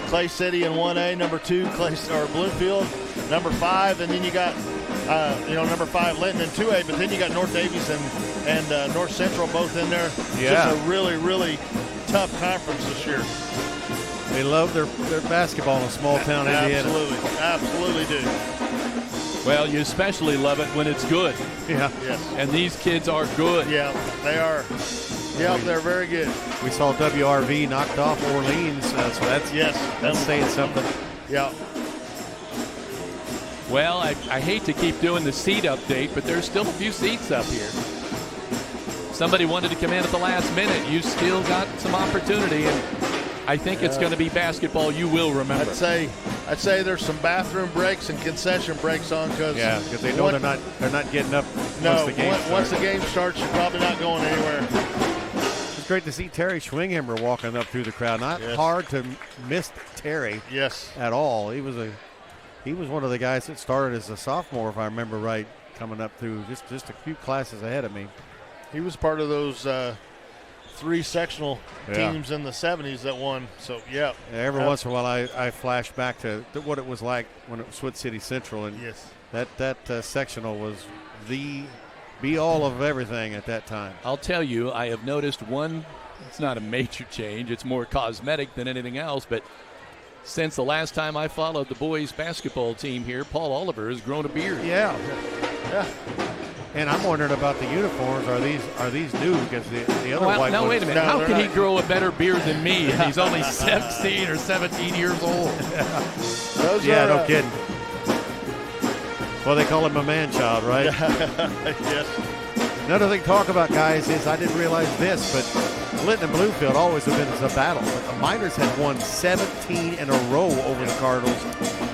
Clay City in 1A, number 2 Bloomfield, number 5, and then you got number 5 Linton in 2A, but then you got North Davies and North Central both in there. Yeah. Just a really, really tough conference this year. They love their basketball in small town Indiana. Absolutely do. Well, you especially love it when it's good. Yeah. Yes. And these kids are good. Yeah, they are. Yeah, they're very good. We saw WRV knocked off Orleans, so that's saying something. Yeah. Well, I hate to keep doing the seat update, but there's still a few seats up here. Somebody wanted to come in at the last minute. You still got some opportunity, and I think it's going to be basketball you will remember. I'd say there's some bathroom breaks and concession breaks on because they know they're not getting up once the game starts. Once the game starts, you're probably not going anywhere. It's great to see Terry Schwinghammer walking up through the crowd. Not hard to miss Terry. Yes. At all. He was one of the guys that started as a sophomore, if I remember right, coming up through just a few classes ahead of me. He was part of those 3 sectional teams in the 70s that won. So, every once in a while I flash back to what it was like when it was Switz City Central. And that sectional was the be-all of everything at that time. I'll tell you, I have noticed one, it's not a major change, it's more cosmetic than anything else, but since the last time I followed the boys basketball team here, Paul Oliver has grown a beard. Yeah. And I'm wondering about the uniforms. Are these new? Because the other white ones. Now wait a minute. How can he grow a better beard than me? And he's only 16 or 17 years old. No kidding. Well, they call him a man-child, right? Yes. Another thing to talk about, guys, is I didn't realize this, but Linton and Bloomfield always have been a battle. But the Miners had won 17 in a row over the Cardinals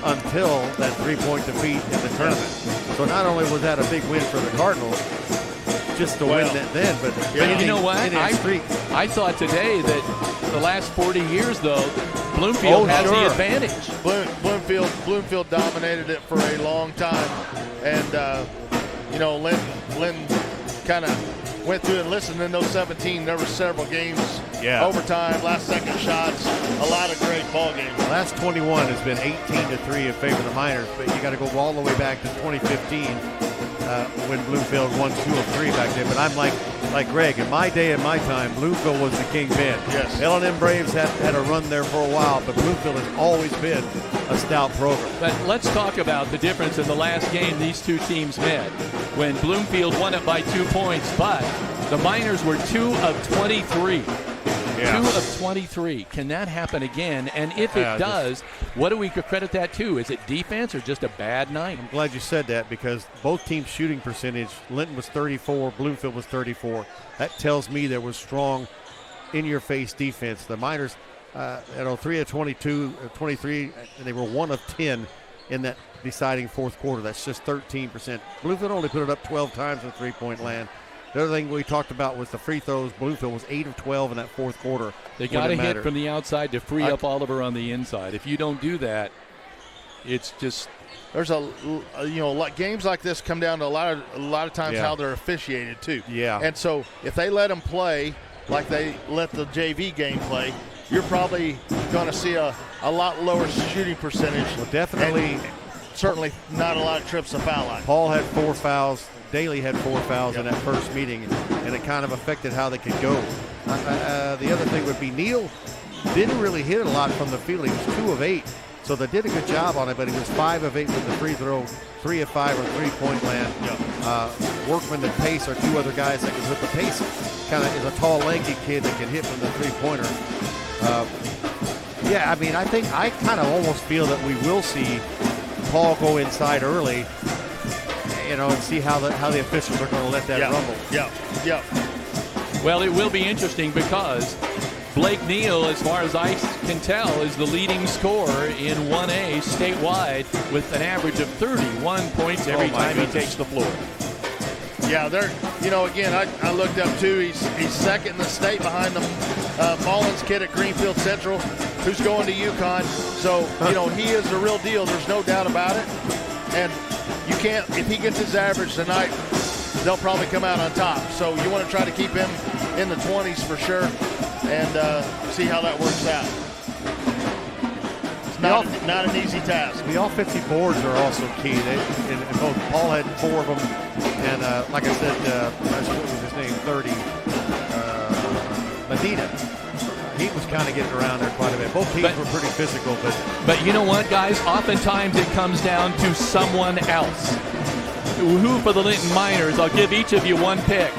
until that 3-point defeat in the tournament. So not only was that a big win for the Cardinals, just to win that then, but you know what? I thought today that the last 40 years, though, Bloomfield has the advantage. Bloomfield dominated it for a long time, and Linton kind of went through and listened. In those 17, there were several games, overtime, last-second shots, a lot of great ball games. The last 21 has been 18-3 in favor of the Miners, but you got to go all the way back to 2015 when Bloomfield won 2 of 3 back then. But I'm like Greg, in my day and my time, Bloomfield was the kingpin. Yes. L&M Braves had a run there for a while, but Bloomfield has always been a stout program. But let's talk about the difference in the last game these two teams met, when Bloomfield won it by 2 points, but the Miners were 2 of 23. 2 of 23. Can that happen again? And if it does, what do we credit that to? Is it defense or just a bad night? I'm glad you said that, because both teams' shooting percentage, Linton was 34, Bloomfield was 34. That tells me there was strong, in-your-face defense. The Miners, 3 of 22, 23, and they were 1 of 10 in that deciding fourth quarter. That's just 13%. Bloomfield only put it up 12 times in three-point land. The other thing we talked about was the free throws. Bloomfield was 8 of 12 in that fourth quarter. They got to hit from the outside to free up Oliver on the inside. If you don't do that, it's just there's games like this come down to a lot of times how they're officiated too. Yeah. And so if they let them play like they let the JV game play, you're probably going to see a lot lower shooting percentage. Well, definitely. And certainly not a lot of trips to foul line. Paul had 4 fouls. Daly had 4 fouls in that first meeting, and it kind of affected how they could go. The other thing would be Neal didn't really hit a lot from the field. He was 2 of 8, so they did a good job on it, but he was 5 of 8 with the free throw, 3 of 5 on three-point land. Workman and Pace are 2 other guys that can hit. The Pace kind of is a tall, lanky kid that can hit from the three-pointer. Yeah, I mean, I kind of almost feel that we will see Paul go inside early, and see how the officials are going to let that rumble. Yeah. Well, it will be interesting because Blake Neal, as far as I can tell, is the leading scorer in 1A statewide with an average of 31 points every time he takes the floor. Yeah, again, I looked up too. He's second in the state behind the Mullins kid at Greenfield Central, who's going to UConn. So, he is the real deal. There's no doubt about it. And you can't, if he gets his average tonight, they'll probably come out on top. So you want to try to keep him in the 20s for sure and see how that works out. It's not an easy task. The offensive boards are also key. And both Paul had 4 of them, and like I said, what was his name? 30. Medina. He was kind of getting around there quite a bit. Both teams were pretty physical, but you know what, guys? Oftentimes it comes down to someone else. Who for the Linton Miners? I'll give each of you one pick.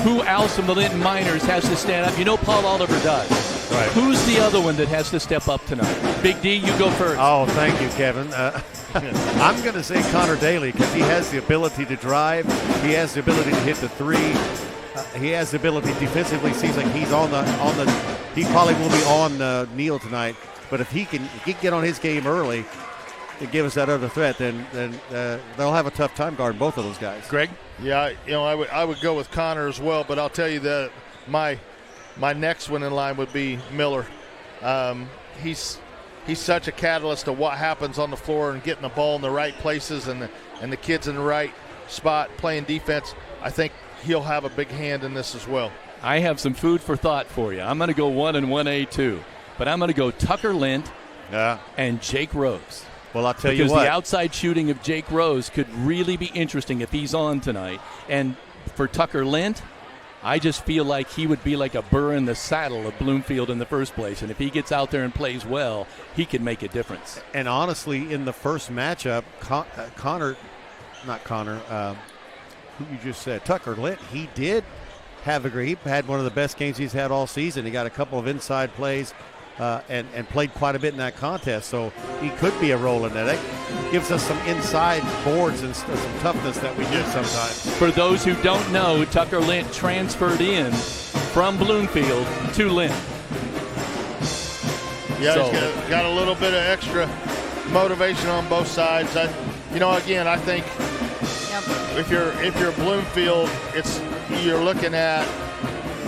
Who else from the Linton Miners has to stand up? Paul Oliver does. Right. Who's the other one that has to step up tonight? Big D, you go first. Oh, thank you, Kevin. I'm going to say Connor Daly because he has the ability to drive. He has the ability to hit the 3. He has the ability defensively. Seems like he's on the. He probably will be on Neal tonight. But if he can get on his game early and give us that other threat, then they'll have a tough time guarding both of those guys. Greg? Yeah, I would go with Connor as well. But I'll tell you that my next one in line would be Miller. He's such a catalyst to what happens on the floor and getting the ball in the right places and the kids in the right spot playing defense. I think he'll have a big hand in this as well. I have some food for thought for you. I'm going to go 1 and 1A too, but I'm going to go Tucker Lint and Jake Rose. Well, I'll tell you what. Because the outside shooting of Jake Rose could really be interesting if he's on tonight. And for Tucker Lint, I just feel like he would be like a burr in the saddle of Bloomfield in the first place. And if he gets out there and plays well, he can make a difference. And honestly, in the first matchup, who you just said, Tucker Lint, he did have he had one of the best games he's had all season. He got a couple of inside plays and played quite a bit in that contest. So he could be a role in that. That gives us some inside boards and some toughness that we need sometimes. For those who don't know, Tucker Lint transferred in from Bloomfield to Lint. Yeah, he's got a little bit of extra motivation on both sides. Again, I think if you're Bloomfield, you're looking at,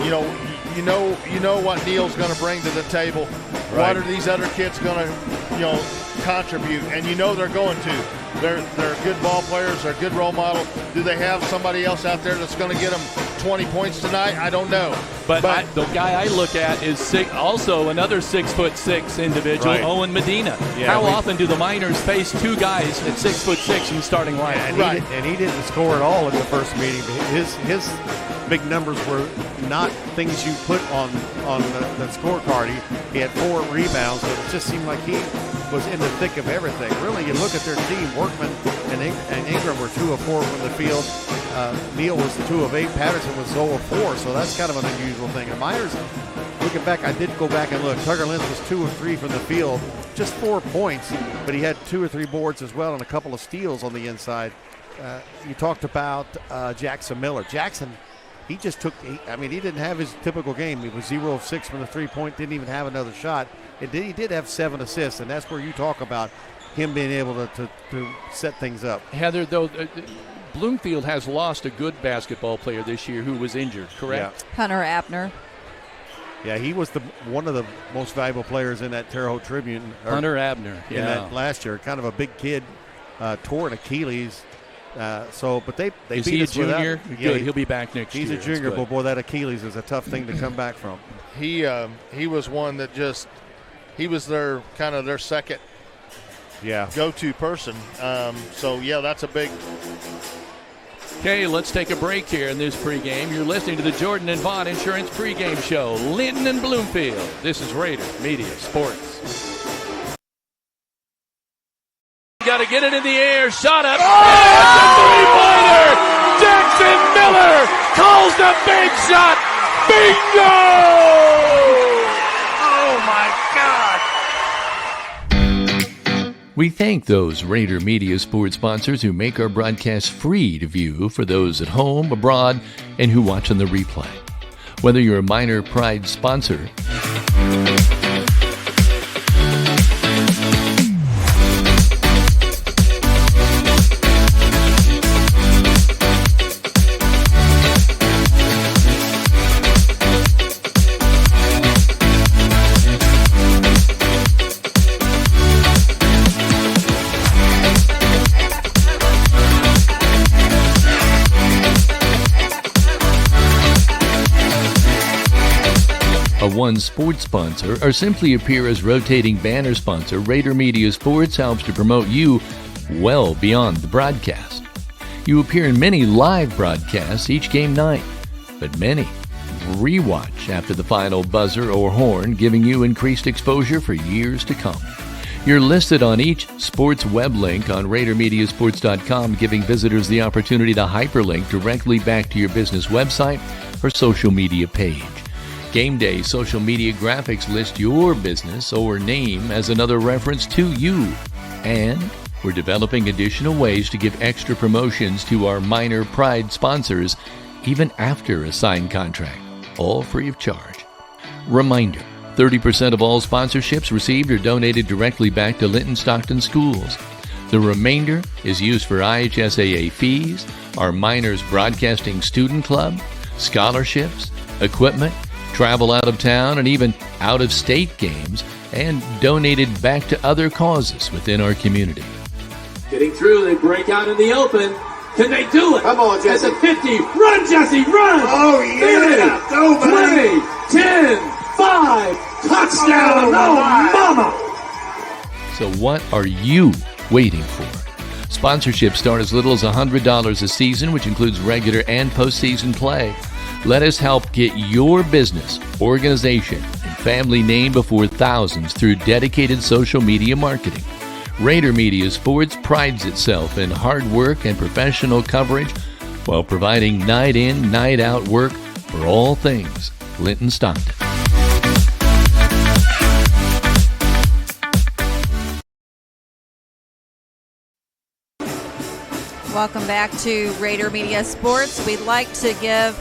you know what Neal's going to bring to the table. Right. What are these other kids going to, contribute? And they're going to. They're good ball players. They're good role model. Do they have somebody else out there that's going to get them 20 points tonight? I don't know. But the guy I look at is also another 6'6" individual, right. Owen Medina. Yeah, How often do the Miners face 2 guys at 6'6" in the starting lineup? And he didn't score at all in the first meeting. His big numbers were not things you put on the scorecard. He had 4 rebounds, but it just seemed like he was in the thick of everything. Really, you look at their team, Workman and Ingram were 2 of 4 from the field. Neal was 2 of 8. Patterson was 0 of 4, so that's kind of an unusual thing. And Myers, looking back, I did go back and look. Tucker Lint was 2 of 3 from the field, just 4 points, but he had 2 or 3 boards as well and a couple of steals on the inside. You talked about Jackson Miller. Jackson, he just took, he didn't have his typical game. He was 0 of 6 from the 3-point, didn't even have another shot. He did have 7 assists, and that's where you talk about him being able to set things up. Heather, though, Bloomfield has lost a good basketball player this year who was injured, correct? Yeah. Hunter Abner. Yeah, he was one of the most valuable players in that Terre Haute Tribune. Hunter Abner, in that last year. Kind of a big kid, tore an Achilles. But they is beat he a us junior? Without, Good, he'll be back next year. He's a junior, but boy, that Achilles is a tough thing to come back from. He was one that he was their second go-to person. That's a big. Okay, let's take a break here in this pregame. You're listening to the Jordan and Vaughn Insurance pregame show, Linton and Bloomfield. This is Rader Media Sports. Got to get it in the air. Shot up. It's a three-pointer. Jackson Miller calls the big shot. Bingo! Oh, my God. We thank those Rader Media Sports sponsors who make our broadcast free to view for those at home, abroad, and who watch on the replay. Whether you're a Minor Pride sponsor, a One Sports sponsor, or simply appear as rotating banner sponsor, Rader Media Sports helps to promote you well beyond the broadcast. You appear in many live broadcasts each game night, but many rewatch after the final buzzer or horn, giving you increased exposure for years to come. You're listed on each sports web link on RaderMediaSports.com, giving visitors the opportunity to hyperlink directly back to your business website or social media page. Game Day social media graphics list your business or name as another reference to you. And we're developing additional ways to give extra promotions to our Minor Pride sponsors even after a signed contract, all free of charge. Reminder, 30% of all sponsorships received are donated directly back to Linton-Stockton schools. The remainder is used for IHSAA fees, our Minors Broadcasting Student Club, scholarships, equipment, travel out of town, and even out-of-state games, and donated back to other causes within our community. Getting through, they break out in the open. Can they do it? Come on, Jesse. At the 50. Run, Jesse, run! Oh, yeah. 30, Go, buddy. 20, 10, 5. Touchdown, oh, mama! So what are you waiting for? Sponsorships start as little as $100 a season, which includes regular and postseason play. Let us help get your business, organization, and family name before thousands through dedicated social media marketing. Rader Media Sports prides itself in hard work and professional coverage while providing night in, night out work for all things Linton-Stockton. Welcome back to Rader Media Sports. We'd like to give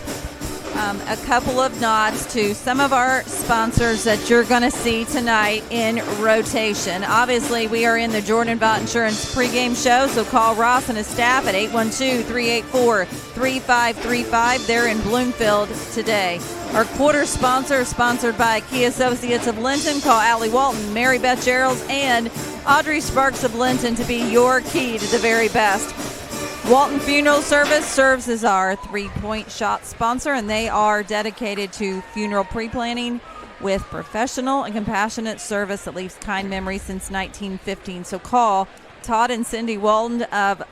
a couple of nods to some of our sponsors that you're going to see tonight in rotation. Obviously, we are in the Jordan Vought Insurance pregame show, so call Ross and his staff at 812-384-3535. They're in Bloomfield today. Our quarter sponsor is sponsored by Key Associates of Linton. Call Allie Walton, Mary Beth Geralds, and Audrey Sparks of Linton to be your key to the very best. Walton Funeral Service serves as our three-point shot sponsor, and they are dedicated to funeral pre-planning with professional and compassionate service that leaves kind memories since 1915. So call Todd and Cindy Walton of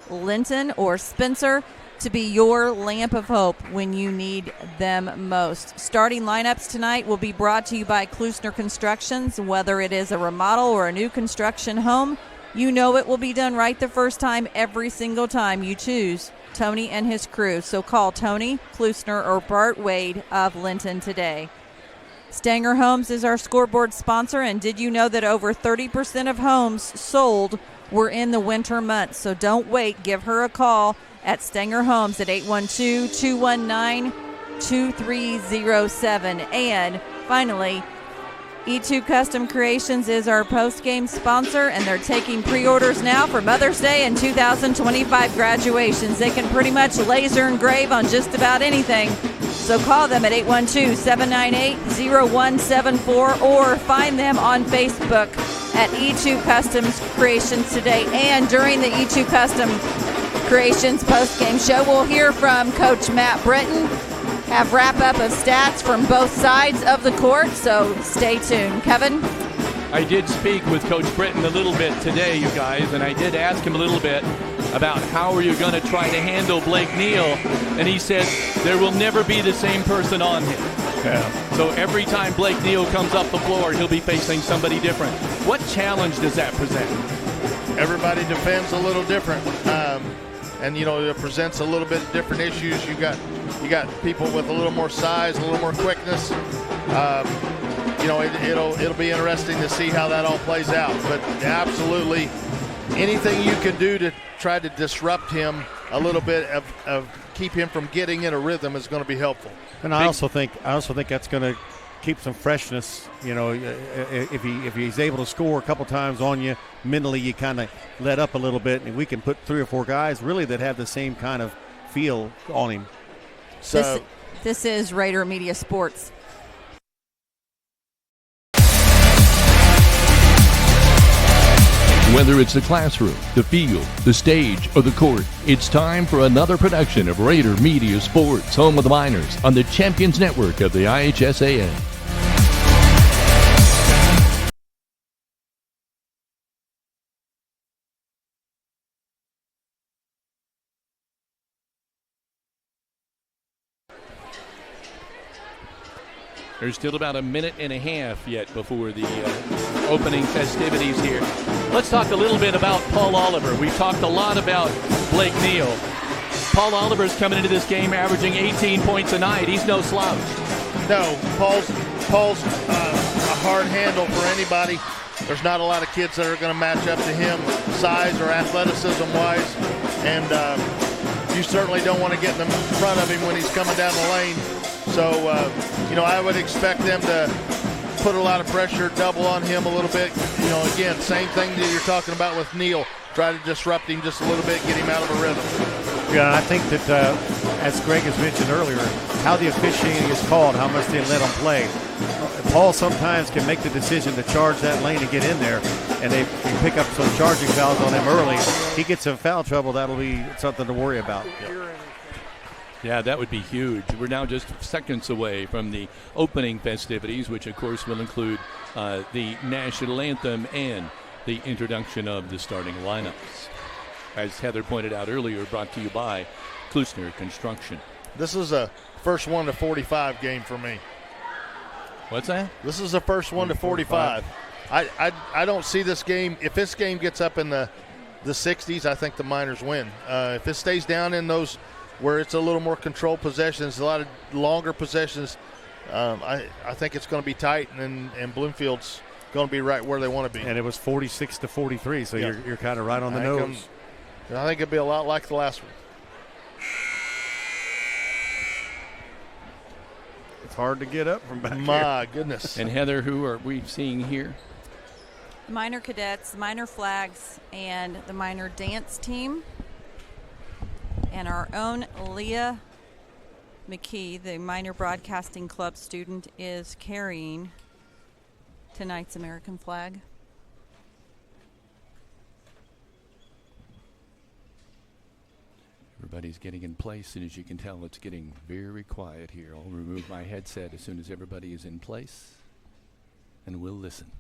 Linton or Spencer to be your lamp of hope when you need them most. Starting lineups tonight will be brought to you by Klusner Constructions. Whether it is a remodel or a new construction home, you know it will be done right the first time every single time you choose Tony and his crew. So call Tony Klusner or Bart Wade of Linton today. Stanger Homes is our scoreboard sponsor, and did you know that over 30% of homes sold were in the winter months? So don't wait. Give her a call at Stanger Homes at 812-219-2307. And finally, E2 Custom Creations is our post-game sponsor, and they're taking pre-orders now for Mother's Day and 2025 graduations. They can pretty much laser engrave on just about anything. So call them at 812-798-0174 or find them on Facebook at E2 Customs Creations today. And during the E2 Custom Creations post-game show, we'll hear from Coach Matt Britton, have wrap-up of stats from both sides of the court, so stay tuned. Kevin? I did speak with Coach Britton a little bit today, you guys, and I did ask him a little bit about how are you going to try to handle Blake Neal, and he said there will never be the same person on him. Yeah. So every time Blake Neal comes up the floor, he'll be facing somebody different. What challenge does that present? Everybody defends a little different. And, you know, it presents a little bit different issues. You got people with a little more size, a little more quickness. it'll be interesting to see how that all plays out. But absolutely, anything you can do to try to disrupt him a little bit of keep him from getting in a rhythm is going to be helpful. And I also think that's going to keep some freshness. If he's able to score a couple times on you, mentally you kind of let up a little bit, and we can put 3 or 4 guys really that have the same kind of feel on him. So this is Rader Media Sports. Whether it's the classroom, the field, the stage, or the court, it's time for another production of Rader Media Sports, home of the Miners, on the Champions Network of the IHSAA. There's still about a minute and a half yet before the opening festivities here. Let's talk a little bit about Paul Oliver. We've talked a lot about Blake Neal. Paul Oliver's coming into this game averaging 18 points a night. He's no slouch. No, Paul's a hard handle for anybody. There's not a lot of kids that are going to match up to him size or athleticism-wise, and you certainly don't want to get in front of him when he's coming down the lane. So, I would expect them to put a lot of pressure, double on him a little bit. Again, same thing that you're talking about with Neal. Try to disrupt him just a little bit, get him out of a rhythm. Yeah, I think that, as Greg has mentioned earlier, how the officiating is called, how much they let him play. Paul sometimes can make the decision to charge that lane and get in there, and they pick up some charging fouls on him early. He gets in foul trouble, that'll be something to worry about. Yeah, that would be huge. We're now just seconds away from the opening festivities, which, of course, will include the national anthem and the introduction of the starting lineups. As Heather pointed out earlier, brought to you by Klusner Construction. This is a first 1 to 45 game for me. What's that? This is the first 1 to 45. I don't see this game. If this game gets up in the 60s, I think the Miners win. If it stays down in those where it's a little more controlled possessions, a lot of longer possessions, I think it's going to be tight, and Bloomfield's going to be right where they want to be. And it was 46 to 43, so yeah. You're kind of right on the nose. I think it'll be a lot like the last one. It's hard to get up from back here. My goodness. And Heather, who are we seeing here? Minor cadets, minor flags, and the minor dance team. And our own Leah McKee, the Minor Broadcasting Club student, is carrying tonight's American flag. Everybody's getting in place, and as you can tell, it's getting very quiet here. I'll remove my headset as soon as everybody is in place, and we'll listen.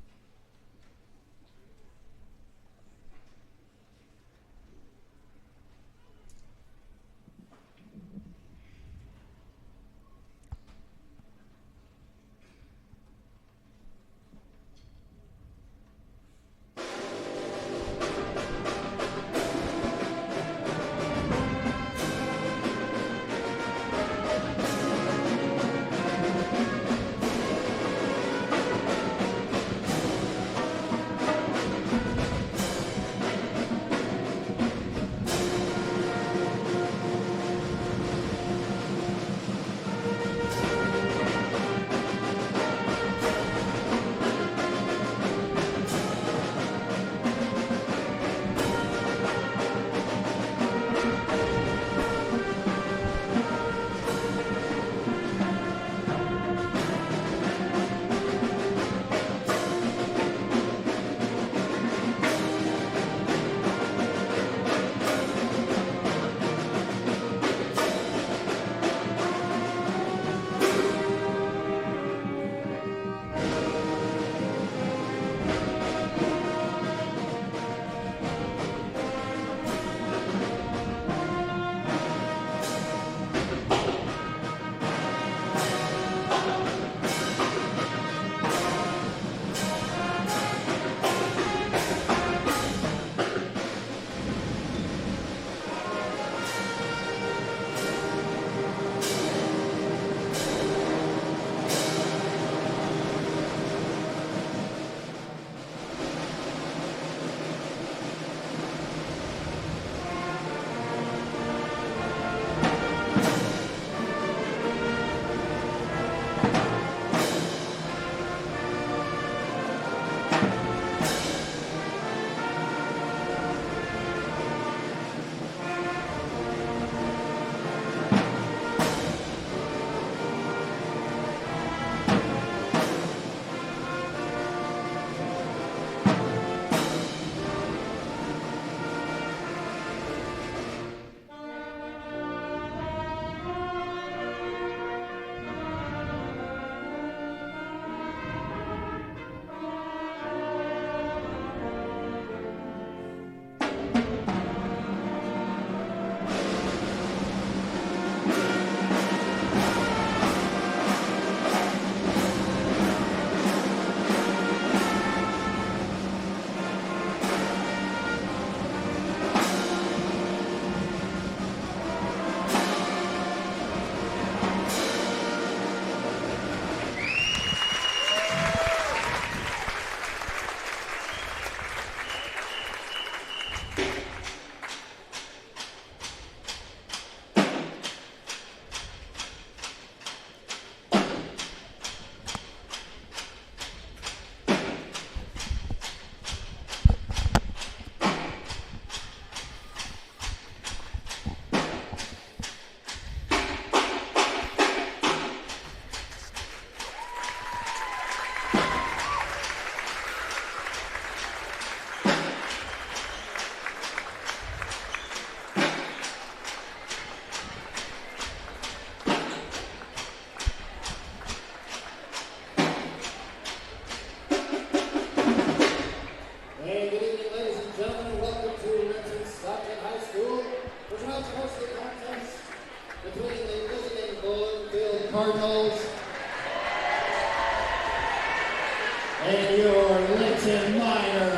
and your Linton Miners.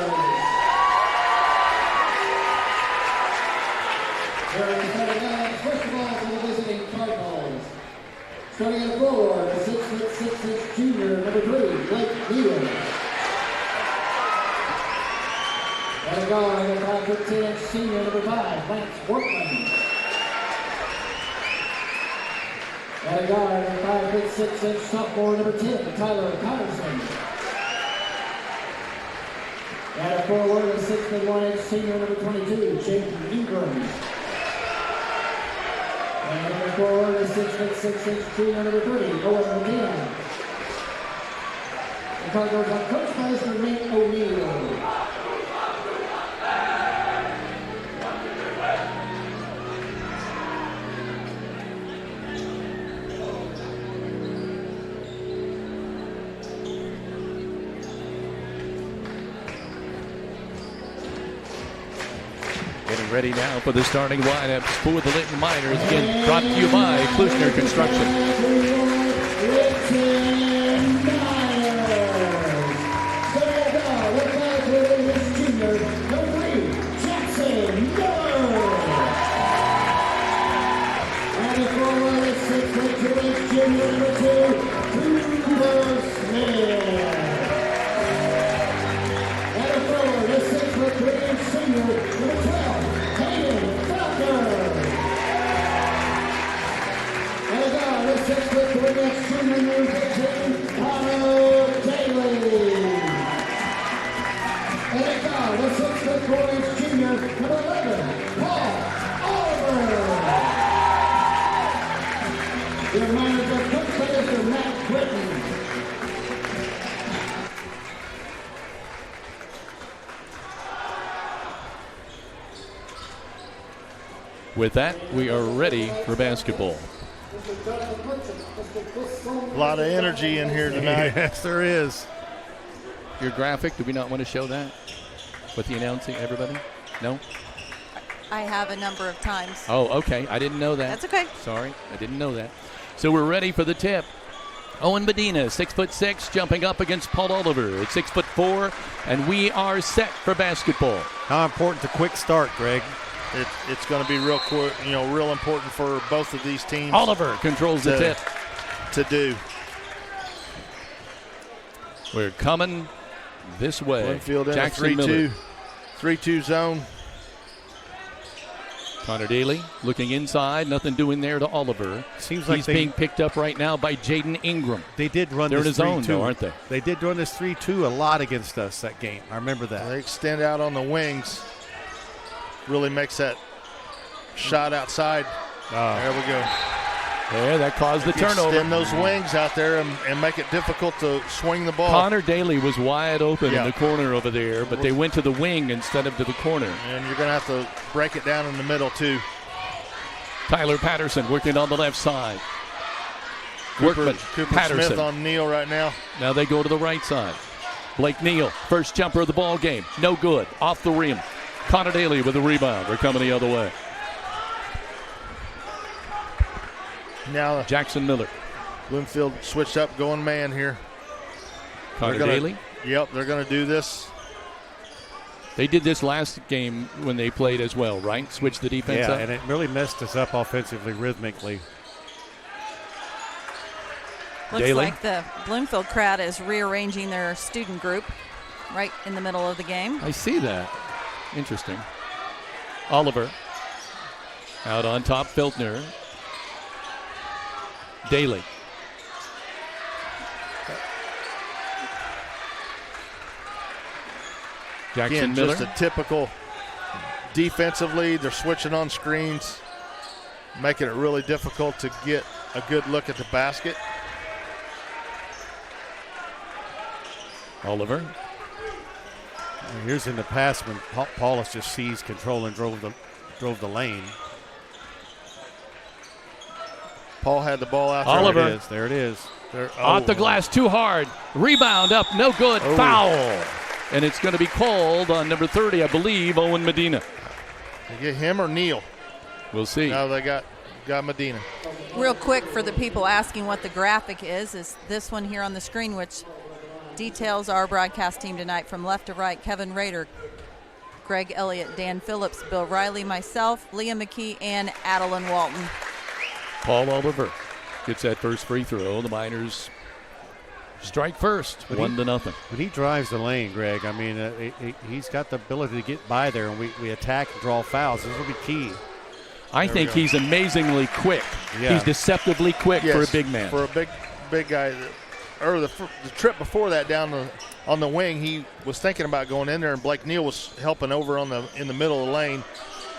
First of all, for the visiting Cardinals. Starting at forward, the 6'6" junior, number 3, Blake Neal. And a guard, the 5'10" senior, number 5, Lance Workman. And a guard, the 5'6" sophomore, number 10, Tyler Patterson. And a forward, the 6'1" senior, number 22, Jaden Ingram. And number 4 is 6'6" junior, number 3, Owen Medina. The Cardinals on Coach Master Nate O'Neill. Getting ready now for the starting lineups for the Linton Miners. Again, brought to you by Klusner Construction. With that, we are ready for basketball. A lot of energy in here tonight. Yes, there is. Your graphic, do we not want to show that? With the announcing, everybody? No? I have a number of times. Oh, okay. I didn't know that. That's okay. Sorry, I didn't know that. So we're ready for the tip. Owen Medina, 6'6", jumping up against Paul Oliver at 6'4", and we are set for basketball. How important a quick start, Greg? It's going to be real important for both of these teams. Oliver controls the tip. To do. We're coming this way. Bloomfield in Jackson a 3-2 zone. Connor Daly looking inside, nothing doing there to Oliver. Seems like he's being picked up right now by Jaden Ingram. They did run They're this in his 3-2, zone, though, aren't they? They did run this 3-2 a lot against us that game. I remember that. They extend out on the wings. Really makes that shot outside. There we go. Yeah, that caused the turnover. Extend those wings out there and make it difficult to swing the ball. Connor Daly was wide open in the corner over there, but they went to the wing instead of to the corner. And you're going to have to break it down in the middle, too. Tyler Patterson working on the left side. Cooper Patterson. Smith on Neal right now. Now they go to the right side. Blake Neal, first jumper of the ball game. No good. Off the rim. Connor Daly with the rebound. We're coming the other way. Now Jackson Miller. Bloomfield switched up, going man here. Connor Daly. Yep, they're going to do this. They did this last game when they played as well, right? Switch the defense up. Yeah, and it really messed us up offensively, rhythmically. Looks Daly. like the Bloomfield crowd is rearranging their student group right in the middle of the game. I see that. Interesting. Oliver out on top. Filtner. Daly. Jackson Again, Miller. just a typical defensively. They're switching on screens, making it really difficult to get a good look at the basket. Oliver. And here's in the pass when Paulus just seized control and drove the lane. Paul had the ball out Oliver. There it is. Off the glass, too hard. Rebound up, no good. Oh. Foul. And it's going to be called on number 30, I believe, Owen Medina. They get him or Neal? We'll see. No, they got Medina. Real quick for the people asking what the graphic is this one here on the screen, which details our broadcast team tonight from left to right: Kevin Rader, Greg Elliott, Dan Phillips, Bill Reilly, myself, Leah, McKee, and Adeline Walton. Paul Oliver gets that first free throw. The Miners strike first, 1-0. When he drives the lane, Greg, I mean, he's got the ability to get by there, and we attack and draw fouls. This will be key. I think he's amazingly quick. Yeah. He's deceptively quick for a big man. For a big guy. Or the trip before that down on the wing, he was thinking about going in there, and Blake Neal was helping over in the middle of the lane.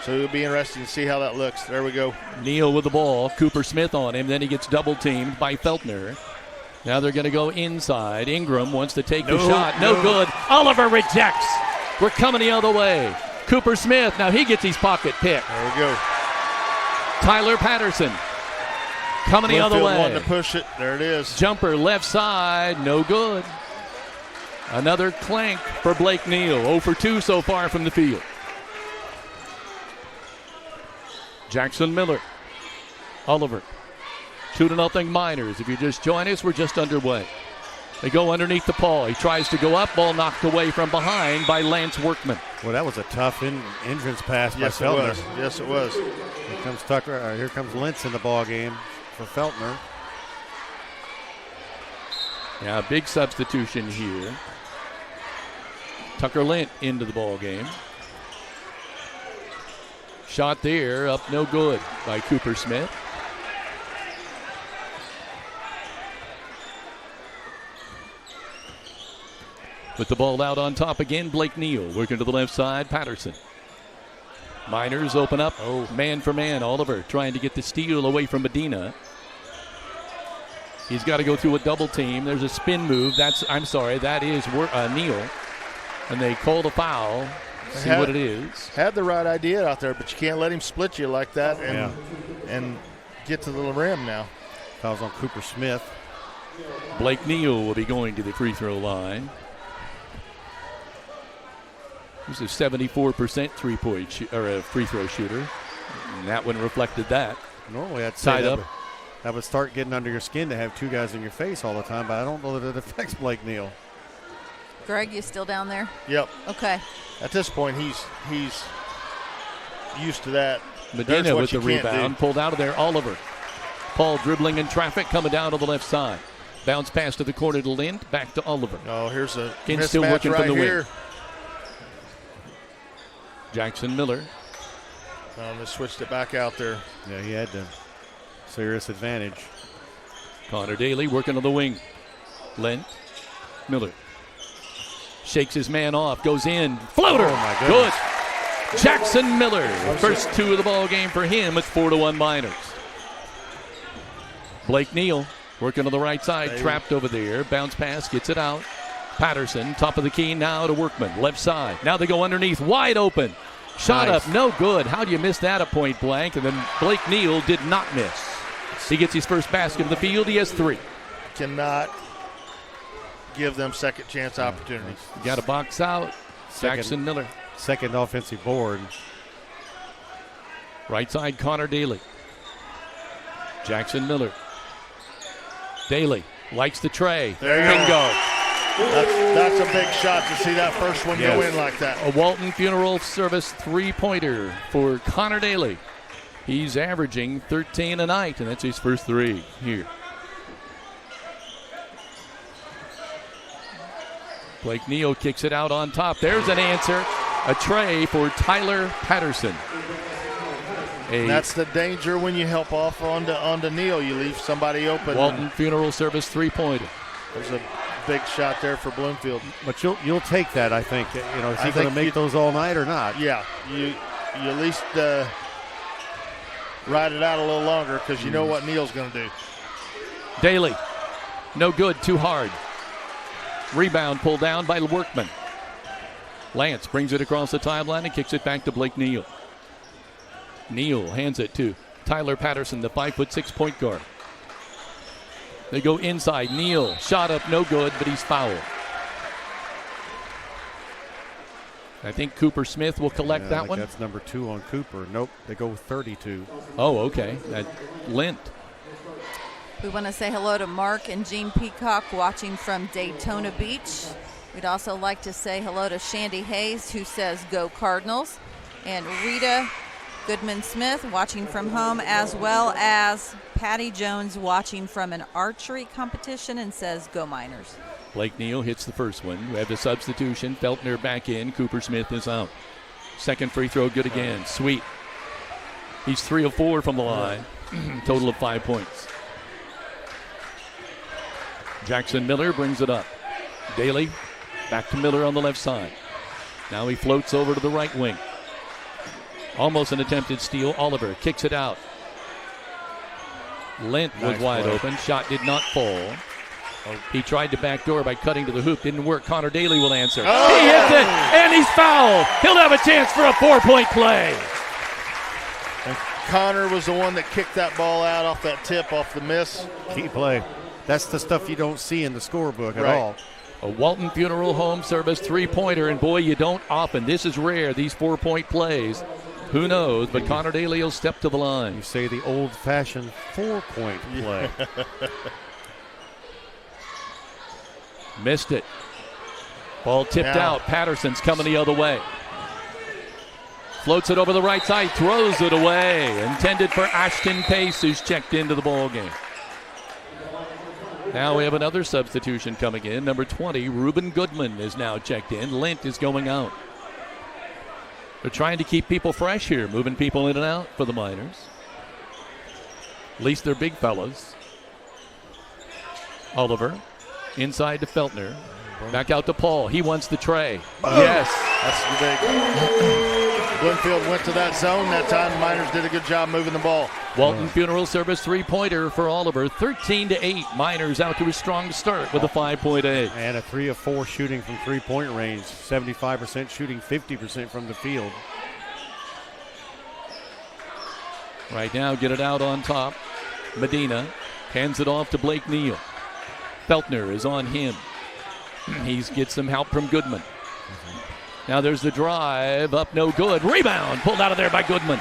So it'll be interesting to see how that looks. There we go. Neal with the ball. Cooper Smith on him. Then he gets double teamed by Feltner. Now they're going to go inside. Ingram wants to take the shot. No good. Oliver rejects. We're coming the other way. Cooper Smith. Now he gets his pocket pick. There we go. Tyler Patterson coming the other way. Wanting to push it. There it is. Jumper left side. No good. Another clank for Blake Neal. 0 for 2 so far from the field. Jackson Miller. Oliver. 2-0 Miners. If you just join us, we're just underway. They go underneath the Paul. He tries to go up. Ball knocked away from behind by Lance Workman. Well, that was a tough entrance pass by Yes, Feltner. it was. Yes, it was. Here comes Tucker. Here comes Lentz in the ball game for Feltner. Yeah, big substitution here. Tucker Lent into the ball game. Shot there, up no good by Cooper Smith. With the ball out on top again, Blake Neal working to the left side, Patterson. Miners open up, man for man. Oliver trying to get the steal away from Medina. He's got to go through a double team. There's a spin move. That is Neal. And they call the foul. See what it is. Had the right idea out there, but you can't let him split you like that and get to the rim now. Fouls on Cooper Smith. Blake Neal will be going to the free throw line. He's a 74% three-point free throw shooter. And that one reflected that. Normally I'd say that would start getting under your skin to have two guys in your face all the time, but I don't know that it affects Blake Neal. Greg, you still down there? Yep. Okay. At this point, he's used to that. Medina with the rebound, pulled out of there. Oliver. Paul dribbling in traffic, coming down to the left side. Bounce pass to the corner to Lind, back to Oliver. Oh, here's a Ken still working right from the here. wing. Jackson Miller. They switched it back out there. Yeah, he had the serious advantage. Connor Daly working on the wing. Lent. Miller. Shakes his man off, goes in. Floater. Oh, my goodness. Good. Jackson Miller. First two of the ball game for him. It's 4-1 Miners. Blake Neal working on the right side. Trapped over there. Bounce pass. Gets it out. Patterson, top of the key now to Workman. Left side. Now they go underneath. Wide open. Shot up. No good. How do you miss that at point blank? And then Blake Neal did not miss. He gets his first basket of the field. He has 3. Cannot give them second chance opportunities. Got a box out. Jackson Miller. Second offensive board. Right side, Connor Daly. Jackson Miller. Daly likes the tray. There you Bingo. go. That's a big shot to see that first one go in like that. A Walton Funeral Service three-pointer for Connor Daly. He's averaging 13 a night, and that's his first 3 here. Blake Neal kicks it out on top. There's an answer. A tray for Tyler Patterson. That's the danger when you help off onto Neal. You leave somebody open. Walton Funeral Service three-pointer. There's a big shot there for Bloomfield. But you'll take that, I think. Is he going to make those all night or not? Yeah. You at least ride it out a little longer because you know what Neal's going to do. Daly. No good. Too hard. Rebound pulled down by Workman. Lance brings it across the timeline and kicks it back to Blake Neal. Neal hands it to Tyler Patterson, the 5'6" point guard. They go inside. Neal shot up, no good, but he's fouled. I think Cooper Smith will collect that one. That's number 2 on Cooper. Nope, they go 32. Oh, okay. That Lint. We want to say hello to Mark and Jean Peacock watching from Daytona Beach. We'd also like to say hello to Shandy Hayes, who says go Cardinals, and Rita Goodman-Smith watching from home, as well as Patty Jones watching from an archery competition and says go Miners. Blake Neal hits the first one. We have the substitution. Feltner back in. Cooper Smith is out. Second free throw good again. Sweet. He's 3 of 4 from the line. Total of 5 points. Jackson Miller brings it up. Daly back to Miller on the left side. Now he floats over to the right wing. Almost an attempted steal. Oliver kicks it out. Lent was wide open. Shot did not fall. He tried to backdoor by cutting to the hoop. Didn't work. Connor Daly will answer. Oh! He hits it, and he's fouled. He'll have a chance for a 4-point play. And Connor was the one that kicked that ball out off that tip, off the miss. Key play. That's the stuff you don't see in the scorebook at all. A Walton Funeral Home Service three-pointer, and boy, you don't often. This is rare, these 4-point plays. Who knows, but Connor Daly will step to the line. You say the old-fashioned 4-point play. Missed it. Ball tipped out. Patterson's coming the other way. Floats it over the right side, throws it away. Intended for Ashton Pace, who's checked into the ball game. Now we have another substitution coming in. Number 20, Reuben Goodman is now checked in. Lint is going out. They're trying to keep people fresh here, moving people in and out for the Miners. At least they're big fellas. Oliver inside to Feltner. Back out to Paul. He wants the tray. Yes. That's big. Bloomfield went to that zone that time. Miners did a good job moving the ball. Walton Funeral Service three-pointer for Oliver. 13-8. Miners out to a strong start with a 5-point edge. And a 3 of 4 shooting from three-point range. 75% shooting, 50% from the field. Right now, get it out on top. Medina hands it off to Blake Neal. Feltner is on him. He gets some help from Goodman. Now there's the drive. Up, no good. Rebound pulled out of there by Goodman.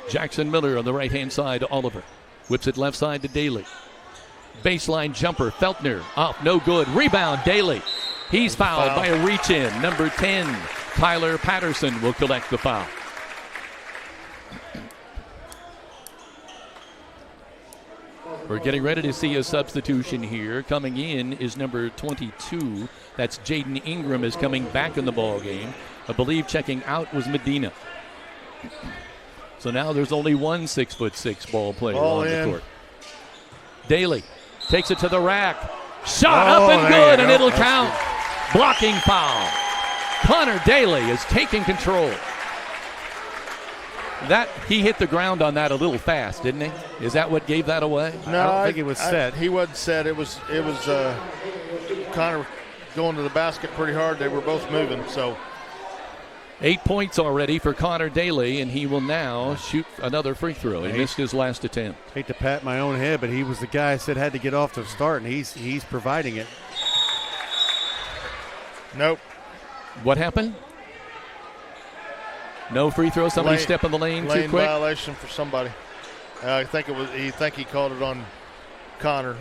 Jackson Miller on the right-hand side to Oliver. Whips it left side to Daly. Baseline jumper. Feltner off, no good. Rebound, Daly. He's fouled by a reach-in. Number 10, Tyler Patterson will collect the foul. We're getting ready to see a substitution here. Coming in is number 22. That's Jaden Ingram is coming back in the ball game. I believe checking out was Medina. So now there's only one 6'6" ball player on the court. Daly takes it to the rack. Shot up and good, and it'll count. Blocking foul. Connor Daly is taking control. That he hit the ground on that a little fast, didn't he? Is that what gave that away? No, I don't think it was set. He wasn't set. It was Connor going to the basket pretty hard. They were both moving. So 8 points already for Connor Daly, and he will now shoot another free throw. He missed his last attempt. Hate to pat my own head, but he was the guy I said had to get off to start, and he's providing it. Nope. What happened? No free throw. Somebody step in the lane too quick. Lane violation for somebody. I think it was. He called it on Connor.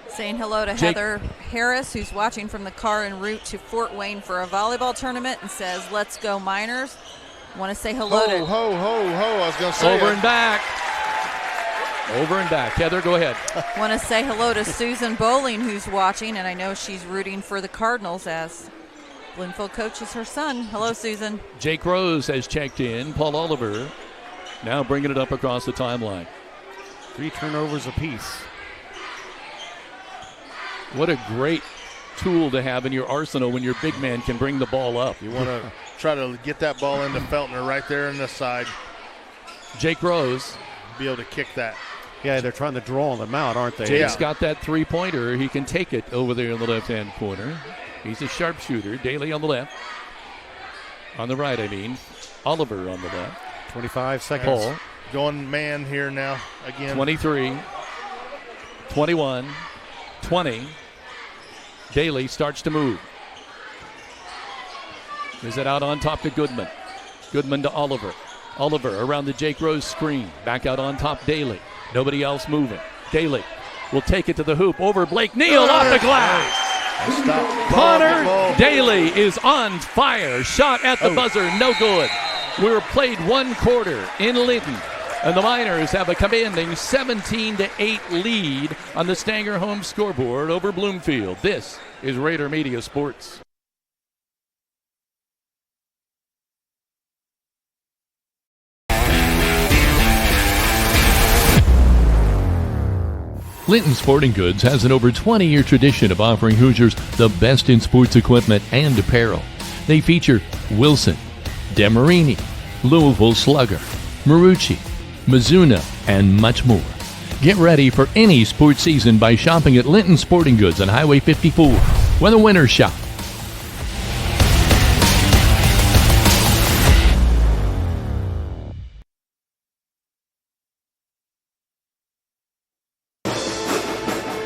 Saying hello to Heather Harris, who's watching from the car en route to Fort Wayne for a volleyball tournament, and says, "Let's go Miners." Want to say hello to ho. I was going to say over and back. Over and back. Heather, go ahead. Want to say hello to Susan Bowling, who's watching, and I know she's rooting for the Cardinals as Bloomfield coaches her son. Hello, Susan. Jake Rose has checked in. Paul Oliver now bringing it up across the timeline. 3 turnovers apiece. What a great tool to have in your arsenal when your big man can bring the ball up. You want to try to get that ball into Feltner right there in the side. Jake Rose. Be able to kick that. Yeah, they're trying to draw them out, aren't they? Jake's got that three-pointer. He can take it over there in the left-hand corner. He's a sharpshooter. Daly on the left. On the right, I mean. Oliver on the left. 25 seconds. Paul. Going man here now again. 23. 21. 20. Daly starts to move. Is it out on top to Goodman? Goodman to Oliver. Oliver around the Jake Rose screen. Back out on top, Daly. Nobody else moving. Daly will take it to the hoop. Over Blake Neal off the glass. Connor Daly is on fire. Shot at the buzzer, no good. We're played one quarter in Linton, and the Miners have a commanding 17-8 lead on the Stanger home scoreboard over Bloomfield. This is Raider Media Sports. Linton Sporting Goods has an over 20-year tradition of offering Hoosiers the best in sports equipment and apparel. They feature Wilson, Demarini, Louisville Slugger, Marucci, Mizuno, and much more. Get ready for any sports season by shopping at Linton Sporting Goods on Highway 54, where the winners shop.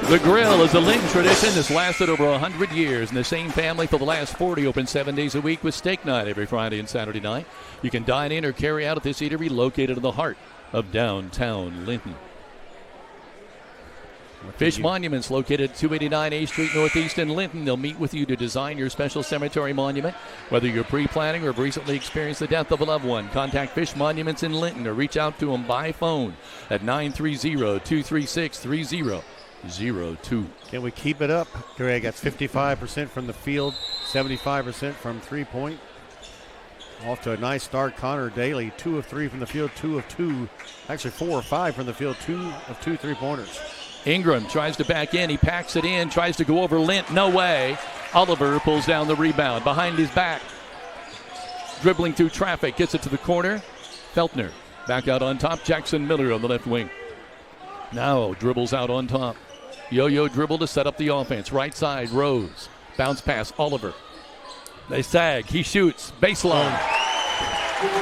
The grill is a Linton tradition that's lasted over 100 years, and the same family for the last 40 open 7 days a week with steak night every Friday and Saturday night. You can dine in or carry out at this eatery located in the heart of downtown Linton. Fish Monuments located at 289 A Street Northeast in Linton. They'll meet with you to design your special cemetery monument. Whether you're pre-planning or have recently experienced the death of a loved one, contact Fish Monuments in Linton or reach out to them by phone at 930-236-3002. Can we keep it up, Greg? That's 55% from the field, 75% from three-point. Off to a nice start. Connor Daly, 2 of 3 from the field, 2 of 2. Actually 4 or 5 from the field, 2 of 2 3-pointers. Ingram tries to back in. He packs it in, tries to go over Lint. No way. Oliver pulls down the rebound behind his back. Dribbling through traffic, gets it to the corner. Feltner back out on top. Jackson Miller on the left wing. Now dribbles out on top. Yo-yo dribble to set up the offense. Right side, Rose. Bounce pass, Oliver. They sag. He shoots. Baseline.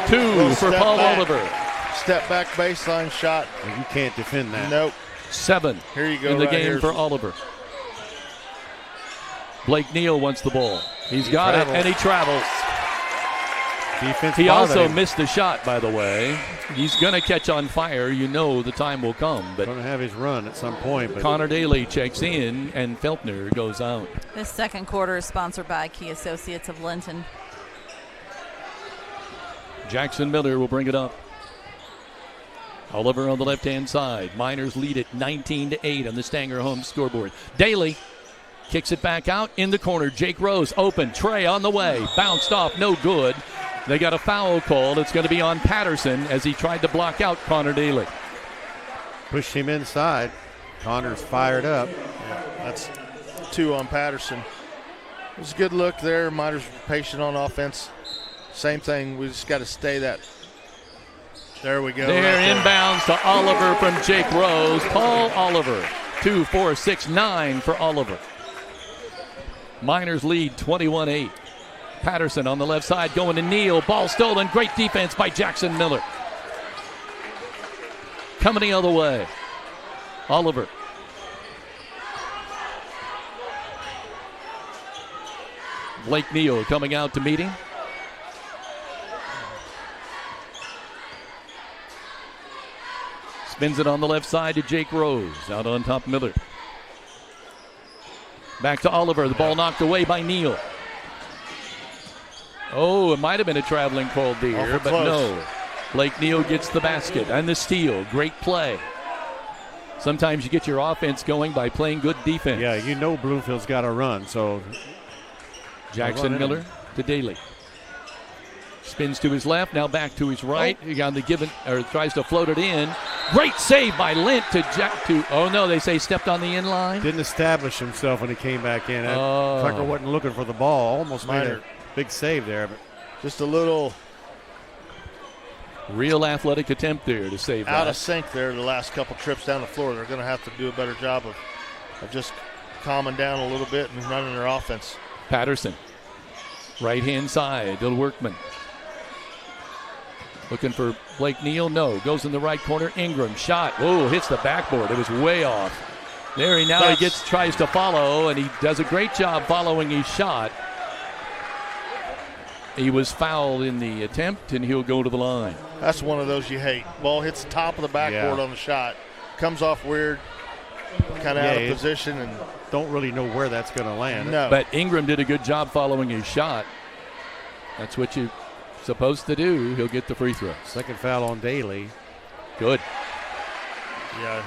2 for Paul back. Oliver. Step back baseline shot. You can't defend that. Nope. 7 Here you go, in the right game here. for Oliver. Blake Neal wants the ball. He's got it, and he travels. Defense he also him. missed the shot, by the way. He's going to catch on fire. You know the time will come. But going to have his run at some point. But Connor Daly checks in, and Feltner goes out. This second quarter is sponsored by Key Associates of Linton. Jackson Miller will bring it up. Oliver on the left-hand side. Miners lead it 19-8 on the Stanger home scoreboard. Daly kicks it back out in the corner. Jake Rose open. Trey on the way. Bounced off. No good. They got a foul called. It's going to be on Patterson as he tried to block out Connor Daly. Pushed him inside. Connor's fired up. Yeah, that's 2 on Patterson. It was a good look there. Miners patient on offense. Same thing. We just got to stay that. There we go. There inbounds to Oliver from Jake Rose. Paul Oliver. 2, 4, 6, 9 for Oliver. Miners lead 21-8. Patterson on the left side going to Neal. Ball stolen. Great defense by Jackson Miller. Coming the other way. Oliver. Blake Neal coming out to meet him. Spins it on the left side to Jake Rose. Out on top, Miller. Back to Oliver. The ball knocked away by Neal. Oh, it might have been a traveling call there, but no. Blake Neal gets the basket and the steal. Great play. Sometimes you get your offense going by playing good defense. Yeah, you know Bloomfield's got to run, so. Jackson Miller to Daly. Spins to his left, now back to his right. He got the given, or tries to float it in. Great save by Lint to oh no, they say stepped on the in-line. Didn't establish himself when he came back in. Tucker wasn't looking for the ball. Almost made a big save there, but just a little real athletic attempt there to save out that. of sync there the last couple trips down the floor. They're going to have to do a better job of just calming down a little bit and running their offense. Patterson, right-hand side to Workman. Looking for Blake Neal. No. Goes in the right corner. Ingram. Shot. Oh, hits the backboard. It was way off. There he tries to follow, and he does a great job following his shot. He was fouled in the attempt, and he'll go to the line. That's one of those you hate. Ball hits the top of the backboard on the shot. Comes off weird, kind of out of position, and don't really know where that's going to land. No. But Ingram did a good job following his shot. That's what you're supposed to do. He'll get the free throw. Second foul on Daly. Good. Yeah.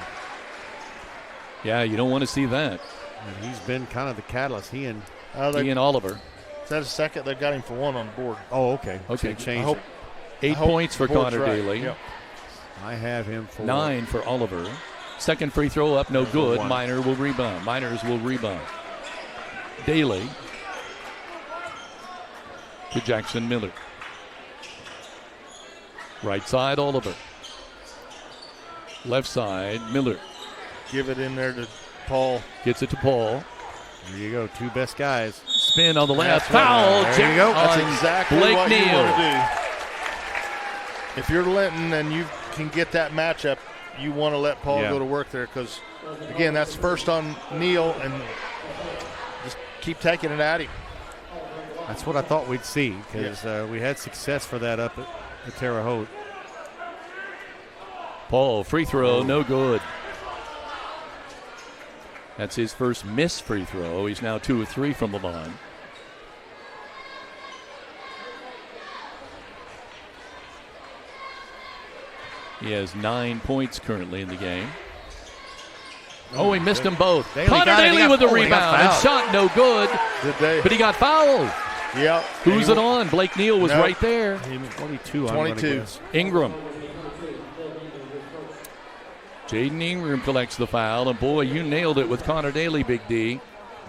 Yeah, you don't want to see that. And he's been kind of the catalyst. He and Oliver. Is that a second? They've got him for one on the board. Oh, okay. Okay. So change. 8 points for Connor Daly. Yep. I have him for 9 for Oliver. Second free throw up, no good. One. Miners will rebound. Daly to Jackson Miller. Right side, Oliver. Left side, Miller. Give it in there to Paul. Gets it to Paul. There you go. Two best guys. Spin on the left. Foul. There you go. That's exactly Blake what you Neal. want to do. If you're Linton and you can get that matchup, you want to let Paul go to work there because, again, that's first on Neal, and just keep taking it at him. That's what I thought we'd see because we had success for that up at Terre Haute. Paul, free throw, no good. That's his first missed free throw. He's now 2 of 3 from the line. He has 9 points currently in the game. Oh, he missed them both. Connor Daly with the rebound. And shot no good. But he got fouled. Yep. Who's it on? Blake Neal was right there. 22. Ingram. Jaden Ingram collects the foul. And, boy, you nailed it with Connor Daly, Big D.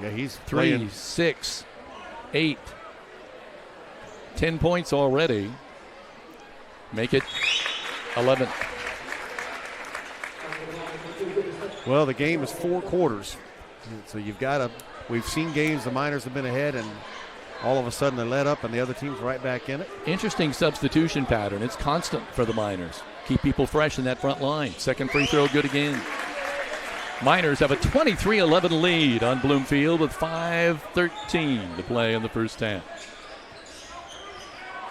Yeah, he's 3, playing. 6, 8. 10 points already. Make it 11. Well, the game is 4 quarters. So you've got to – we've seen games the Miners have been ahead and all of a sudden they let up and the other team's right back in it. Interesting substitution pattern. It's constant for the Miners. Keep people fresh in that front line. Second free throw good again. Miners have a 23-11 lead on Bloomfield with 5:13 to play in the first half.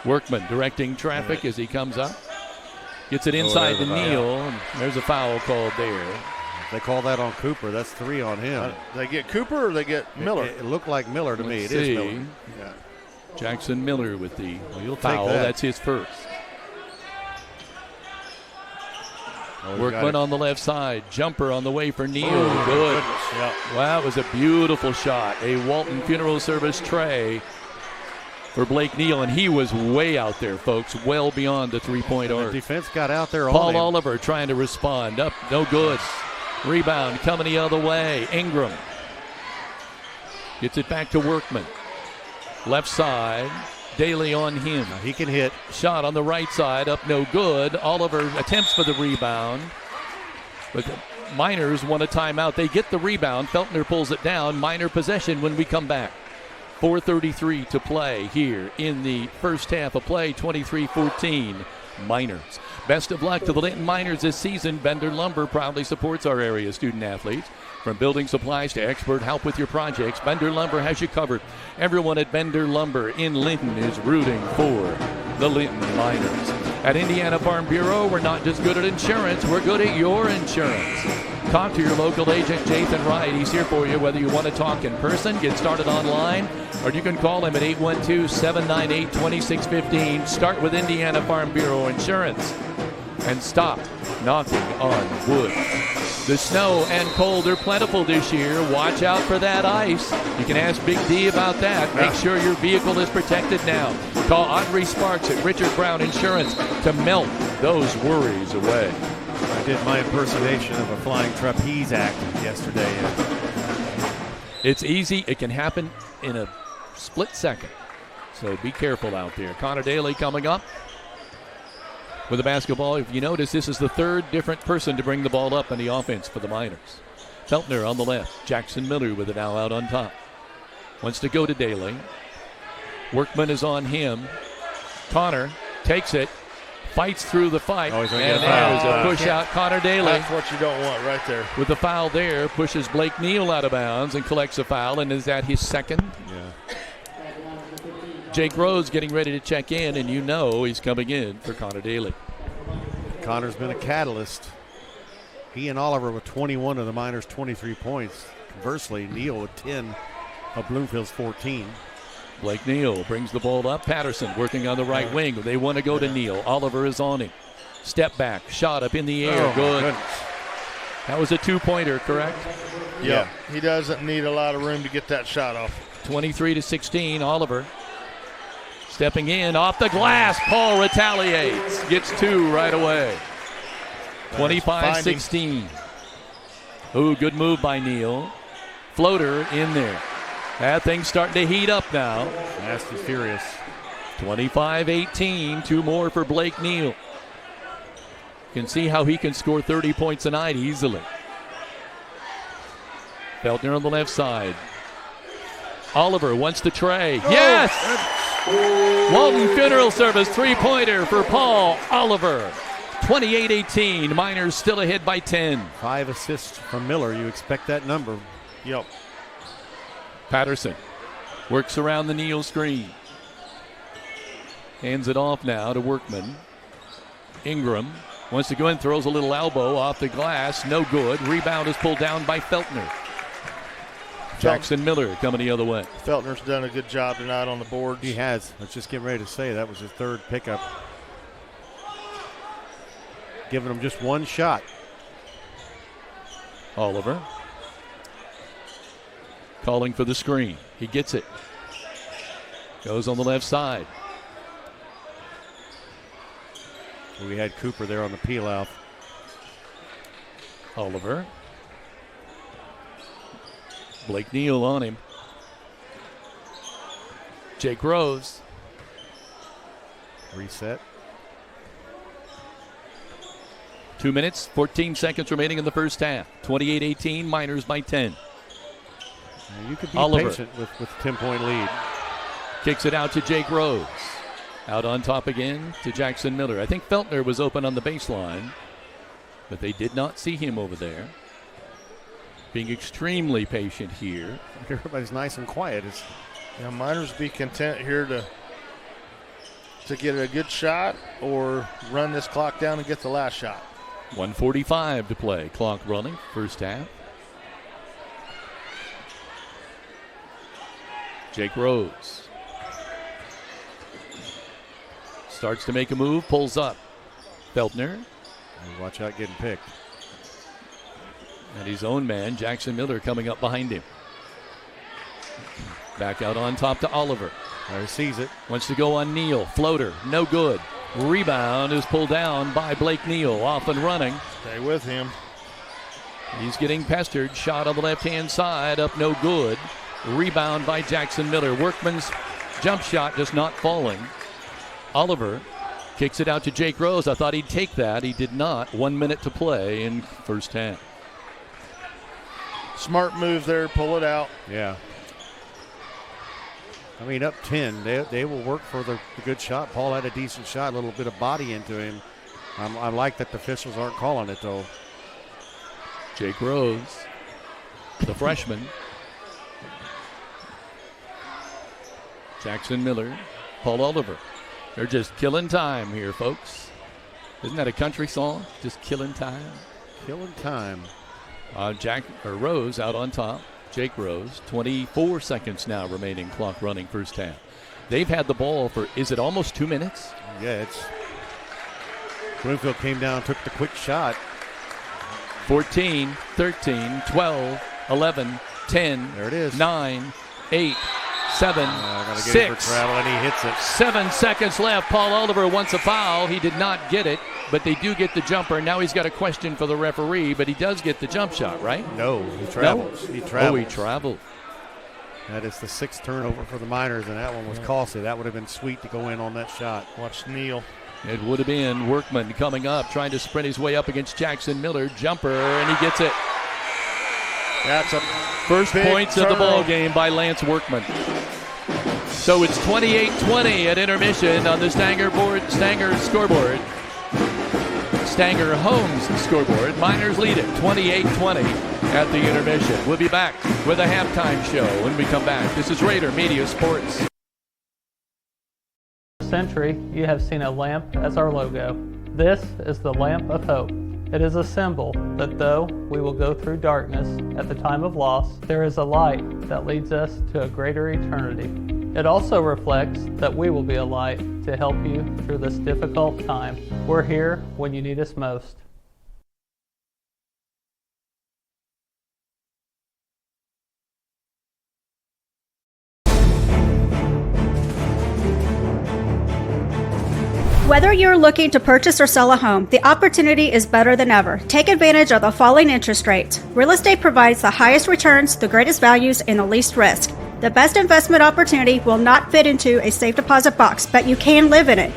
Workman directing traffic as he comes up. Gets it inside to Neal. And there's a foul called there. They call that on Cooper. That's 3 on him. They get Cooper or they get Miller? It looked like Miller to me. Let's It is see. Miller. Yeah. Jackson Miller with the you'll foul. take that. That's his first. Oh, Workman on the left side. Jumper on the way for Neal. Oh, good. Yeah. Wow, it was a beautiful shot. A Walton Funeral Service tray for Blake Neal, and he was way out there, folks, well beyond the three-point arc. The defense got out there on Paul him. Oliver trying to respond. Up, no good. Rebound coming the other way. Ingram gets it back to Workman. Left side. Daly on him. Now he can hit. Shot on the right side. Up, no good. Oliver attempts for the rebound. But the Miners want a timeout. They get the rebound. Feltner pulls it down. Miner possession when we come back. 4:33 to play here in the first half of play. 23-14 Miners. Best of luck to the Linton Miners this season. Bender Lumber proudly supports our area student athletes. From building supplies to expert help with your projects, Bender Lumber has you covered. Everyone at Bender Lumber in Linton is rooting for the Linton Miners. At Indiana Farm Bureau, we're not just good at insurance, we're good at your insurance. Talk to your local agent, Jathan Wright. He's here for you, whether you want to talk in person, get started online, or you can call him at 812-798-2615. Start with Indiana Farm Bureau Insurance and stop knocking on wood. The snow and cold are plentiful this year. Watch out for that ice. You can ask Big D about that. Make sure your vehicle is protected now. Call Audrey Sparks at Richard Brown Insurance to melt those worries away. I did my impersonation of a flying trapeze act yesterday. It's easy. It can happen in a split second. So be careful out there. Connor Daly coming up with the basketball. If you notice, this is the third different person to bring the ball up in the offense for the Miners. Feltner on the left. Jackson Miller with it now out on top. Wants to go to Daly. Workman is on him. Connor takes it. Fights through the fight. Oh, and there's a push out. Connor Daly. That's what you don't want right there. With the foul there, pushes Blake Neal out of bounds and collects a foul. And is that his second? Yeah. Jake Rose getting ready to check in, and you know he's coming in for Connor Daly. Connor's been a catalyst. He and Oliver with 21 of the Miners' 23 points. Conversely, Neal with 10 of Bloomfield's 14. Blake Neal brings the ball up. Patterson working on the right wing. They want to go to Neal. Oliver is on him. Step back, shot up in the air. Good. That was a two-pointer, correct? Yeah. He doesn't need a lot of room to get that shot off. 23-16, Oliver. Stepping in, off the glass. Paul retaliates. Gets two right away. 25-16. Ooh, good move by Neal. Floater in there. That thing's starting to heat up now. Nasty furious. 25-18. Two more for Blake Neal. You can see how he can score 30 points a night easily. Feltner on the left side. Oliver wants to tray. Yes! Walton Funeral Service three-pointer for Paul Oliver. 28-18. Miners still ahead by 10. 5 assists from Miller. You expect that number. Yep. Patterson works around the Neal screen. Hands it off now to Workman. Ingram wants to go in, throws a little elbow off the glass. No good. Rebound is pulled down by Feltner. Jackson Miller coming the other way. Feltner's done a good job tonight on the boards. He has. I was just getting ready to say that was his third pickup. Giving him just one shot. Oliver calling for the screen. He gets it. Goes on the left side. We had Cooper there on the peel out. Oliver. Blake Neal on him. Jake Rose. Reset. 2 minutes, 14 seconds remaining in the first half. 28-18, Miners by 10. Now you could be Oliver patient with a 10-point lead. Kicks it out to Jake Rose. Out on top again to Jackson Miller. I think Feltner was open on the baseline, but they did not see him over there. Being extremely patient here. Everybody's nice and quiet. Miners be content here to get a good shot or run this clock down and get the last shot. 1:45 to play. Clock running. First half. Jake Rose starts to make a move. Pulls up. Feltner. Watch out getting picked. And his own man, Jackson Miller, coming up behind him. Back out on top to Oliver. There he sees it. Wants to go on Neal. Floater, no good. Rebound is pulled down by Blake Neal. Off and running. Stay with him. He's getting pestered. Shot on the left-hand side. Up no good. Rebound by Jackson Miller. Workman's jump shot just not falling. Oliver kicks it out to Jake Rose. I thought he'd take that. He did not. 1 minute to play in first half. Smart move there. Pull it out. Yeah. I mean, up 10, they will work for the good shot. Paul had a decent shot, a little bit of body into him. I like that the officials aren't calling it, though. Jake Rose, the freshman. Jackson Miller, Paul Oliver. They're just killing time here, folks. Isn't that a country song? Just killing time. Killing time. Rose out on top. Jake Rose. 24 seconds now remaining. Clock running first half. They've had the ball for, is it almost 2 minutes? Yeah, Bloomfield came down, took the quick shot. 14, 13, 12, 11, 10. There it is. 9, 8, 7, gotta get 6. it for travel, and he hits it. 7 seconds left. Paul Oliver wants a foul. He did not get it, but they do get the jumper. Now he's got a question for the referee, but he does get the jump shot, right? No, he travels. No? He travels. Oh, he traveled. That is the 6th turnover for the Miners, and that one was costly. That would have been sweet to go in on that shot. Watch Neal. It would have been Workman coming up, trying to sprint his way up against Jackson Miller. Jumper, and he gets it. That's a first points of the ball game by Lance Workman. So it's 28-20 at intermission on the Stanger scoreboard. Stanger Homes scoreboard. Miners lead it 28-20 at the intermission. We'll be back with a halftime show when we come back. This is Rader Media Sports. century, you have seen a lamp as our logo. This is the lamp of hope. It is a symbol that though we will go through darkness at the time of loss, there is a light that leads us to a greater eternity. It also reflects that we will be a light to help you through this difficult time. We're here when you need us most. Whether you're looking to purchase or sell a home, the opportunity is better than ever. Take advantage of the falling interest rates. Real estate provides the highest returns, the greatest values, and the least risk. The best investment opportunity will not fit into a safe deposit box, but you can live in it.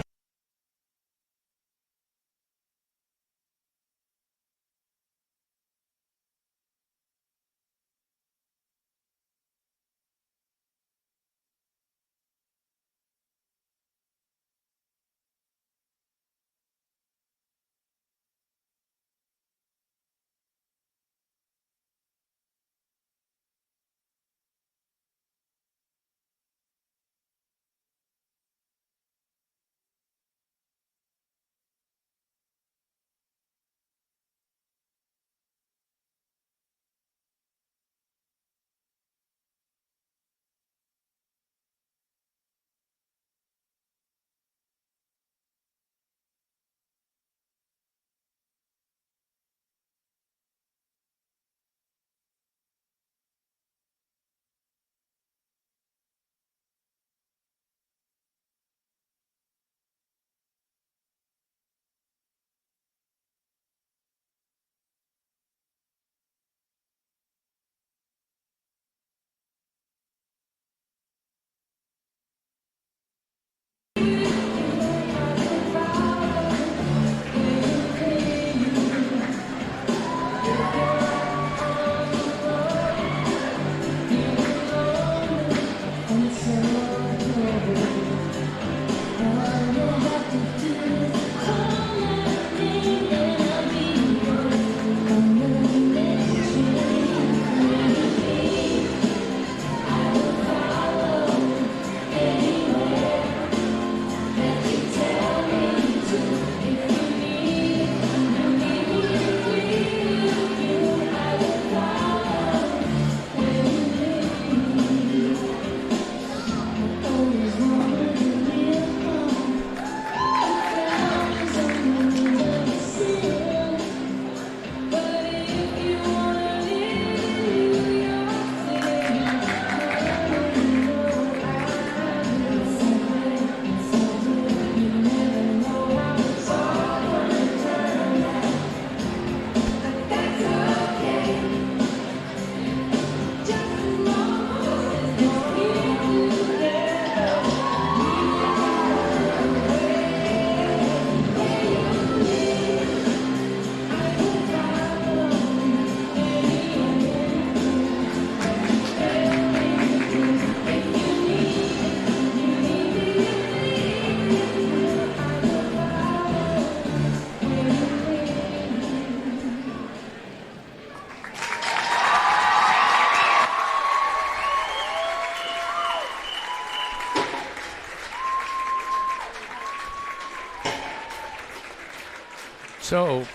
So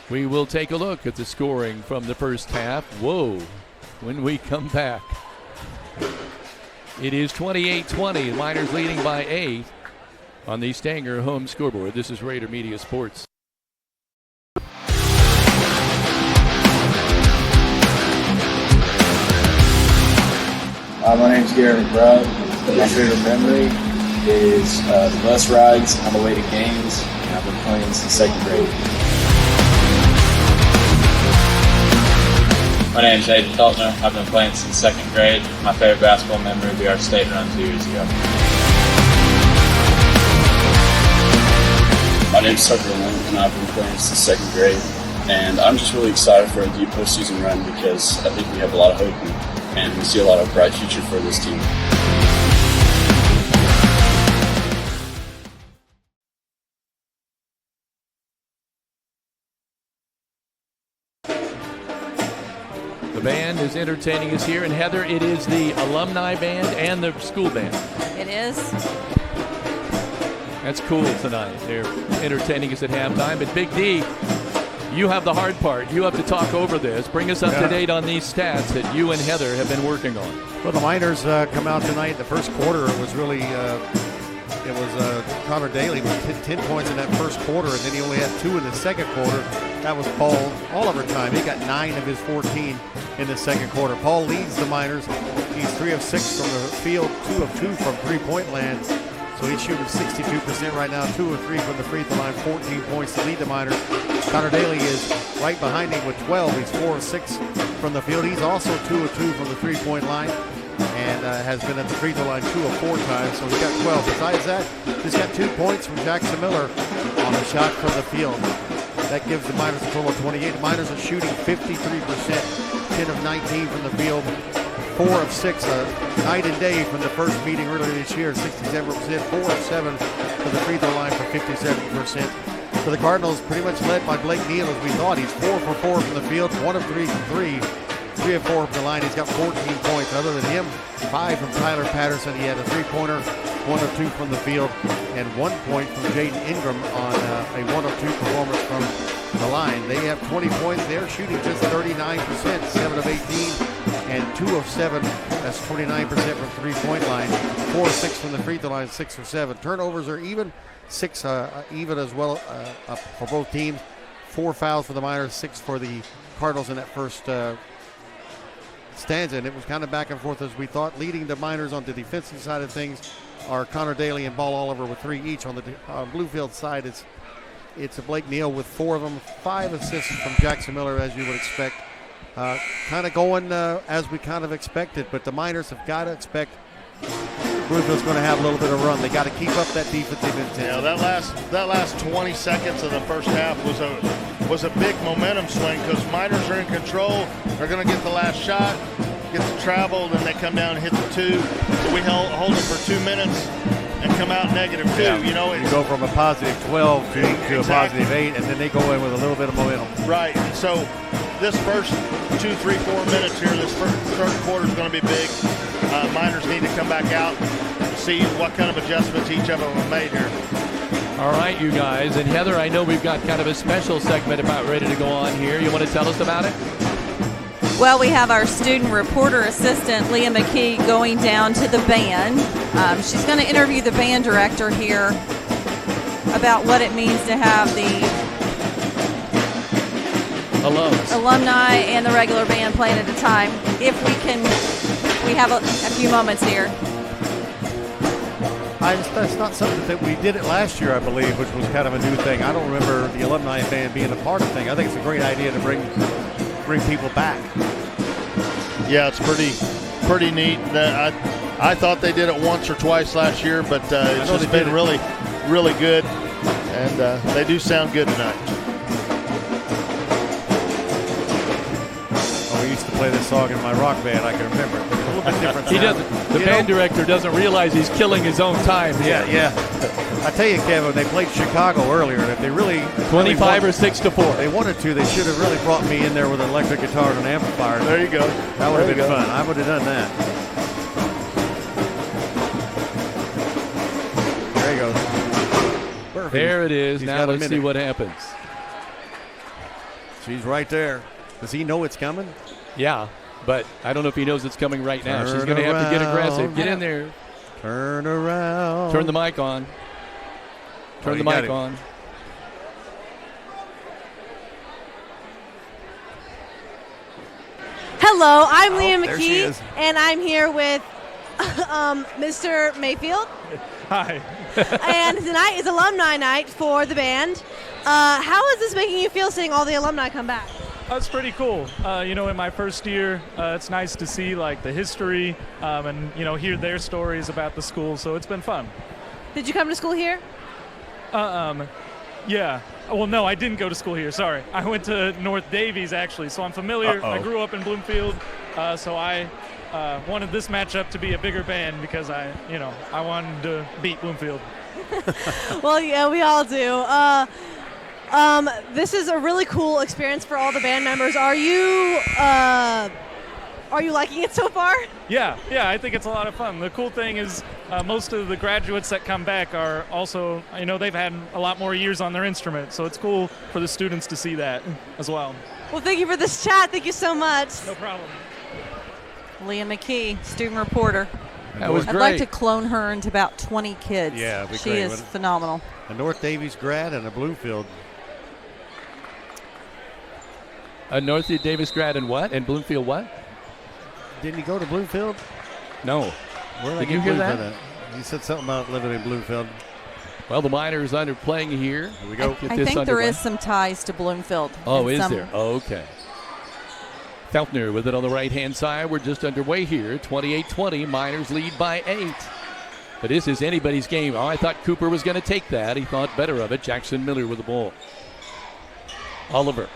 we will take a look at the scoring from the first half. Whoa, when we come back. It is 28-20, Miners leading by 8 on the Stanger home scoreboard. This is Raider Media Sports. My name's Garrett McBride. My favorite memory is the bus rides on the way to games. I've been playing since 2nd grade. My name is Addy. I've been playing since 2nd grade. My favorite basketball memory would be our state run 2 years ago. My name is Tucker Linton, and I've been playing since 2nd grade. And I'm just really excited for a deep postseason run because I think we have a lot of hope and we see a lot of bright future for this team. The band is entertaining us here, and Heather, it is the alumni band and the school band. It is. That's cool tonight. They're entertaining us at halftime. But Big D, you have the hard part. You have to talk over this. Bring us up to date on these stats that you and Heather have been working on. Well, the Miners come out tonight. The first quarter was really, Connor Daly with 10 points in that first quarter, and then he only had 2 in the second quarter. That was Paul Oliver time. He got 9 of his 14 in the second quarter. Paul leads the Miners. He's 3 of 6 from the field, 2 of 2 from three-point land. So he's shooting 62% right now, 2 of 3 from the free throw line, 14 points to lead the Miners. Connor Daly is right behind him with 12. He's 4 of 6 from the field. He's also 2 of 2 from the three-point line and has been at the free throw line 2 of 4 times, so he's got 12. Besides that, he's got 2 points from Jackson Miller on a shot from the field. That gives the Miners a total of 28. The Miners are shooting 53%, 10 of 19 from the field, 4 of 6, night and day from the first meeting earlier this year, 67%, 4 of 7 from the free throw line for 57%. For the Cardinals, pretty much led by Blake Neal as we thought. He's 4 for 4 from the field, 1 of 3 from 3, 3 of 4 from the line. He's got 14 points. Other than him, 5 from Tyler Patterson. He had a 3-pointer, 1 of 2 from the field, and 1 point from Jaden Ingram on a 1 of 2 performance from the line. They have 20 points. They're shooting just 39%, 7 of 18, and 2 of 7. That's 29% from three-point line. 4 of 6 from the free throw line, 6 of 7. Turnovers are even, 6 even as well for both teams. 4 fouls for the Miners, 6 for the Cardinals in that first stanza, and it was kind of back and forth as we thought. Leading the Miners on the defensive side of things are Connor Daly and Paul Oliver with 3 each. On the Bloomfield side, it's a Blake Neal with 4 of them, 5 assists from Jackson Miller, as you would expect. Kind of going as we kind of expected, but the Miners have got to expect Bloomfield's going to have a little bit of run. They got to keep up that defensive intensity. Yeah, that last 20 seconds of the first half was a big momentum swing because Miners are in control. They're going to get the last shot, get the travel, then they come down and hit the 2. So we hold them for 2 minutes and come out -2. Yeah. You know, you go from a positive 12 to a positive 8, and then they go in with a little bit of momentum. Right. And so this first 2, 3, 4 minutes here, this third quarter is going to be big. Miners need to come back out and see what kind of adjustments each of them have made here. All right, you guys. And Heather, I know we've got kind of a special segment about ready to go on here. You want to tell us about it? Well, we have our student reporter assistant, Leah McKee, going down to the band. She's going to interview the band director here about what it means to have the alumni and the regular band playing at a time. If we have a few moments here. That's not something that we did it last year, I believe, which was kind of a new thing. I don't remember the alumni band being a part of the thing. I think it's a great idea to bring people back. Yeah, it's pretty neat. I thought they did it once or twice last year, but it's just been really, really good, and they do sound good tonight. We used to play this song in my rock band. I can remember it. It's a little bit different. He doesn't. The band director doesn't realize he's killing his own time. Yeah. I tell you, Kevin, they played Chicago earlier, and if they really 25 or 6-4, they wanted to. They should have really brought me in there with an electric guitar and an amplifier. There you go. That would have been fun. I would have done that. There he goes. Perfect. There it is. Now let's see what happens. She's right there. Does he know it's coming? Yeah, but I don't know if he knows it's coming right now. She's going to have to get aggressive. Get in there. Turn around. Turn the mic on. Turn the mic on. Hello, I'm Leah McKee, and I'm here with Mr. Mayfield. Hi. And tonight is alumni night for the band. How is this making you feel seeing all the alumni come back? That's pretty cool. In my first year, it's nice to see like the history and hear their stories about the school. So it's been fun. Did you come to school here? Yeah. Well, no, I didn't go to school here. Sorry, I went to North Davies actually. So I'm familiar. I grew up in Bloomfield, so I wanted this matchup to be a bigger band because I wanted to beat Bloomfield. Well, yeah, we all do. This is a really cool experience for all the band members. Are you Are you liking it so far? Yeah, I think it's a lot of fun. The cool thing is most of the graduates that come back are also, they've had a lot more years on their instrument, so it's cool for the students to see that as well. Well, thank you for this chat. Thank you so much. No problem. Leah McKee, student reporter. That was I'd great. like to clone her into about 20 kids. Yeah, it'd be she great, is wouldn't it? phenomenal. A North Davies grad and a Bloomfield. A North Davis grad and what? And Bloomfield what? Didn't he go to Bloomfield? No. Where did I Did get you hear Bloomfield that? at? He said something about living in Bloomfield. Well, the Miners under playing here. Here we go. I think there is some ties to Bloomfield. Oh, and is some- there? Oh, okay. Feltner with it on the right-hand side. We're just underway here. 28-20. Miners lead by 8. But this is anybody's game. Oh, I thought Cooper was going to take that. He thought better of it. Jackson Miller with the ball. Oliver.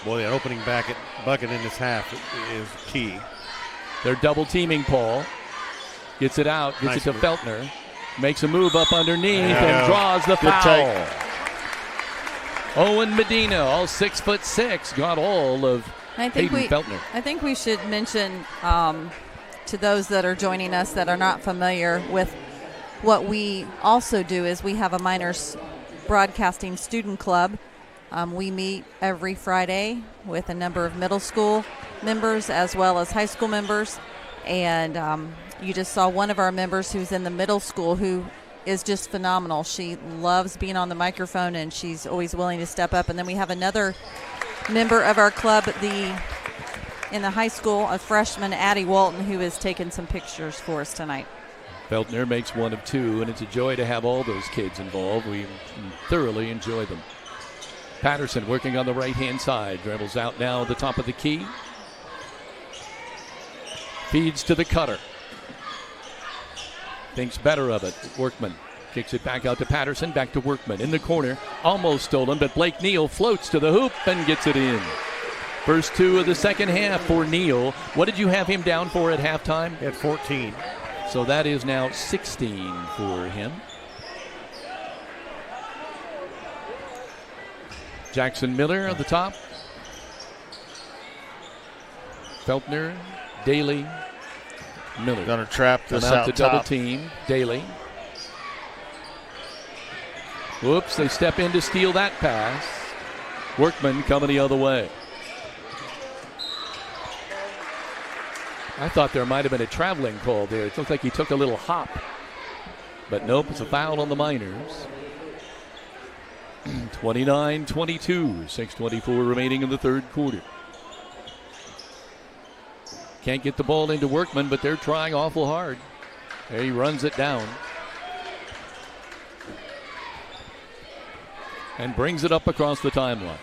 Boy, that opening bucket in this half is key. They're double teaming Paul. Gets it out. Gets Nice it to move. Feltner. Makes a move up underneath There you and go. draws the Good foul. take. Owen Medina, all 6'6", got all of I think Hayden Feltner. I think we should mention to those that are joining us that are not familiar with what we also do is we have a Miners Broadcasting Student Club. We meet every Friday with a number of middle school members as well as high school members. And you just saw one of our members who's in the middle school who is just phenomenal. She loves being on the microphone and she's always willing to step up. And then we have another member of our club, in the high school, a freshman, Addy Walton, who has taken some pictures for us tonight. Feltner makes 1 of 2, and it's a joy to have all those kids involved. We thoroughly enjoy them. Patterson working on the right-hand side. Dribbles out now at the top of the key. Feeds to the cutter. Thinks better of it. Workman kicks it back out to Patterson. Back to Workman in the corner. Almost stolen, but Blake Neal floats to the hoop and gets it in. First 2 of the second half for Neal. What did you have him down for at halftime? At 14. So that is now 16 for him. Jackson Miller at the top. Feltner, Daly, Miller. Gonna trap this Come out out to double top. team. Daly. Whoops, they step in to steal that pass. Workman coming the other way. I thought there might have been a traveling call there. It looked like he took a little hop. But nope, it's a foul on the Miners. 29-22, 6:24 remaining in the third quarter. Can't get the ball into Workman, but they're trying awful hard. There he runs it down. And brings it up across the timeline.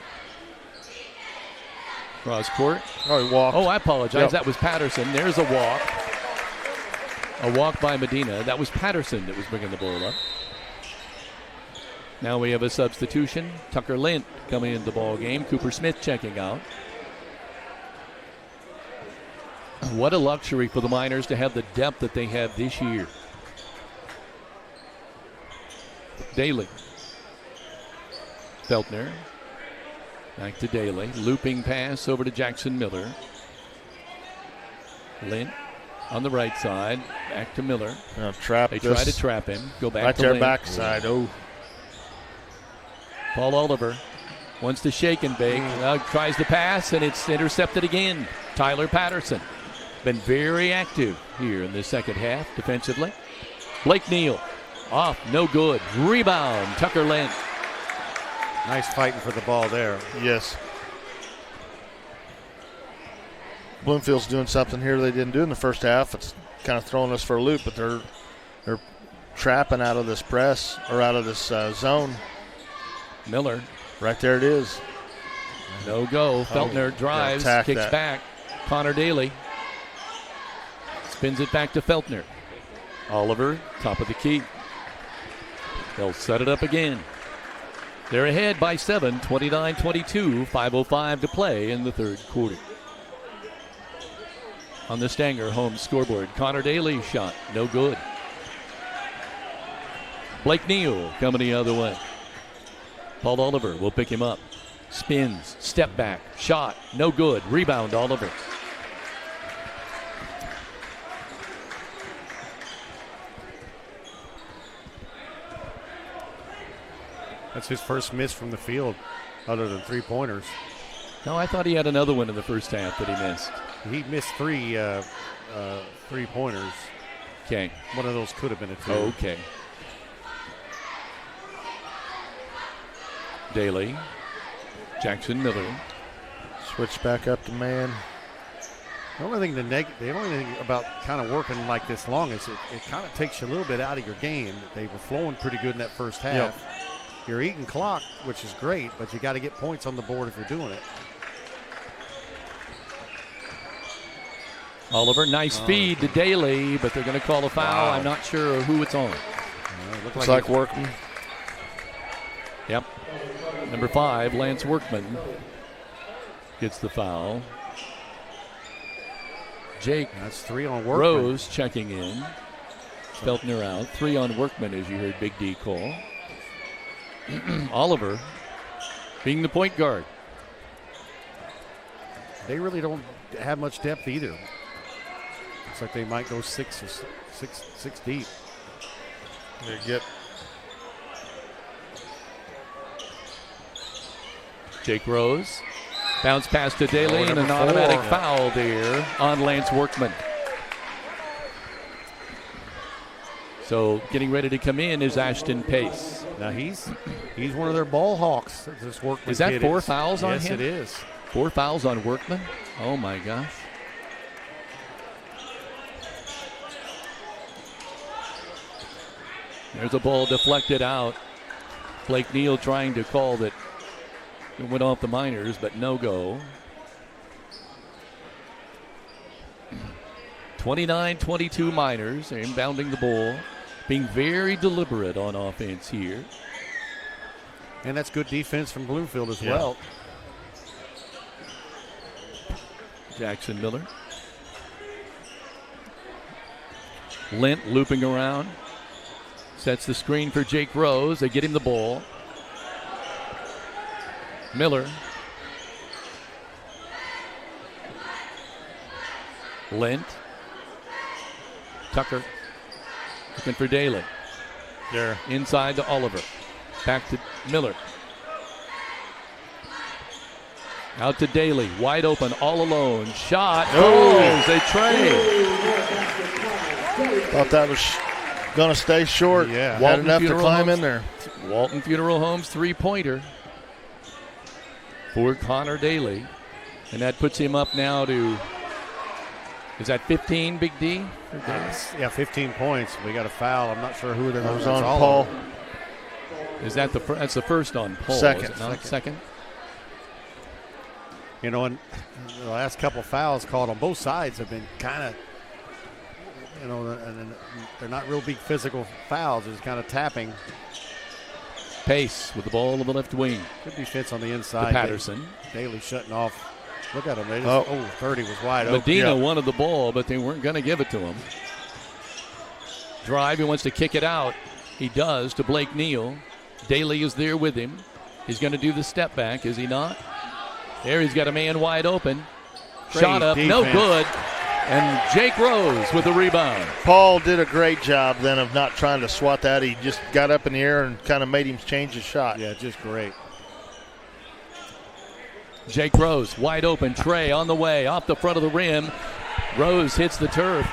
Cross court. Oh, he walked. Oh, I apologize. Yep. That was Patterson. There's a walk. A walk by Medina. That was Patterson that was bringing the ball up. Now we have a substitution. Tucker Lint coming into the ball game. Cooper Smith checking out. What a luxury for the Miners to have the depth that they have this year. Daly. Feltner. Back to Daly. Looping pass over to Jackson Miller. Lint on the right side. Back to Miller. Trap They this. try to trap him. Go back Right to there, Lint. backside. Oh. Paul Oliver wants to shake and bake. Now tries the pass, and it's intercepted again. Tyler Patterson. Been very active here in the second half defensively. Blake Neal. Off, no good. Rebound, Tucker Lent. Nice fighting for the ball there. Yes. Bloomfield's doing something here they didn't do in the first half. It's kind of throwing us for a loop, but they're trapping out of this press or out of this zone. Miller. Right there it is. No go. Feltner drives, attack kicks that. back. Connor Daly spins it back to Feltner. Oliver, top of the key. They'll set it up again. They're ahead by 7, 29-22, 5:05 to play in the third quarter. On the Stanger home scoreboard, Connor Daly's shot, no good. Blake Neal coming the other way. Paul Oliver will pick him up. Spins, step back, shot, no good. Rebound, Oliver. That's his first miss from the field, other than 3-pointers. No, I thought he had another one in the first half that he missed. He missed 3 3-pointers. Okay. One of those could have been a 2. Okay. Daly. Jackson Miller. Switch back up to man. The only thing about kind of working like this long is it kind of takes you a little bit out of your game. They were flowing pretty good in that first half. Yep. You're eating clock, which is great, but you got to get points on the board if you're doing it. Oliver, nice feed to Daly, but they're going to call a foul. Wow. I'm not sure who it's on. Looks like Workman. Yep. Number 5, Lance Workman gets the foul. Jake. That's 3 on Workman. Rose checking in. Feltner out. 3 on Workman, as you heard Big D call. Oliver being the point guard. They really don't have much depth either. Looks like they might go 6 deep. They get Jake Rose. Bounce pass to Daly and an number 4. automatic foul there on Lance Workman. So getting ready to come in is Ashton Pace. Now he's one of their ball hawks. This Workman Is that kid 4 fouls on yes, him? Yes, it is. 4 fouls on Workman? Oh my gosh. There's a ball deflected out. Blake Neal trying to call that it went off the Miners, but no go. 29-22 Miners. They're inbounding the ball, being very deliberate on offense here. And that's good defense from Bloomfield as well. Jackson Miller. Lint looping around. Sets the screen for Jake Rose. They get him the ball. Miller. Lint. Tucker. Looking for Daly. There. Inside to Oliver. Back to Miller. Out to Daly. Wide open, all alone. Shot. Oh, they trade. Thought that was going to stay short. Yeah. Had enough to climb in there. Walton Funeral Homes 3-pointer for Connor Daly. And that puts him up now to, is that 15, Big D? Yeah, 15 points. We got a foul. I'm not sure who they're going to on Paul. Is that that's the first on Paul? Second. Is it not? Second. You know, and the last couple of fouls called on both sides have been kind of, you know, and they're not real big physical fouls. It's kind of tapping. Pace with the ball on the left wing. Good defense on the inside. To Patterson. Daly shutting off. Look at him. They just, 30 was wide open. Medina wanted the ball, but they weren't going to give it to him. Drive, he wants to kick it out. He does to Blake Neal. Daly is there with him. He's going to do the step back, is he not? There, he's got a man wide open. Great Shot up, defense. no good. And Jake Rose with the rebound. Paul did a great job then of not trying to swat that. He just got up in the air and kind of made him change his shot. Yeah, just great. Jake Rose, wide open. Trey on the way, off the front of the rim. Rose hits the turf,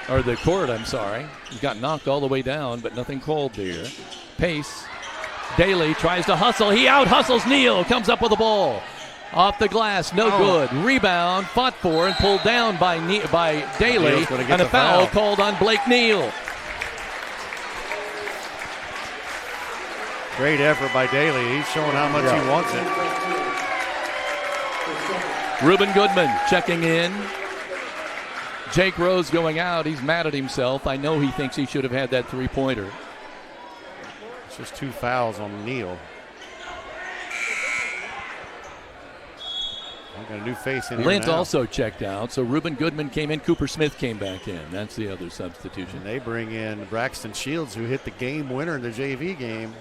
or the court, I'm sorry. He got knocked all the way down, but nothing called there. Pace. Daly tries to hustle. He out-hustles Neal. Comes up with the ball. Off the glass, no good. Rebound, fought for and pulled down by Daly. And a foul called on Blake Neal. Great effort by Daly. He's showing how much he wants it. Reuben Goodman checking in. Jake Rose going out. He's mad at himself. I know he thinks he should have had that three-pointer. It's just 2 fouls on Neal. I got a new face in here Lint now. also checked out, so Reuben Goodman came in. Cooper Smith came back in. That's the other substitution. And they bring in Braxton Shields, who hit the game winner in the JV game.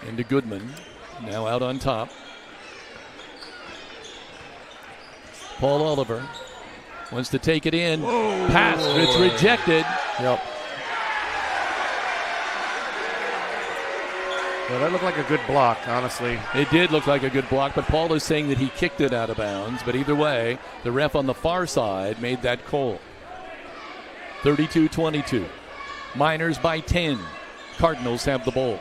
Into Goodman. Now out on top. Paul Oliver wants to take it in. Whoa. Pass. It's rejected. Yep. Well, that looked like a good block, honestly. It did look like a good block, but Paul is saying that he kicked it out of bounds. But either way, the ref on the far side made that call. 32-22. Miners by 10. Cardinals have the ball.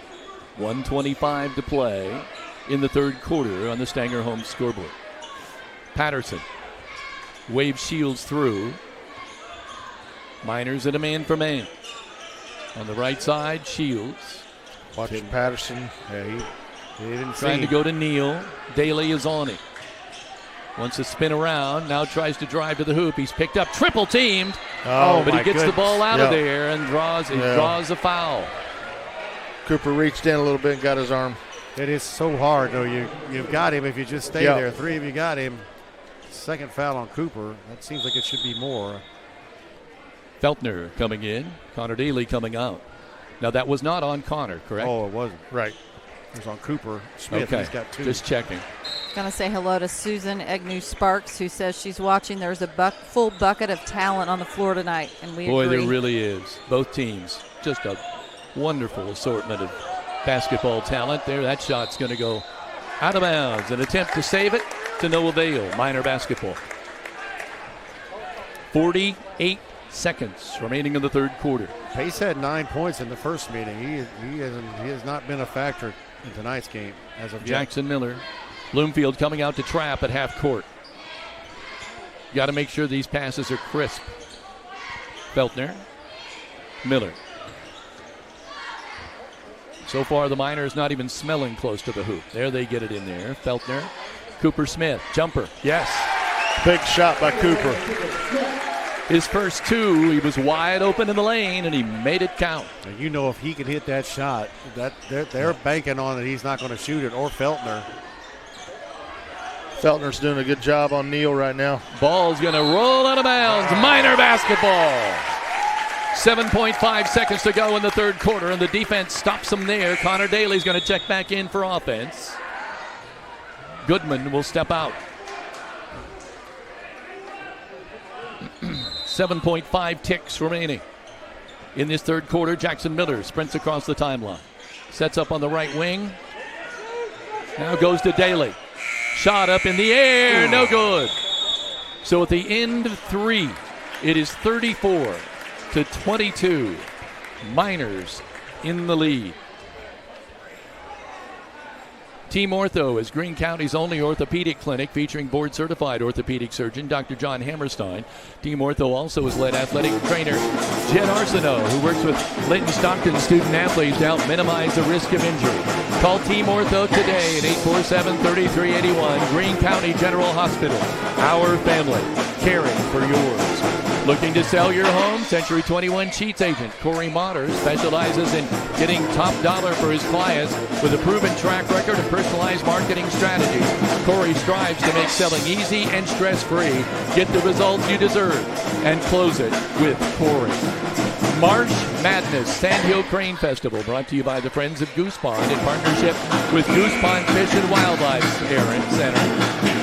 1:25 to play in the third quarter on the Stanger home scoreboard. Patterson waves Shields through. Miners at a man-for-man. On the right side, Shields. Watching Patterson. Yeah, he didn't Trying to go to Neal. Daly is on it. Wants to spin around. Now tries to drive to the hoop. He's picked up. Triple teamed. But he gets the ball out of there and draws a foul. Cooper reached in a little bit and got his arm. It is so hard, though. You've got him if you just stay there. 3 of you got him. Second foul on Cooper. That seems like it should be more. Feltner coming in. Connor Daly coming out. Now, that was not on Connor, correct? Oh, it wasn't. Right. It was on Cooper. Smith, okay. He's got 2. Just checking. Going to say hello to Susan Egnew-Sparks, who says she's watching. There's a full bucket of talent on the floor tonight, and we agree. There really is. Both teams. Just a wonderful assortment of basketball talent there. That shot's going to go out of bounds. An attempt to save it to no avail. Miner basketball. 48 seconds remaining in the third quarter. Pace had 9 points in the first meeting. He has not been a factor in tonight's game as of yet. Jackson Miller. Bloomfield coming out to trap at half court. Got to make sure these passes are crisp. Feltner. Miller. So far, the Miners not even smelling close to the hoop. There they get it in there. Feltner. Cooper Smith. Jumper. Yes. Big shot by Cooper. His first 2, he was wide open in the lane, and he made it count. And you know if he can hit that shot, that they're banking on that he's not going to shoot it, or Feltner. Feltner's doing a good job on Neal right now. Ball's going to roll out of bounds. Miner basketball. 7.5 seconds to go in the third quarter, and the defense stops him there. Connor Daly's going to check back in for offense. Goodman will step out. 7.5 ticks remaining in this third quarter. Jackson Miller sprints across the timeline. Sets up on the right wing. Now goes to Daly. Shot up in the air. No good. So at the end of 3, it is 34-22. Miners in the lead. Team Ortho is Greene County's only orthopedic clinic featuring board-certified orthopedic surgeon Dr. John Hammerstein. Team Ortho also has led athletic trainer Jed Arsenault, who works with Linton-Stockton student-athletes to help minimize the risk of injury. Call Team Ortho today at 847-3381, Greene County General Hospital. Our family, caring for yours. Looking to sell your home? Century 21 Cheats agent Corey Motter specializes in getting top dollar for his clients with a proven track record of personalized marketing strategies. Corey strives to make selling easy and stress-free. Get the results you deserve and close it with Corey. Marsh Madness Sandhill Crane Festival, brought to you by the Friends of Goose Pond in partnership with Goose Pond Fish and Wildlife Center.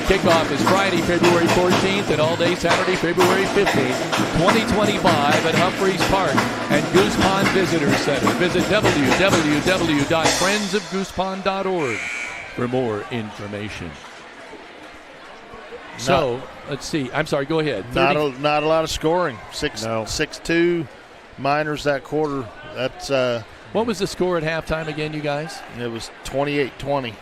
Kickoff is Friday, February 14th and all day Saturday, February 15th, 2025 at Humphreys Park and Goose Pond Visitor Center. Visit www.friendsofgoosepond.org for more information. So, let's see. I'm sorry, go ahead. Not a lot of scoring. 6-2 Miners that quarter. That's what was the score at halftime again, you guys? It was 28-20.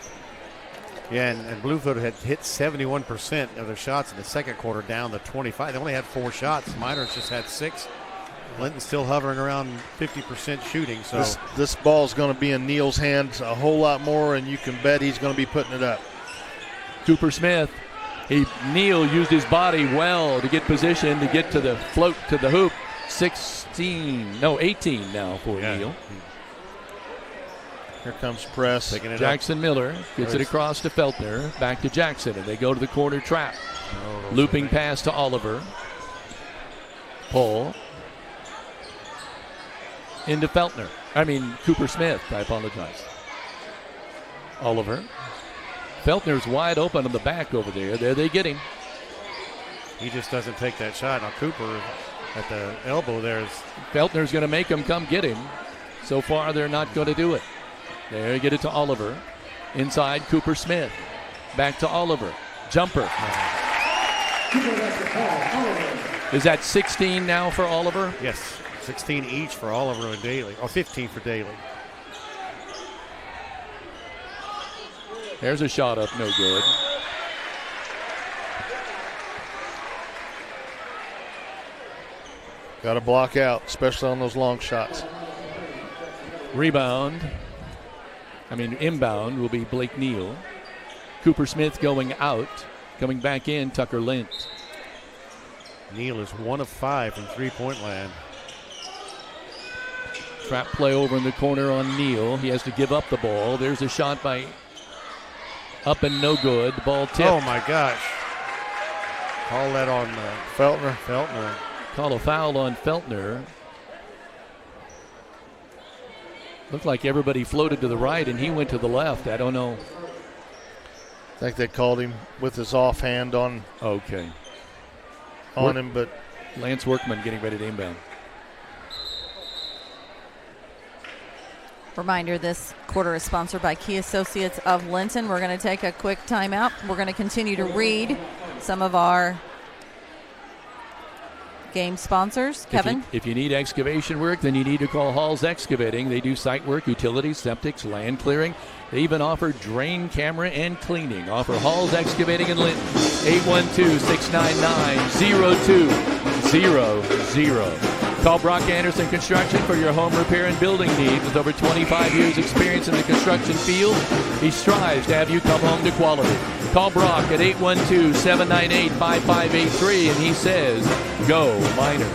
Yeah, and Bloomfield had hit 71% of their shots in the second quarter, down to 25. They only had 4 shots. Miners just had 6. Linton's still hovering around 50% shooting. So this ball is going to be in Neal's hands a whole lot more, and you can bet he's going to be putting it up. Cooper Smith. Neal used his body well to get position, to get to the float to the hoop. 18 now for Neal. Here comes press. Jackson Miller gets it across to Feltner. Back to Jackson, and they go to the corner trap. Looping pass to Oliver. Pull. Into Feltner. Cooper Smith. I apologize. Oliver. Feltner's wide open on the back over there. There they get him. He just doesn't take that shot. Now Cooper at the elbow there is. Feltner's going to make him come get him. So far, they're not going to do it. There, get it to Oliver. Inside, Cooper Smith. Back to Oliver. Jumper. Is that 16 now for Oliver? Yes, 16 each for Oliver and Daly. Or 15 for Daly. There's a shot up, no good. Got to block out, especially on those long shots. Inbound will be Blake Neal. Cooper Smith going out. Coming back in, Tucker Lint. Neal is 1 of 5 from three-point land. Trap play over in the corner on Neal. He has to give up the ball. There's a shot by up and no good. Ball tipped. Oh, my gosh. Call that on Feltner. Call a foul on Feltner. Looked like everybody floated to the right and he went to the left. I don't know. I think they called him with his offhand on him, but Lance Workman getting ready to inbound. Reminder, this quarter is sponsored by Key Associates of Linton. We're going to take a quick timeout. We're going to continue to read some of our game sponsors. Kevin? If you need excavation work, then you need to call Hall's Excavating. They do site work, utilities, septics, land clearing. They even offer drain, camera, and cleaning. Offer Hall's Excavating in Linton. 812-699-0200. Call Brock Anderson Construction for your home repair and building needs. With over 25 years experience in the construction field, he strives to have you come home to quality. Call Brock at 812-798-5583, and he says, go Miners.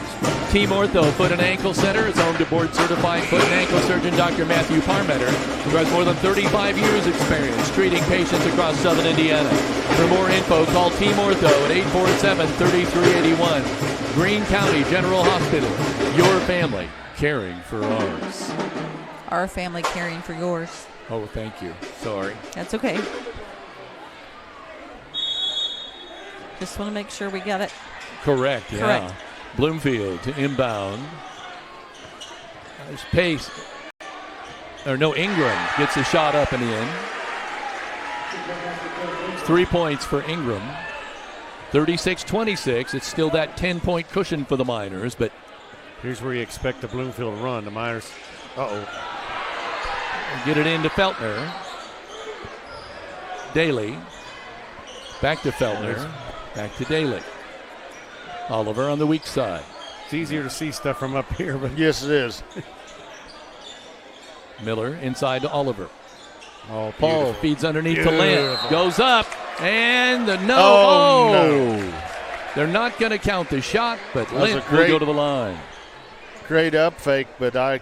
Team Ortho Foot and Ankle Center is home to board-certified foot and ankle surgeon Dr. Matthew Parmeter, who has more than 35 years experience treating patients across southern Indiana. For more info, call Team Ortho at 847-3381. Greene County General Hospital, your family caring for ours. Our family caring for yours. Oh, thank you. Sorry. That's okay. Just want to make sure we got it correct. Yeah. Correct. Bloomfield to inbound. There's pace. Ingram gets a shot up and in. 3 points for Ingram. 36-26. It's still that 10-point cushion for the Miners, but here's where you expect the Bloomfield run. The Miners, get it into Feltner. Daly. Back to Feltner. Back to Daly. Oliver on the weak side. It's easier to see stuff from up here, but yes, it is. Miller inside to Oliver. Oh, Paul feeds underneath to Lynn. Goes up, and the no. They're not going to count the shot, but Lynn will go to the line. Great up fake, but I'm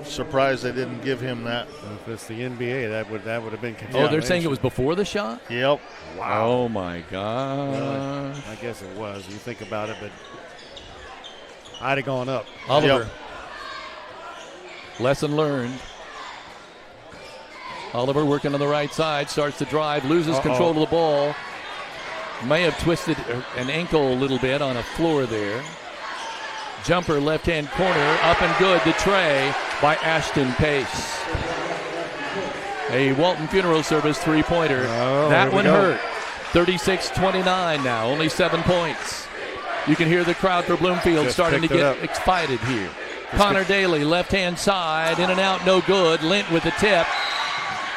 surprised they didn't give him that. If it's the NBA, that would have been continuation. Oh, they're saying it was before the shot? Yep. Wow. Oh, my God. Well, I guess it was. You think about it, but I'd have gone up. Oliver. Yep. Lesson learned. Oliver working on the right side, starts to drive, loses control of the ball. May have twisted an ankle a little bit on a floor there. Jumper left-hand corner, up and good to Trey by Ashton Pace. A Walton Funeral Service three-pointer. That one hurt. 36-29 now, only 7 points. You can hear the crowd for Bloomfield starting to get excited here. Connor Daly, left-hand side, in and out, no good. Lint with the tip.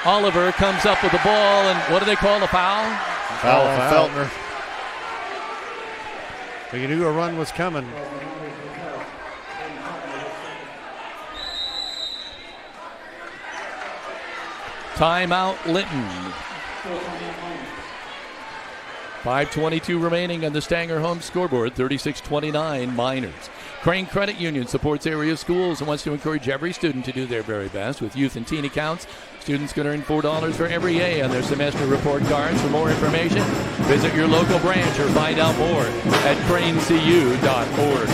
Oliver comes up with the ball, and what do they call a foul? Foul on Feltner. But you knew a run was coming. Timeout, Linton. 5:22 remaining on the Stanger home scoreboard, 36-29 Miners. Crane Credit Union supports area schools and wants to encourage every student to do their very best. With youth and teen accounts, students can earn $4 for every A on their semester report cards. For more information, visit your local branch or find out more at cranecu.org.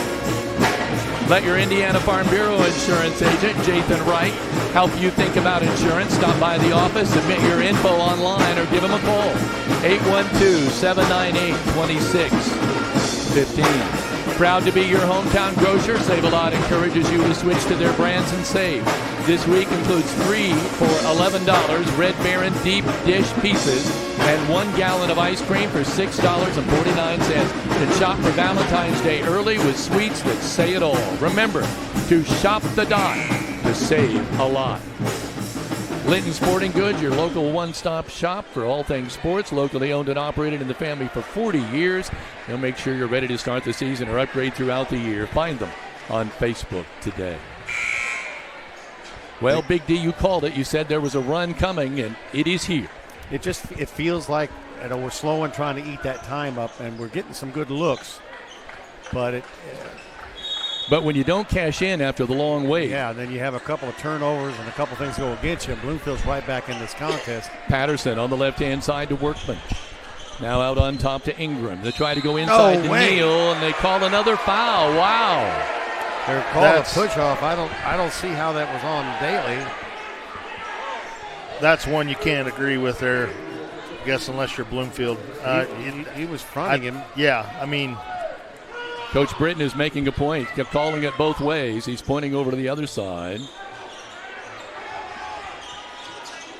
Let your Indiana Farm Bureau insurance agent, Jathan Wright, help you think about insurance. Stop by the office, submit your info online, or give him a call. 812-798-2615. Proud to be your hometown grocer. Save a Lot encourages you to switch to their brands and save. This week includes 3 for $11 Red Baron deep dish pieces and 1 gallon of ice cream for $6.49. And shop for Valentine's Day early with sweets that say it all. Remember to shop the dot to save a lot. Linton Sporting Goods, your local one-stop shop for all things sports, locally owned and operated in the family for 40 years. They'll make sure you're ready to start the season or upgrade throughout the year. Find them on Facebook today. Well, Big D, you called it. You said there was a run coming, and it is here. It feels like we're slowing, trying to eat that time up, and we're getting some good looks. But when you don't cash in after the long wait. Yeah, then you have a couple of turnovers and a couple things go against you, and Bloomfield's right back in this contest. Patterson on the left-hand side to Workman. Now out on top to Ingram. They try to go inside to Neal, and they call another foul. Wow. They're calling a push-off. I don't see how that was on Daly. That's one you can't agree with there, I guess, unless you're Bloomfield. He was fronting him. Yeah, I mean. Coach Britton is making a point. Kept calling it both ways. He's pointing over to the other side.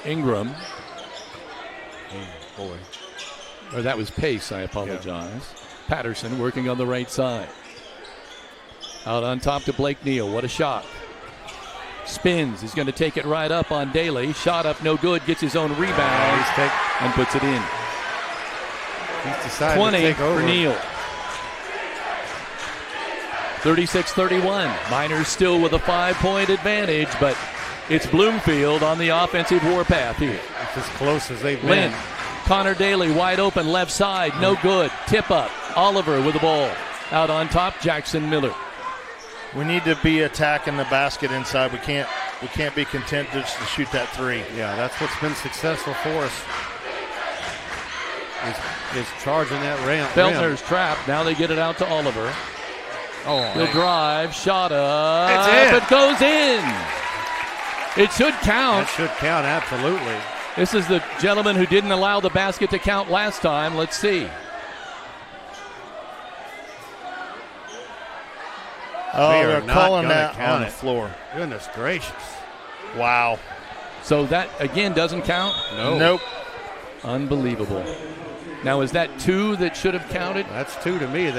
Ingram. Oh, boy. Or that was Pace, I apologize. Yeah. Patterson working on the right side. Out on top to Blake Neal. What a shot. Spins. He's going to take it right up on Daly. Shot up, no good. Gets his own rebound and puts it in. He's decided 20 to take over. for Neal. 36-31. Miners still with a 5-point advantage, but it's Bloomfield on the offensive warpath here. It's as close as they've been. Connor Daly wide open left side, no good. Tip up. Oliver with the ball. Out on top, Jackson Miller. We need to be attacking the basket inside. We can't be content just to shoot that three. Yeah, that's what's been successful for us. Is charging that rim. Feltner's trapped. Now they get it out to Oliver. He'll drive, shot up. It's in. It goes in. It should count. It should count, absolutely. This is the gentleman who didn't allow the basket to count last time. Let's see. They're calling that on the floor. Goodness gracious. Wow. So that, again, doesn't count? No. Nope. Unbelievable. Now, is that 2 that should have counted? That's 2 to me.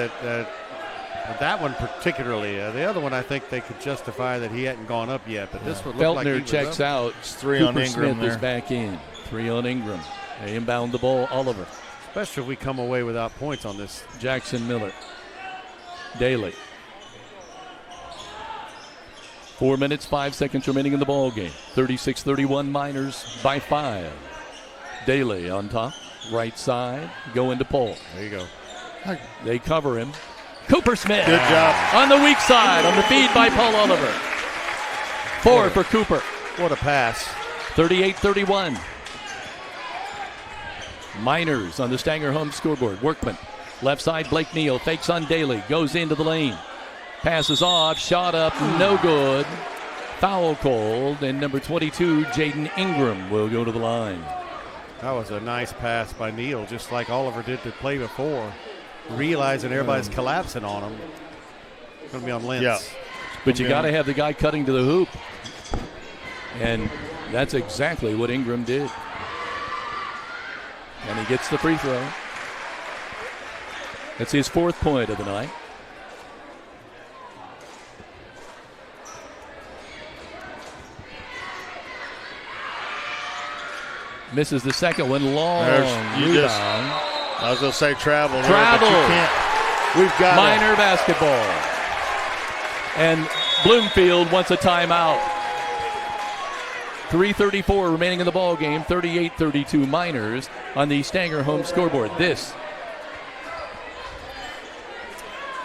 That one particularly. The other one, I think they could justify that he hadn't gone up yet. But this one looked like he was checks up. out. It's 3 Cooper on Ingram Smith there. is back in. 3 on Ingram. They inbound the ball, Oliver. Especially if we come away without points on this. Jackson Miller. Daly. 4 minutes, 5 seconds remaining in the ball game. 36-31 Miners by 5. Daly on top, right side, go into Paul. There you go. They cover him. Cooper Smith. Good job. On the weak side, on the feed by Paul Oliver. 4 for Cooper. What a pass. 38-31. Miners on the Stanger home scoreboard. Workman. Left side, Blake Neal fakes on Daly. Goes into the lane. Passes off. Shot up. No good. Foul called. And number 22, Jaden Ingram, will go to the line. That was a nice pass by Neal, just like Oliver did to play before. Realizing everybody's collapsing on him. It's going to be on Lentz. Yeah. But you got to have the guy cutting to the hoop. And that's exactly what Ingram did. And he gets the free throw. That's his 4th point of the night. Misses the second one. Long rebound. I was going to say travel. Travel. There, but you can't. We've got Minor basketball. And Bloomfield wants a timeout. 3:34 remaining in the ball game. 38-32 Miners on the Stanger home scoreboard. This.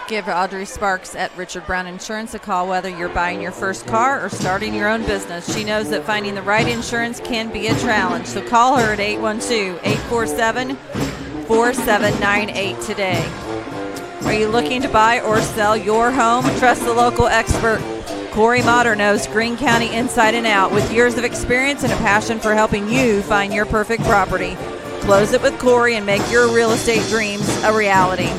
Give Audrey Sparks at Richard Brown Insurance a call whether you're buying your first car or starting your own business. She knows that finding the right insurance can be a challenge. So call her at 812-847-4798 today. Are you looking to buy or sell your home? Trust the local expert. Corey Motter knows Greene County inside and out with years of experience and a passion for helping you find your perfect property. Close it with Corey and make your real estate dreams a reality.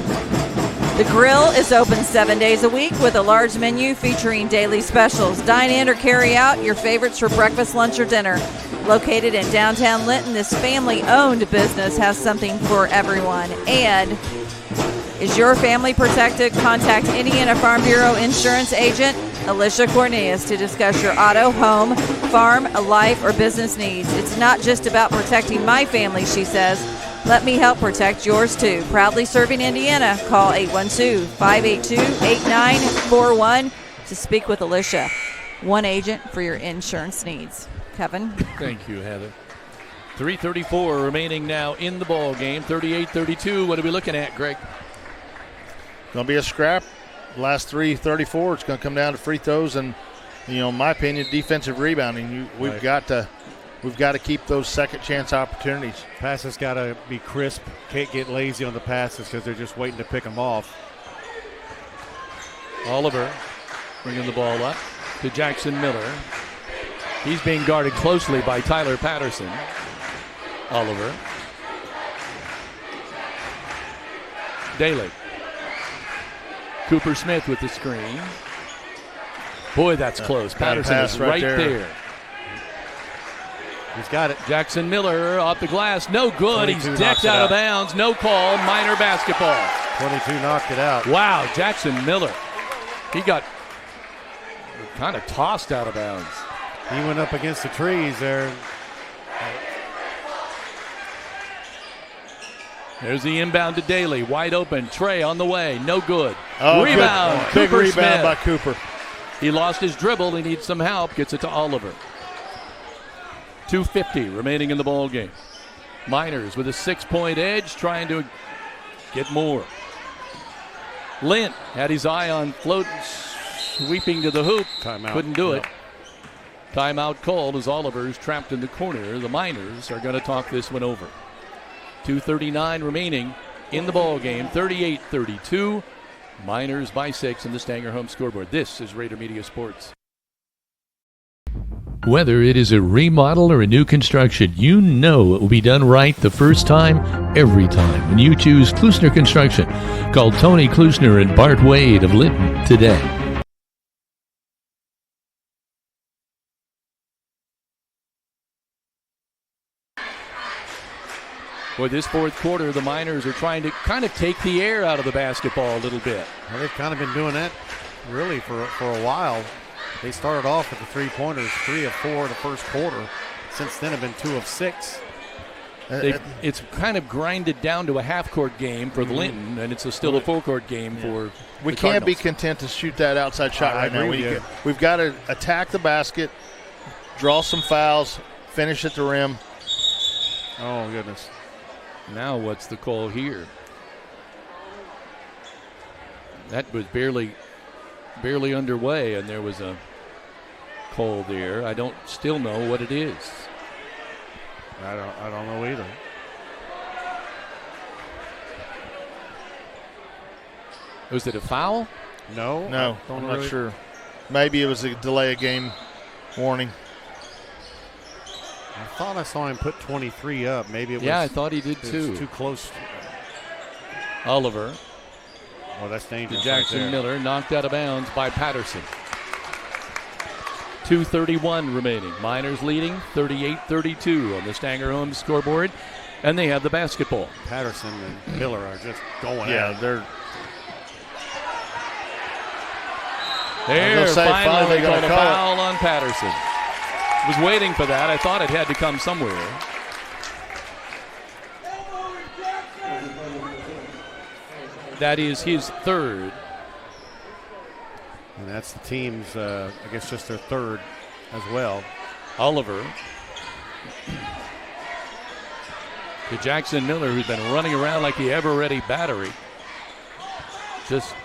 The Grill is open 7 days a week with a large menu featuring daily specials. Dine in or carry out your favorites for breakfast, lunch, or dinner. Located in downtown Linton, this family-owned business has something for everyone. And is your family protected? Contact Indiana Farm Bureau Insurance Agent Alicia Cornelius to discuss your auto, home, farm, life, or business needs. It's not just about protecting my family, she says. Let me help protect yours too. Proudly serving Indiana. Call 812-582-8941 to speak with Alicia. One agent for your insurance needs. Kevin? Thank you, Heather. 3:34 remaining now in the ball game. 38-32. What are we looking at, Greg? Going to be a scrap. Last 3:34. It's going to come down to free throws and, in my opinion, defensive rebounding. We've got to keep those second chance opportunities. Passes got to be crisp. Can't get lazy on the passes because they're just waiting to pick them off. Oliver bringing the ball up to Jackson Miller. He's being guarded closely by Tyler Patterson. Oliver. Daly. Cooper Smith with the screen. Boy, that's close. Patterson is right there. He's got it. Jackson Miller off the glass. No good. He's decked out of bounds. No call. Minor basketball. 22 knocked it out. Wow, Jackson Miller. He got kind of tossed out of bounds. He went up against the trees there. There's the inbound to Daly. Wide open. Trey on the way. No good. Oh, rebound. Big Cooper rebound Smith. by Cooper. He lost his dribble. He needs some help. Gets it to Oliver. 2:50 remaining in the ball game. Miners with a 6-point edge, trying to get more. Lint had his eye on float, sweeping to the hoop. Timeout. Couldn't do it. Timeout called as Oliver's trapped in the corner. The Miners are going to talk this one over. 2:39 remaining in the ball game. 38-32. Miners by 6 in the Stanger home scoreboard. This is Raider Media Sports. Whether it is a remodel or a new construction, you know it will be done right the first time, every time, when you choose Klusner Construction. Call Tony Klusner and Bart Wade of Linton today. Boy, this fourth quarter, the Miners are trying to kind of take the air out of the basketball a little bit. Well, they've kind of been doing that really for a while. They started off with the three-pointers, 3 of 4 in the first quarter. Since then have been 2 of 6. It's kind of grinded down to a half-court game for the Linton, and it's still a full-court game for We the can't be Cardinals. content to shoot that outside shot right now. agree with you. We've got to attack the basket, draw some fouls, finish at the rim. Oh, goodness. Now what's the call here? That was barely underway, and there was a call there. I don't still know what it is. I don't know either. Was it a foul? No. I'm not sure. Maybe it was a delay of game warning. I thought I saw him put 23 up. Maybe it was. Yeah, I thought he did too. Too close. Oliver. Oh, that's dangerous. Jackson right there. Miller knocked out of bounds by Patterson. 2:31 remaining. Miners leading 38-32 on the Stanger home scoreboard, and they have the basketball. Patterson and Miller are just going Yeah, at it. they're. There, finally they gonna called a call it. foul on Patterson. Was waiting for that. I thought it had to come somewhere. That is his third. And that's the team's, I guess, just their third as well. Oliver to Jackson Miller, who's been running around like the ever-ready battery. Just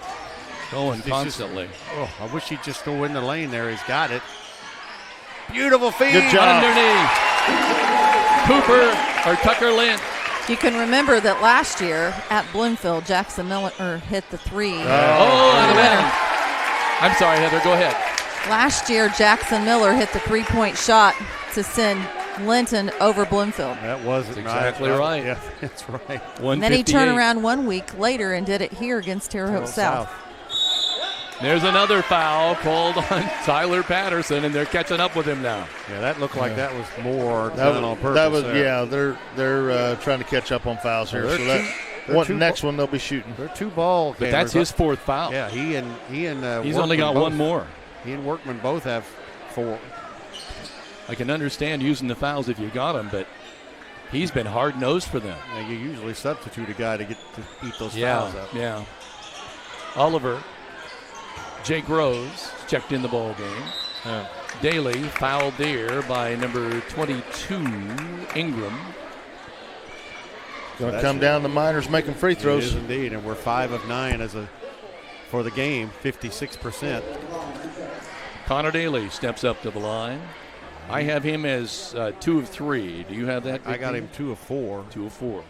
going constantly. I wish he'd just go in the lane there. He's got it. Beautiful feed. Good job. Underneath. Tucker Lint You can remember that last year at Bloomfield, Jackson Miller hit the three. Out of bounds. I'm sorry, Heather. Go ahead. Last year, Jackson Miller hit the three-point shot to send Linton over Bloomfield. That wasn't exactly right. Yeah, that's right. And then he turned around 1 week later and did it here against Terre Haute South. There's another foul called on Tyler Patterson, and they're catching up with him now. Yeah, that looked like that was more done on purpose. That was there. they're trying to catch up on fouls here. Next one they'll be shooting. They're 2 ball cameras. But that's his 4th foul. Yeah, he and he's only got one more. He and Workman both have 4. I can understand using the fouls if you got them, but he's been hard-nosed for them. Yeah, you usually substitute a guy to eat those fouls up. Yeah. Oliver, Jake Rose checked in the ball game. Daly fouled there by number 22, Ingram. Going to come down the Miners making free throws. It is indeed, and we're 5 of 9 for the game, 56%. Connor Daly steps up to the line. I have him as 2 of 3. Do you have that? I got him 2 of 4. 2 of 4.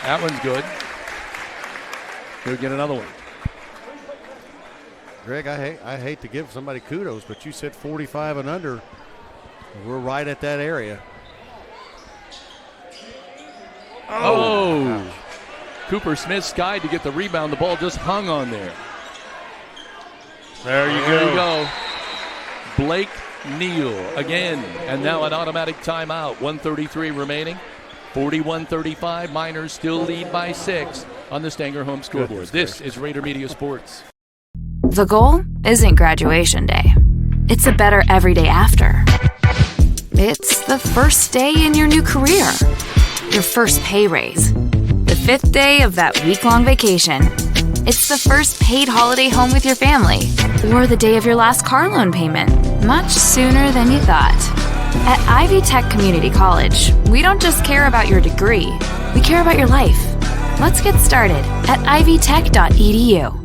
That one's good. He'll get another one. Greg, I hate to give somebody kudos, but you said 45 and under. We're right at that area. Oh! Cooper Smith skied to get the rebound. The ball just hung on there. There you go. Blake Neal again. And now an automatic timeout. 1:33 remaining. 41-35. Miners still lead by 6 on the Stanger home scoreboard. This is Raider Media Sports. The goal isn't graduation day. It's a better every day after. It's the first day in your new career. Your first pay raise. The 5th day of that week-long vacation. It's the first paid holiday home with your family. Or the day of your last car loan payment. Much sooner than you thought. At Ivy Tech Community College, we don't just care about your degree. We care about your life. Let's get started at ivytech.edu.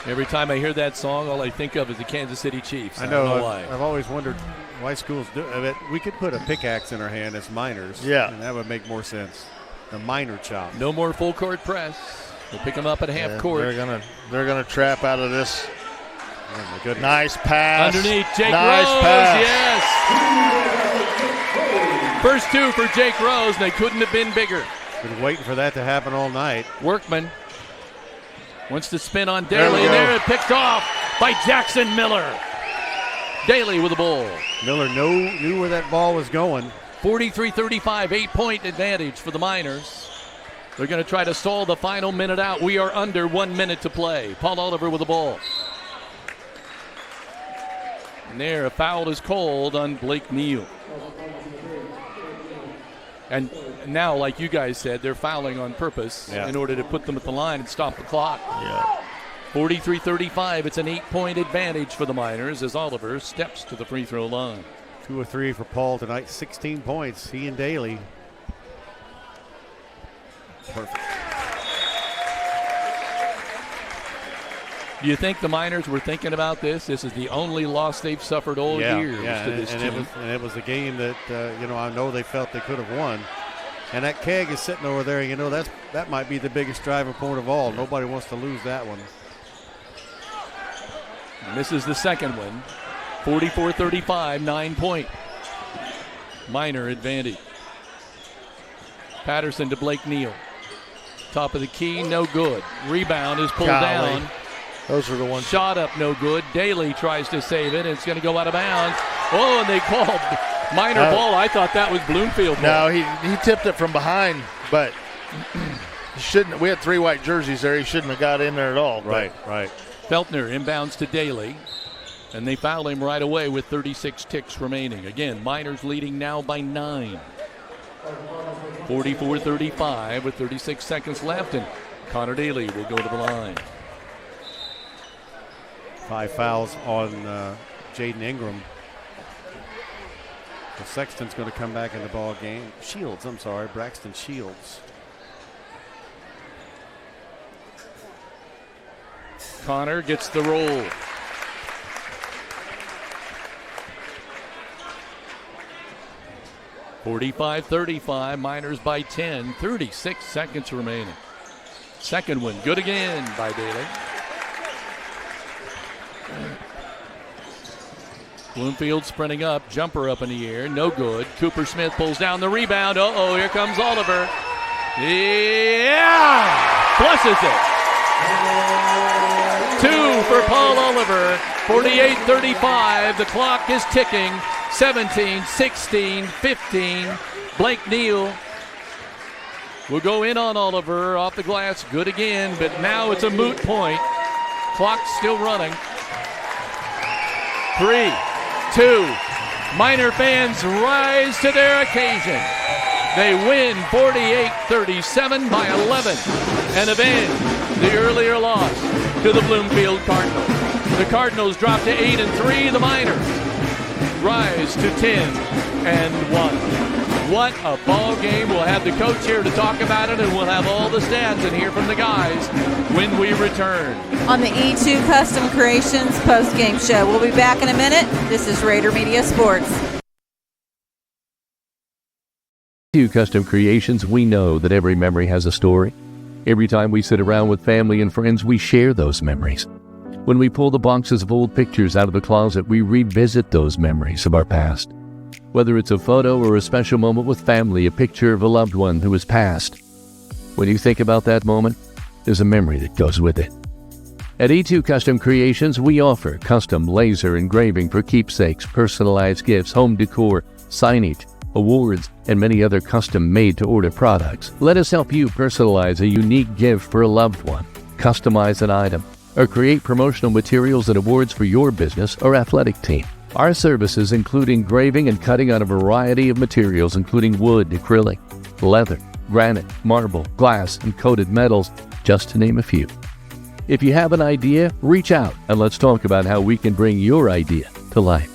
Every time I hear that song, all I think of is the Kansas City Chiefs. I know why. I've always wondered why schools do it. We could put a pickaxe in our hand as Miners. Yeah. And that would make more sense. The Miner chop. No more full court press. We'll pick them up at half court. They're gonna trap out of this. Oh my goodness. Nice pass. Underneath Jake nice Rose. Pass. Yes. First 2 for Jake Rose. They couldn't have been bigger. Been waiting for that to happen all night. Workman wants to spin on Daly, and there it picked off by Jackson Miller. Daly with the ball. Miller knew where that ball was going. 43-35, 8-point advantage for the Miners. They're going to try to stall the final minute out. We are under 1 minute to play. Paul Oliver with the ball. And there, a foul is called on Blake Neal. And now, like you guys said, they're fouling on purpose in order to put them at the line and stop the clock. Yeah. 43-35. It's an 8-point advantage for the Miners as Oliver steps to the free throw line. 2 of 3 for Paul tonight. 16 points. He and Daly. Perfect. Do you think the Miners were thinking about this? This is the only loss they've suffered all year to this team. It was a game that I know they felt they could have won. And that keg is sitting over there. That might be the biggest driving point of all. Nobody wants to lose that one. And this is the second one. 44-35, 9-point Miner advantage. Patterson to Blake Neal. Top of the key, no good. Rebound is pulled down. Those are the ones. Shot up, no good. Daly tries to save it, and it's going to go out of bounds. Oh, and they called Miner ball. I thought that was Bloomfield ball. No, he tipped it from behind, but he shouldn't. We had 3 white jerseys there. He shouldn't have got in there at all. Right. Feltner inbounds to Daly, and they foul him right away with 36 ticks remaining. Again, Miners leading now by 9. 44-35 with 36 seconds left, and Connor Daly will go to the line. 5 fouls on Jaden Ingram. The Sexton's going to come back in the ball game. Braxton Shields. Connor gets the roll. (45-35), Miners by 10, 36 seconds remaining. Second one, good again by Bailey. Bloomfield sprinting up, jumper up in the air, no good. Cooper Smith pulls down the rebound. Uh-oh, here comes Oliver. Yeah! Flushes it. 2 for Paul Oliver. 48-35, the clock is ticking. 17, 16, 15. Blake Neal will go in on Oliver off the glass. Good again, but now it's a moot point. Clock's still running. 3, 2. Miner fans rise to their occasion. They win 48-37 by 11 and avenge the earlier loss to the Bloomfield Cardinals. The Cardinals drop to 8-3. The Miners rise to 10-1. What a ball game. We'll have the coach here to talk about it, and we'll have all the stats and hear from the guys when we return. On the E2 Custom Creations post-game show. We'll be back in a minute. This is Rader Media Sports. E2 Custom Creations, we know that every memory has a story. Every time we sit around with family and friends, we share those memories. When we pull the boxes of old pictures out of the closet, we revisit those memories of our past. Whether it's a photo or a special moment with family, a picture of a loved one who has passed. When you think about that moment, there's a memory that goes with it. At E2 Custom Creations, we offer custom laser engraving for keepsakes, personalized gifts, home decor, signage, awards, and many other custom made-to-order products. Let us help you personalize a unique gift for a loved one, customize an item, or create promotional materials and awards for your business or athletic team. Our services include engraving and cutting on a variety of materials, including wood, acrylic, leather, granite, marble, glass, and coated metals, just to name a few. If you have an idea, reach out and let's talk about how we can bring your idea to life.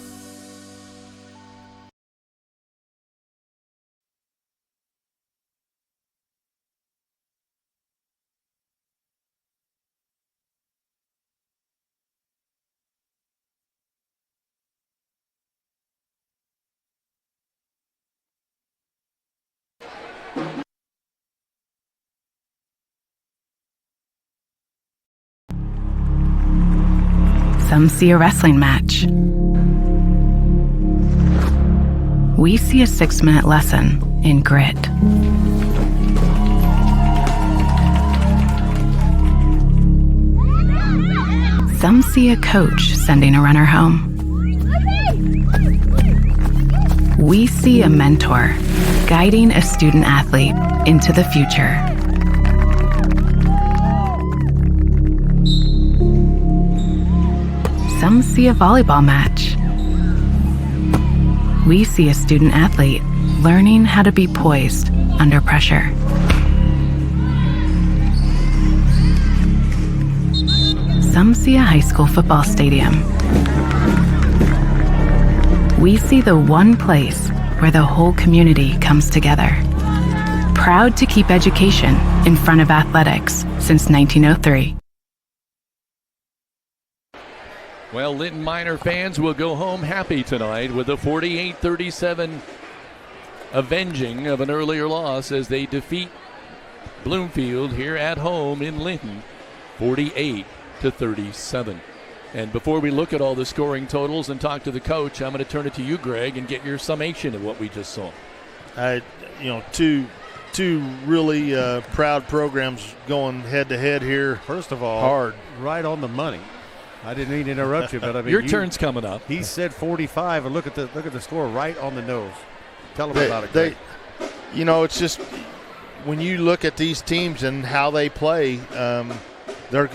Some see a wrestling match. We see a 6-minute lesson in grit. Some see a coach sending a runner home. We see a mentor guiding a student athlete into the future. Some see a volleyball match. We see a student athlete learning how to be poised under pressure. Some see a high school football stadium. We see the one place where the whole community comes together. Proud to keep education in front of athletics since 1903. Well, Linton Miner fans will go home happy tonight with a 48-37 avenging of an earlier loss as they defeat Bloomfield here at home in Linton, 48-37. And before we look at all the scoring totals and talk to the coach, I'm going to turn it to you, Greg, and get your summation of what we just saw. Two really proud programs going head-to-head here. First of all, hard. Right on the money. I didn't mean to interrupt you, but I mean your turn's coming up. He said 45, and look at the score right on the nose. Tell them about it, Greg. It's just when you look at these teams and how they play, they're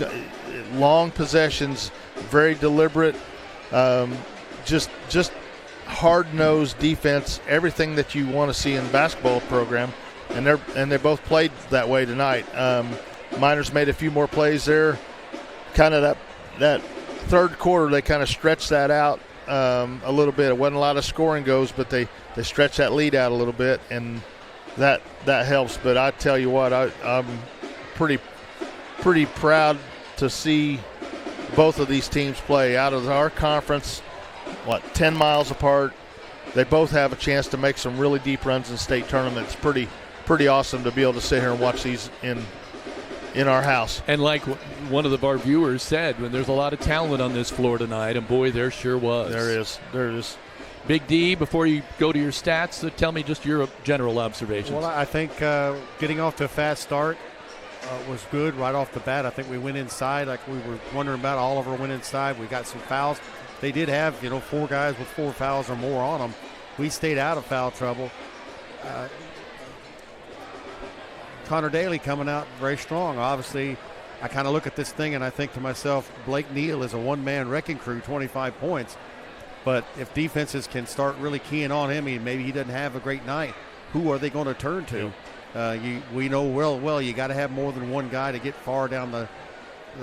long possessions, very deliberate, just hard-nosed defense, everything that you want to see in a basketball program, and they both played that way tonight. Miners made a few more plays there, kind of that third quarter, they kind of stretched that out a little bit. It wasn't a lot of scoring goes, but they stretched that lead out a little bit, and that helps. But I tell you what, I'm pretty proud to see both of these teams play. Out of our conference, 10 miles apart, they both have a chance to make some really deep runs in state tournaments. Pretty awesome to be able to sit here and watch these in our house. And like one of our viewers said, when there's a lot of talent on this floor tonight, and boy, there sure was. There is. Big D, before you go to your stats, tell me just your general observations. Well, I think getting off to a fast start was good right off the bat. I think we went inside like we were wondering about. Oliver went inside. We got some fouls. They did have, 4 guys with 4 fouls or more on them. We stayed out of foul trouble. Connor Daly coming out very strong. Obviously, I kind of look at this thing and I think to myself, Blake Neal is a one-man wrecking crew, 25 points. But if defenses can start really keying on him, maybe he doesn't have a great night, who are they going to turn to? We know well you got to have more than one guy to get far down the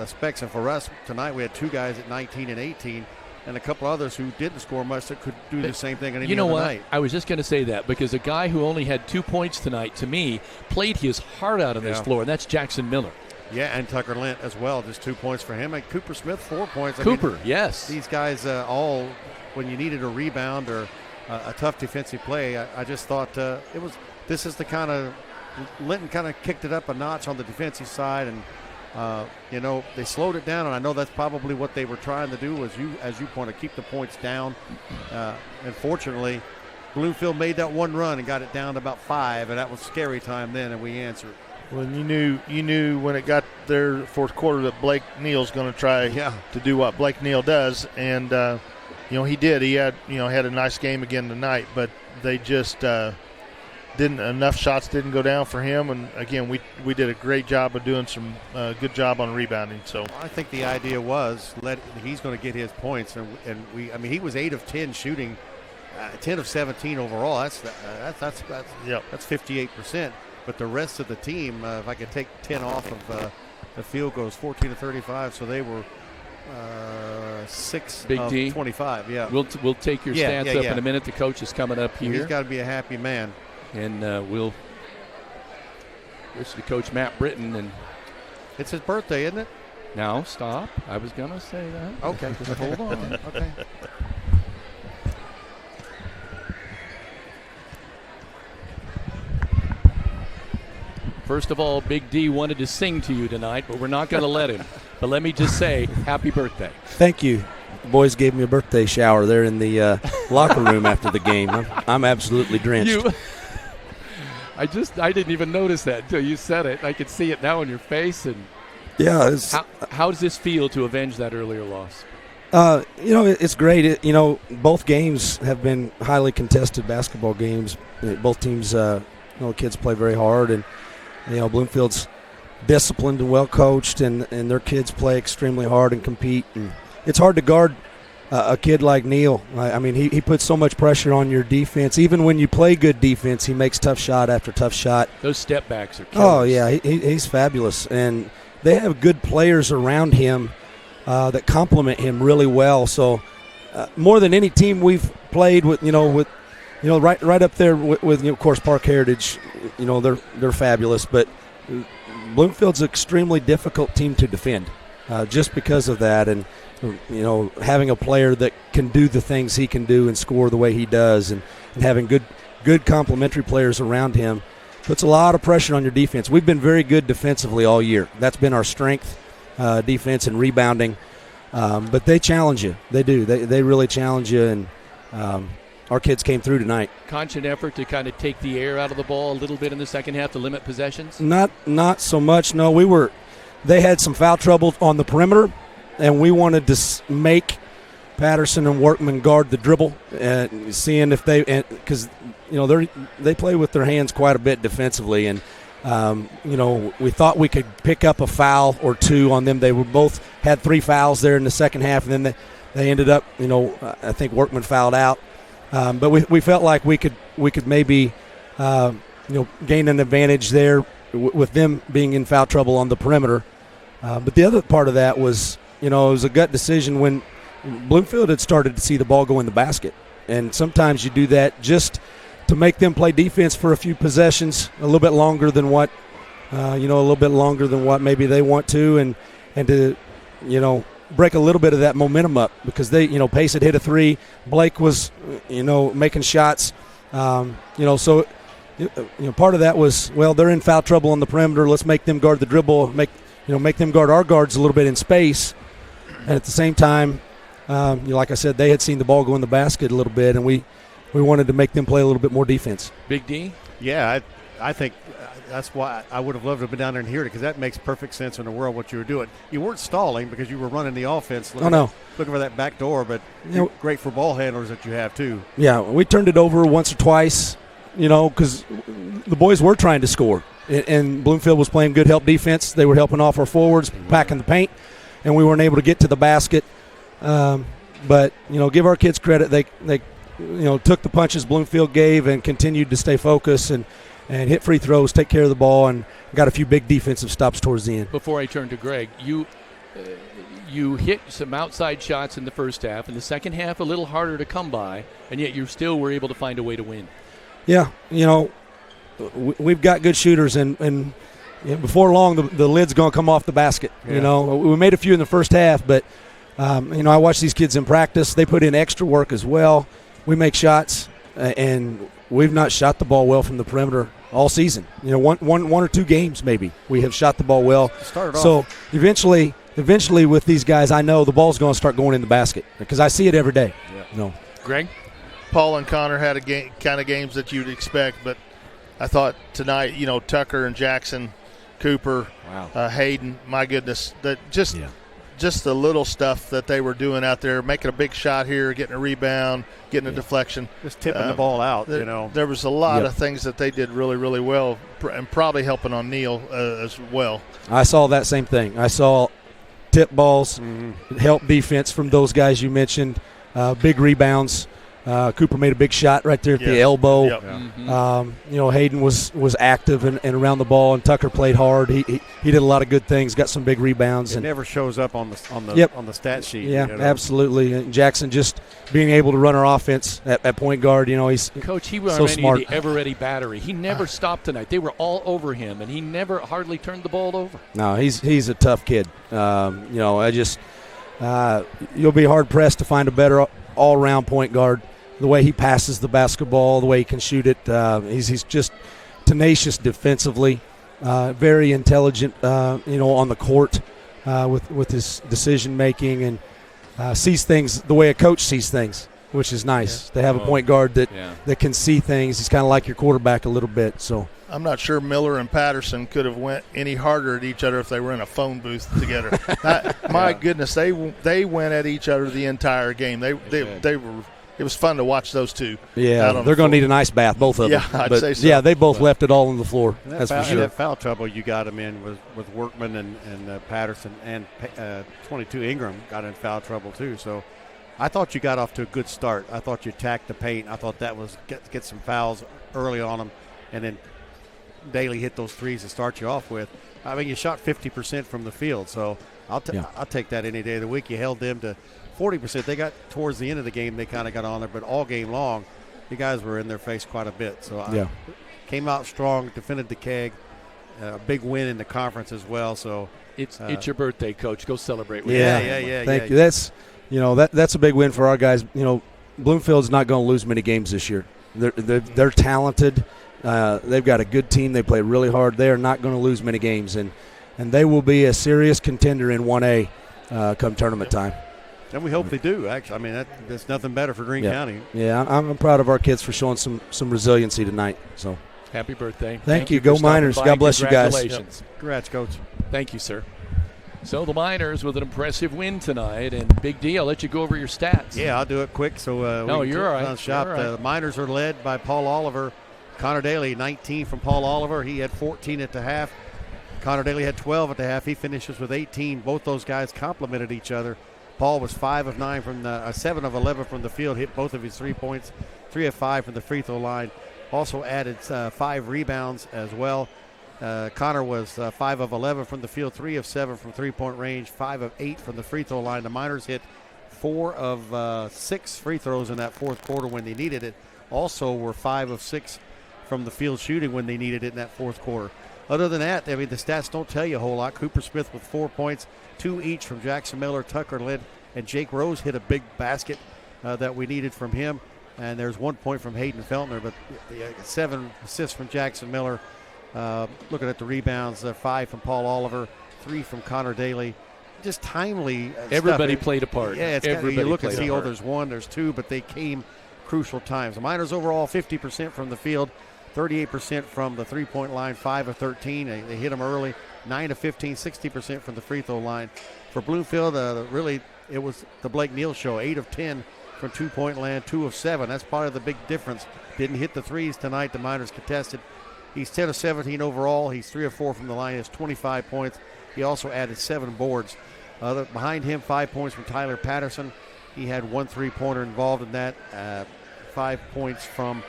specs. And for us, tonight we had 2 guys at 19 and 18. And a couple others who didn't score much that could do the same thing on any other night. I was just going to say that because a guy who only had 2 points tonight, to me, played his heart out on this floor, and that's Jackson Miller. Yeah, and Tucker Lent as well, just 2 points for him. And Cooper Smith, 4 points. Yes. These guys all, when you needed a rebound or a tough defensive play, I just thought this is the kind of, Linton kind of kicked it up a notch on the defensive side, and they slowed it down, and I know that's probably what they were trying to do, was as you pointed, keep the points down. Unfortunately, Bloomfield made that one run and got it down to about 5, and that was scary time then, and we answered. Well, you knew when it got there fourth quarter that Blake Neal's going to try to do what Blake Neal does, and he did. He had a nice game again tonight, but they just enough shots didn't go down for him, and again we did a great job of doing some good job on rebounding. So I think the idea was he's going to get his points, and he was 8 of 10 shooting, 10 of 17 overall. That's 58%. But the rest of the team, if I could take 10 off of the field goals, 14 of 35, so they were 6 Big of D. 25. Yeah, we'll take your stats up in a minute. The coach is coming up here. He's got to be a happy man. And we'll wish to Coach Matt Britton. And it's his birthday, isn't it? Now, stop. I was going to say that. Okay. Just hold on. Okay. First of all, Big D wanted to sing to you tonight, but we're not going to let him. But let me just say, happy birthday. Thank you. The boys gave me a birthday shower there in the locker room after the game. I'm absolutely drenched. I didn't even notice that until you said it. I could see it now on your face. And yeah, how does this feel to avenge that earlier loss? It's great. Both games have been highly contested basketball games. Both teams, kids play very hard, and Bloomfield's disciplined and well coached, and their kids play extremely hard and compete. And it's hard to guard a kid like Neal. He puts so much pressure on your defense. Even when you play good defense, he makes tough shot after tough shot. Those step backs are killers. Oh, yeah, he's fabulous. And they have good players around him that complement him really well. So more than any team we've played with, right up there with of course, Park Heritage, they're fabulous. But Bloomfield's an extremely difficult team to defend just because of that. And having a player that can do the things he can do and score the way he does, and having good complementary players around him puts a lot of pressure on your defense. We've been very good defensively all year. That's been our strength, defense and rebounding. But they challenge you. They do. They really challenge you, and our kids came through tonight. Conscious effort to kind of take the air out of the ball a little bit in the second half to limit possessions? Not so much. No, they had some foul trouble on the perimeter, and we wanted to make Patterson and Workman guard the dribble, and seeing if because they play with their hands quite a bit defensively, and we thought we could pick up a foul or two on them. They were both had 3 fouls there in the second half, and then they ended up, I think Workman fouled out, but we felt like we could maybe gain an advantage there with them being in foul trouble on the perimeter. But the other part of that was, it was a gut decision when Bloomfield had started to see the ball go in the basket. And sometimes you do that just to make them play defense for a few possessions, a little bit longer than what, maybe they want to, and to, break a little bit of that momentum up, because they, Pace had hit a three. Blake was, making shots. So part of that was, well, they're in foul trouble on the perimeter. Let's make them guard the dribble, make them guard our guards a little bit in space. And at the same time, like I said, they had seen the ball go in the basket a little bit, and we wanted to make them play a little bit more defense. Big D? Yeah, I think that's why I would have loved to have been down there and hear it, because that makes perfect sense in the world what you were doing. You weren't stalling because you were running the offense. Looking for that back door, but great for ball handlers that you have too. Yeah, we turned it over once or twice, because the boys were trying to score. And Bloomfield was playing good help defense. They were helping off our forwards, packing the paint, and we weren't able to get to the basket. But, give our kids credit. They took the punches Bloomfield gave and continued to stay focused and hit free throws, take care of the ball, and got a few big defensive stops towards the end. Before I turn to Greg, you hit some outside shots in the first half. In the second half, a little harder to come by, and yet you still were able to find a way to win. Yeah, we've got good shooters, and before long, the lid's going to come off the basket. Yeah. We made a few in the first half, but, I watch these kids in practice. They put in extra work as well. We make shots, and we've not shot the ball well from the perimeter all season. One or two games maybe we have shot the ball well. So eventually with these guys, I know the ball's going to start going in the basket because I see it every day. Yeah. Greg? Paul and Connor had a kind of games that you'd expect, but I thought tonight, Tucker and Jackson, Cooper, Hayden, my goodness, that just the little stuff that they were doing out there, making a big shot here, getting a rebound, getting a deflection. Just tipping the ball out, There was a lot of things that they did really, really well, and probably helping on Neil as well. I saw that same thing. I saw tip balls, help defense from those guys you mentioned, big rebounds. Cooper made a big shot right there at the elbow. Yep. Hayden was active and around the ball, and Tucker played hard. He did a lot of good things, got some big rebounds. It never shows up on the stat sheet. Yeah, absolutely. And Jackson just being able to run our offense at point guard. He's Coach. He so ran smart. The ever-ready battery. He never stopped tonight. They were all over him, and he never hardly turned the ball over. No, he's a tough kid. You'll be hard pressed to find a better all-around point guard. The way he passes the basketball, the way he can shoot it, he's just tenacious defensively, very intelligent, on the court with his decision making, and sees things the way a coach sees things, which is nice. They have a point guard that can see things. He's kind of like your quarterback a little bit. So I'm not sure Miller and Patterson could have went any harder at each other if they were in a phone booth together. My goodness, they went at each other the entire game. They were. It was fun to watch those two. Yeah, they're going to need an ice bath, both of them. Yeah, I'd say so. Yeah, they both left it all on the floor. That's for sure. That foul trouble you got them in with Workman and Patterson, and 22 Ingram got in foul trouble too. So I thought you got off to a good start. I thought you attacked the paint. I thought that was get some fouls early on them, and then Daly hit those threes to start you off with. I mean, you shot 50% from the field, so I'll take that any day of the week. You held them to 40%. They got towards the end of the game, they kind of got on there, but all game long, you guys were in their face quite a bit. So I came out strong, defended the keg, big win in the conference as well. So it's your birthday, Coach. Go celebrate with Yeah. Thank you. That's that's a big win for our guys. Bloomfield's not going to lose many games this year. They're talented. They've got a good team. They play really hard. They are not going to lose many games, and they will be a serious contender in 1A come tournament time. And we hope they do, actually. I mean, that's nothing better for Greene County. Yeah, I'm proud of our kids for showing some resiliency tonight. So happy birthday. Thank you. Go Miners. God bless you guys. Congratulations. Congrats, Coach. Thank you, sir. So the Miners with an impressive win tonight. And Big D, I'll let you go over your stats. Yeah, I'll do it quick. So no, you're all right. The Miners are led by Paul Oliver. Connor Daly, 19 from Paul Oliver. He had 14 at the half. Connor Daly had 12 at the half. He finishes with 18. Both those guys complemented each other. Paul was 5 of 9 from 7 of 11 from the field, hit both of his 3 points, 3 of 5 from the free throw line. Also added 5 rebounds as well. Connor was 5 of 11 from the field, 3 of 7 from 3-point range, 5 of 8 from the free throw line. The Miners hit 4 of 6 free throws in that fourth quarter when they needed it. Also were 5 of 6 from the field shooting when they needed it in that fourth quarter. Other than that, I mean, the stats don't tell you a whole lot. Cooper Smith with 4 points, 2 each from Jackson Miller, Tucker Lind, and Jake Rose hit a big basket that we needed from him. And there's 1 point from Hayden Feltner, but 7 assists from Jackson Miller. Looking at the rebounds, 5 from Paul Oliver, 3 from Connor Daly. Just timely Everybody stuff. played a part. Yeah, Everybody you look and played see, a part. there's 1, there's 2, but they came crucial times. The Miners overall 50% from the field, 38% from the three-point line, 5 of 13. They hit them early, 9 of 15, 60% from the free throw line. For Bloomfield, really, it was the Blake Neal show, 8 of 10 from two-point land, 2 of 7. That's part of the big difference. Didn't hit the threes tonight. The Miners contested. He's 10 of 17 overall. He's 3 of 4 from the line. He has 25 points. He also added 7 boards. Behind him, 5 points from Tyler Patterson. He had 1 three-pointer involved in that. 4 points from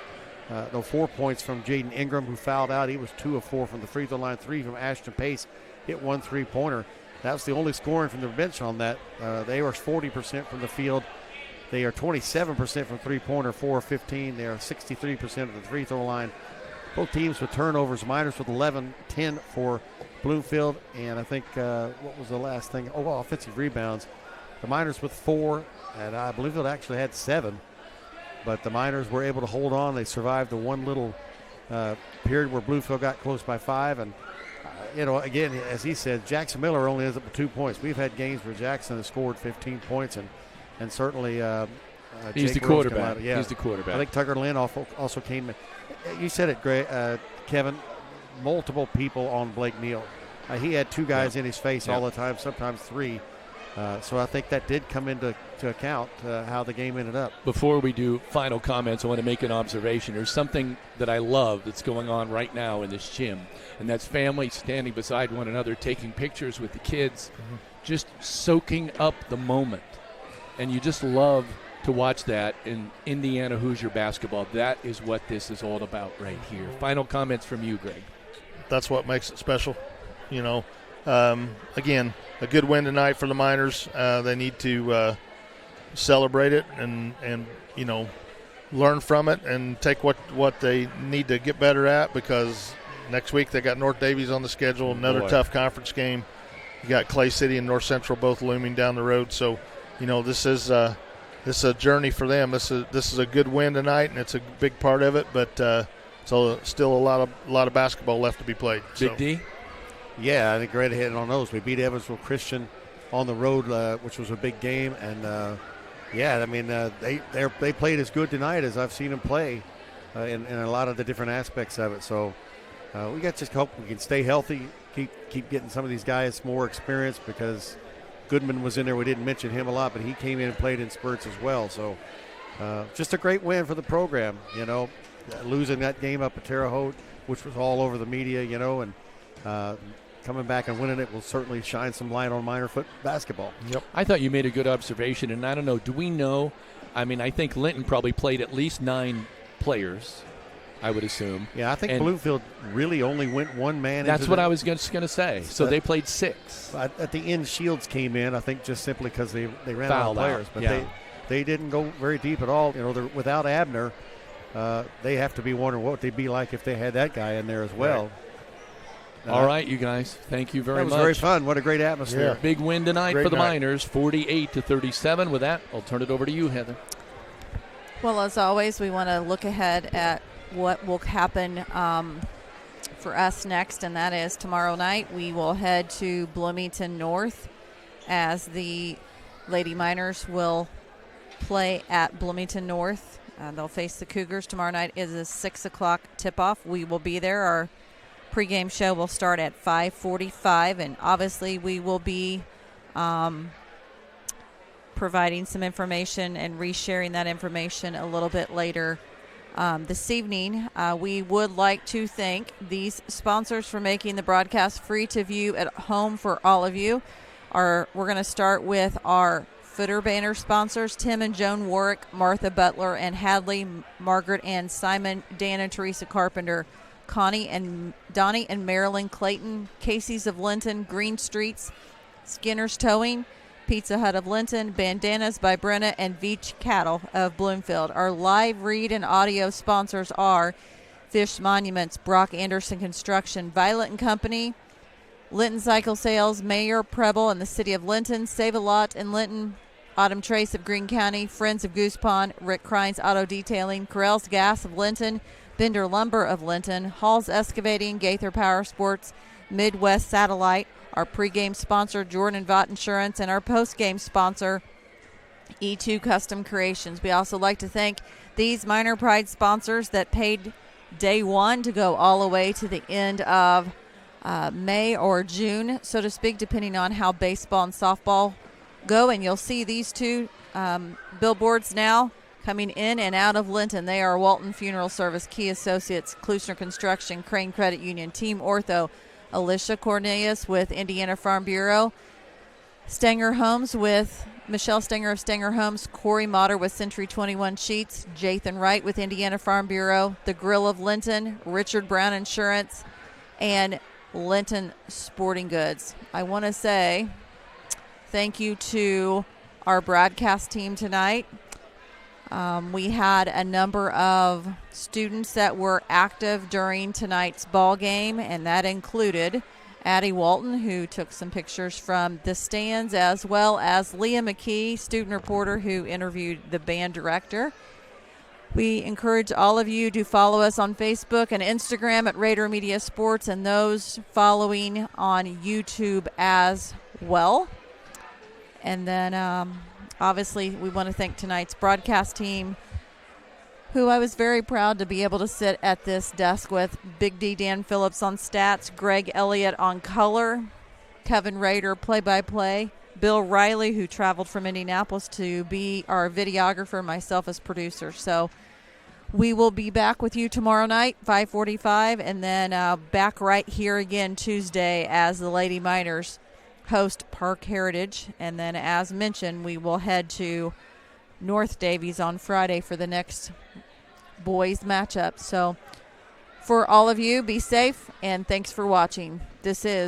Jaden Ingram, who fouled out. He was 2 of 4 from the free throw line. 3 from Ashton Pace. Hit 1 three-pointer. That was the only scoring from the bench on that. They were 40% from the field. They are 27% from three-pointer, 4 of 15. They are 63% of the free throw line. Both teams with turnovers. Miners with 11, 10 for Bloomfield. And I think, what was the last thing? Offensive rebounds. The Miners with 4, and Bloomfield actually had 7. But the Miners were able to hold on. They survived the one little period where Bloomfield got close by 5. And, again, as he said, Jackson Miller only ends up with 2 points. We've had games where Jackson has scored 15 points, and certainly he's Jake the Rose quarterback. Yeah. He's the quarterback. I think Tucker Lynn also came in. You said it, Kevin, multiple people on Blake Neal. He had 2 guys in his face all the time, sometimes 3. So I think that did come into account how the game ended up. Before we do final comments, I want to make an observation. There's something that I love that's going on right now in this gym, and that's families standing beside one another, taking pictures with the kids, just soaking up the moment. And you just love to watch that in Indiana Hoosier basketball. That is what this is all about right here. Final comments from you, Greg. That's what makes it special. Again, a good win tonight for the Miners. They need to celebrate it and learn from it and take what they need to get better at, because next week they got North Davies on the schedule, another tough conference game. You got Clay City and North Central both looming down the road. So, this is a journey for them. This is a good win tonight, and it's a big part of it. But so still a lot of basketball left to be played. Big D. Yeah, I think right ahead on those. We beat Evansville Christian on the road, which was a big game, and they played as good tonight as I've seen them play in a lot of the different aspects of it. So we got to just hope we can stay healthy, keep getting some of these guys more experience, because Goodman was in there. We didn't mention him a lot, but he came in and played in spurts as well. So just a great win for the program. Losing that game up at Terre Haute, which was all over the media, and coming back and winning it will certainly shine some light on minor foot basketball. Yep. I thought you made a good observation, and I don't know, do we know? I mean, I think Linton probably played at least 9 players, I would assume. Yeah, I think Bloomfield really only went one man. That's what I was just going to say. So they played 6. At the end, Shields came in, I think, just simply because they ran out of Fouled players. out. But Yeah. they didn't go very deep at all. They're without Abner. They have to be wondering what they'd be like if they had that guy in there as well. Right. All right, you guys. Thank you very much. That was very fun. What a great atmosphere. Yeah. Big win tonight Great for the night. Miners, 48-37. With that, I'll turn it over to you, Heather. Well, as always, we want to look ahead at what will happen for us next, and that is tomorrow night we will head to Bloomington North as the Lady Miners will play at Bloomington North. They'll face the Cougars. Tomorrow night is a 6 o'clock tip-off. We will be there. Our pregame show will start at 5:45, and obviously we will be providing some information and resharing that information a little bit later this evening. We would like to thank these sponsors for making the broadcast free to view at home for all of you. We're going to start with our footer banner sponsors: Tim and Joan Warwick, Martha Butler and Hadley, Margaret and Simon, Dan and Teresa Carpenter, Connie and Donnie and Marilyn Clayton, Casey's of Linton, Green Streets, Skinner's Towing, Pizza Hut of Linton, Bandanas by Brenna, and Veach Cattle of Bloomfield. Our live read and audio sponsors are Fish Monuments, Brock Anderson Construction, Violet & Company, Linton Cycle Sales, Mayor Preble and the City of Linton, Save a Lot in Linton, Autumn Trace of Greene County, Friends of Goose Pond, Rick Krines Auto Detailing, Correll's Gas of Linton, Bender Lumber of Linton, Hall's Excavating, Gaither Power Sports, Midwest Satellite, our pregame sponsor, Jordan and Vaught Insurance, and our postgame sponsor, E2 Custom Creations. We also like to thank these Minor Pride sponsors that paid day one to go all the way to the end of May or June, so to speak, depending on how baseball and softball go. And you'll see these two billboards now coming in and out of Linton. They are Walton Funeral Service, Key Associates, Klusner Construction, Crane Credit Union, Team Ortho, Alicia Cornelius with Indiana Farm Bureau, Stenger Homes with Michelle Stenger of Stenger Homes, Corey Motter with Century 21 Sheets, Jathan Wright with Indiana Farm Bureau, The Grill of Linton, Richard Brown Insurance, and Linton Sporting Goods. I want to say thank you to our broadcast team tonight. We had a number of students that were active during tonight's ball game, and that included Addy Walton, who took some pictures from the stands, as well as Leah McKee, student reporter, who interviewed the band director. We encourage all of you to follow us on Facebook and Instagram at Rader Media Sports, and those following on YouTube as well. And then obviously we want to thank tonight's broadcast team, who I was very proud to be able to sit at this desk with. Big D Dan Phillips on stats, Greg Elliott on color, Kevin Rader play-by-play, Bill Reilly, who traveled from Indianapolis to be our videographer, myself as producer. So we will be back with you tomorrow night, 5:45, and then back right here again Tuesday as the Lady Miners host Park Heritage. And then, as mentioned, we will head to North Davies on Friday for the next boys matchup. So for all of you, be safe, and thanks for watching. This is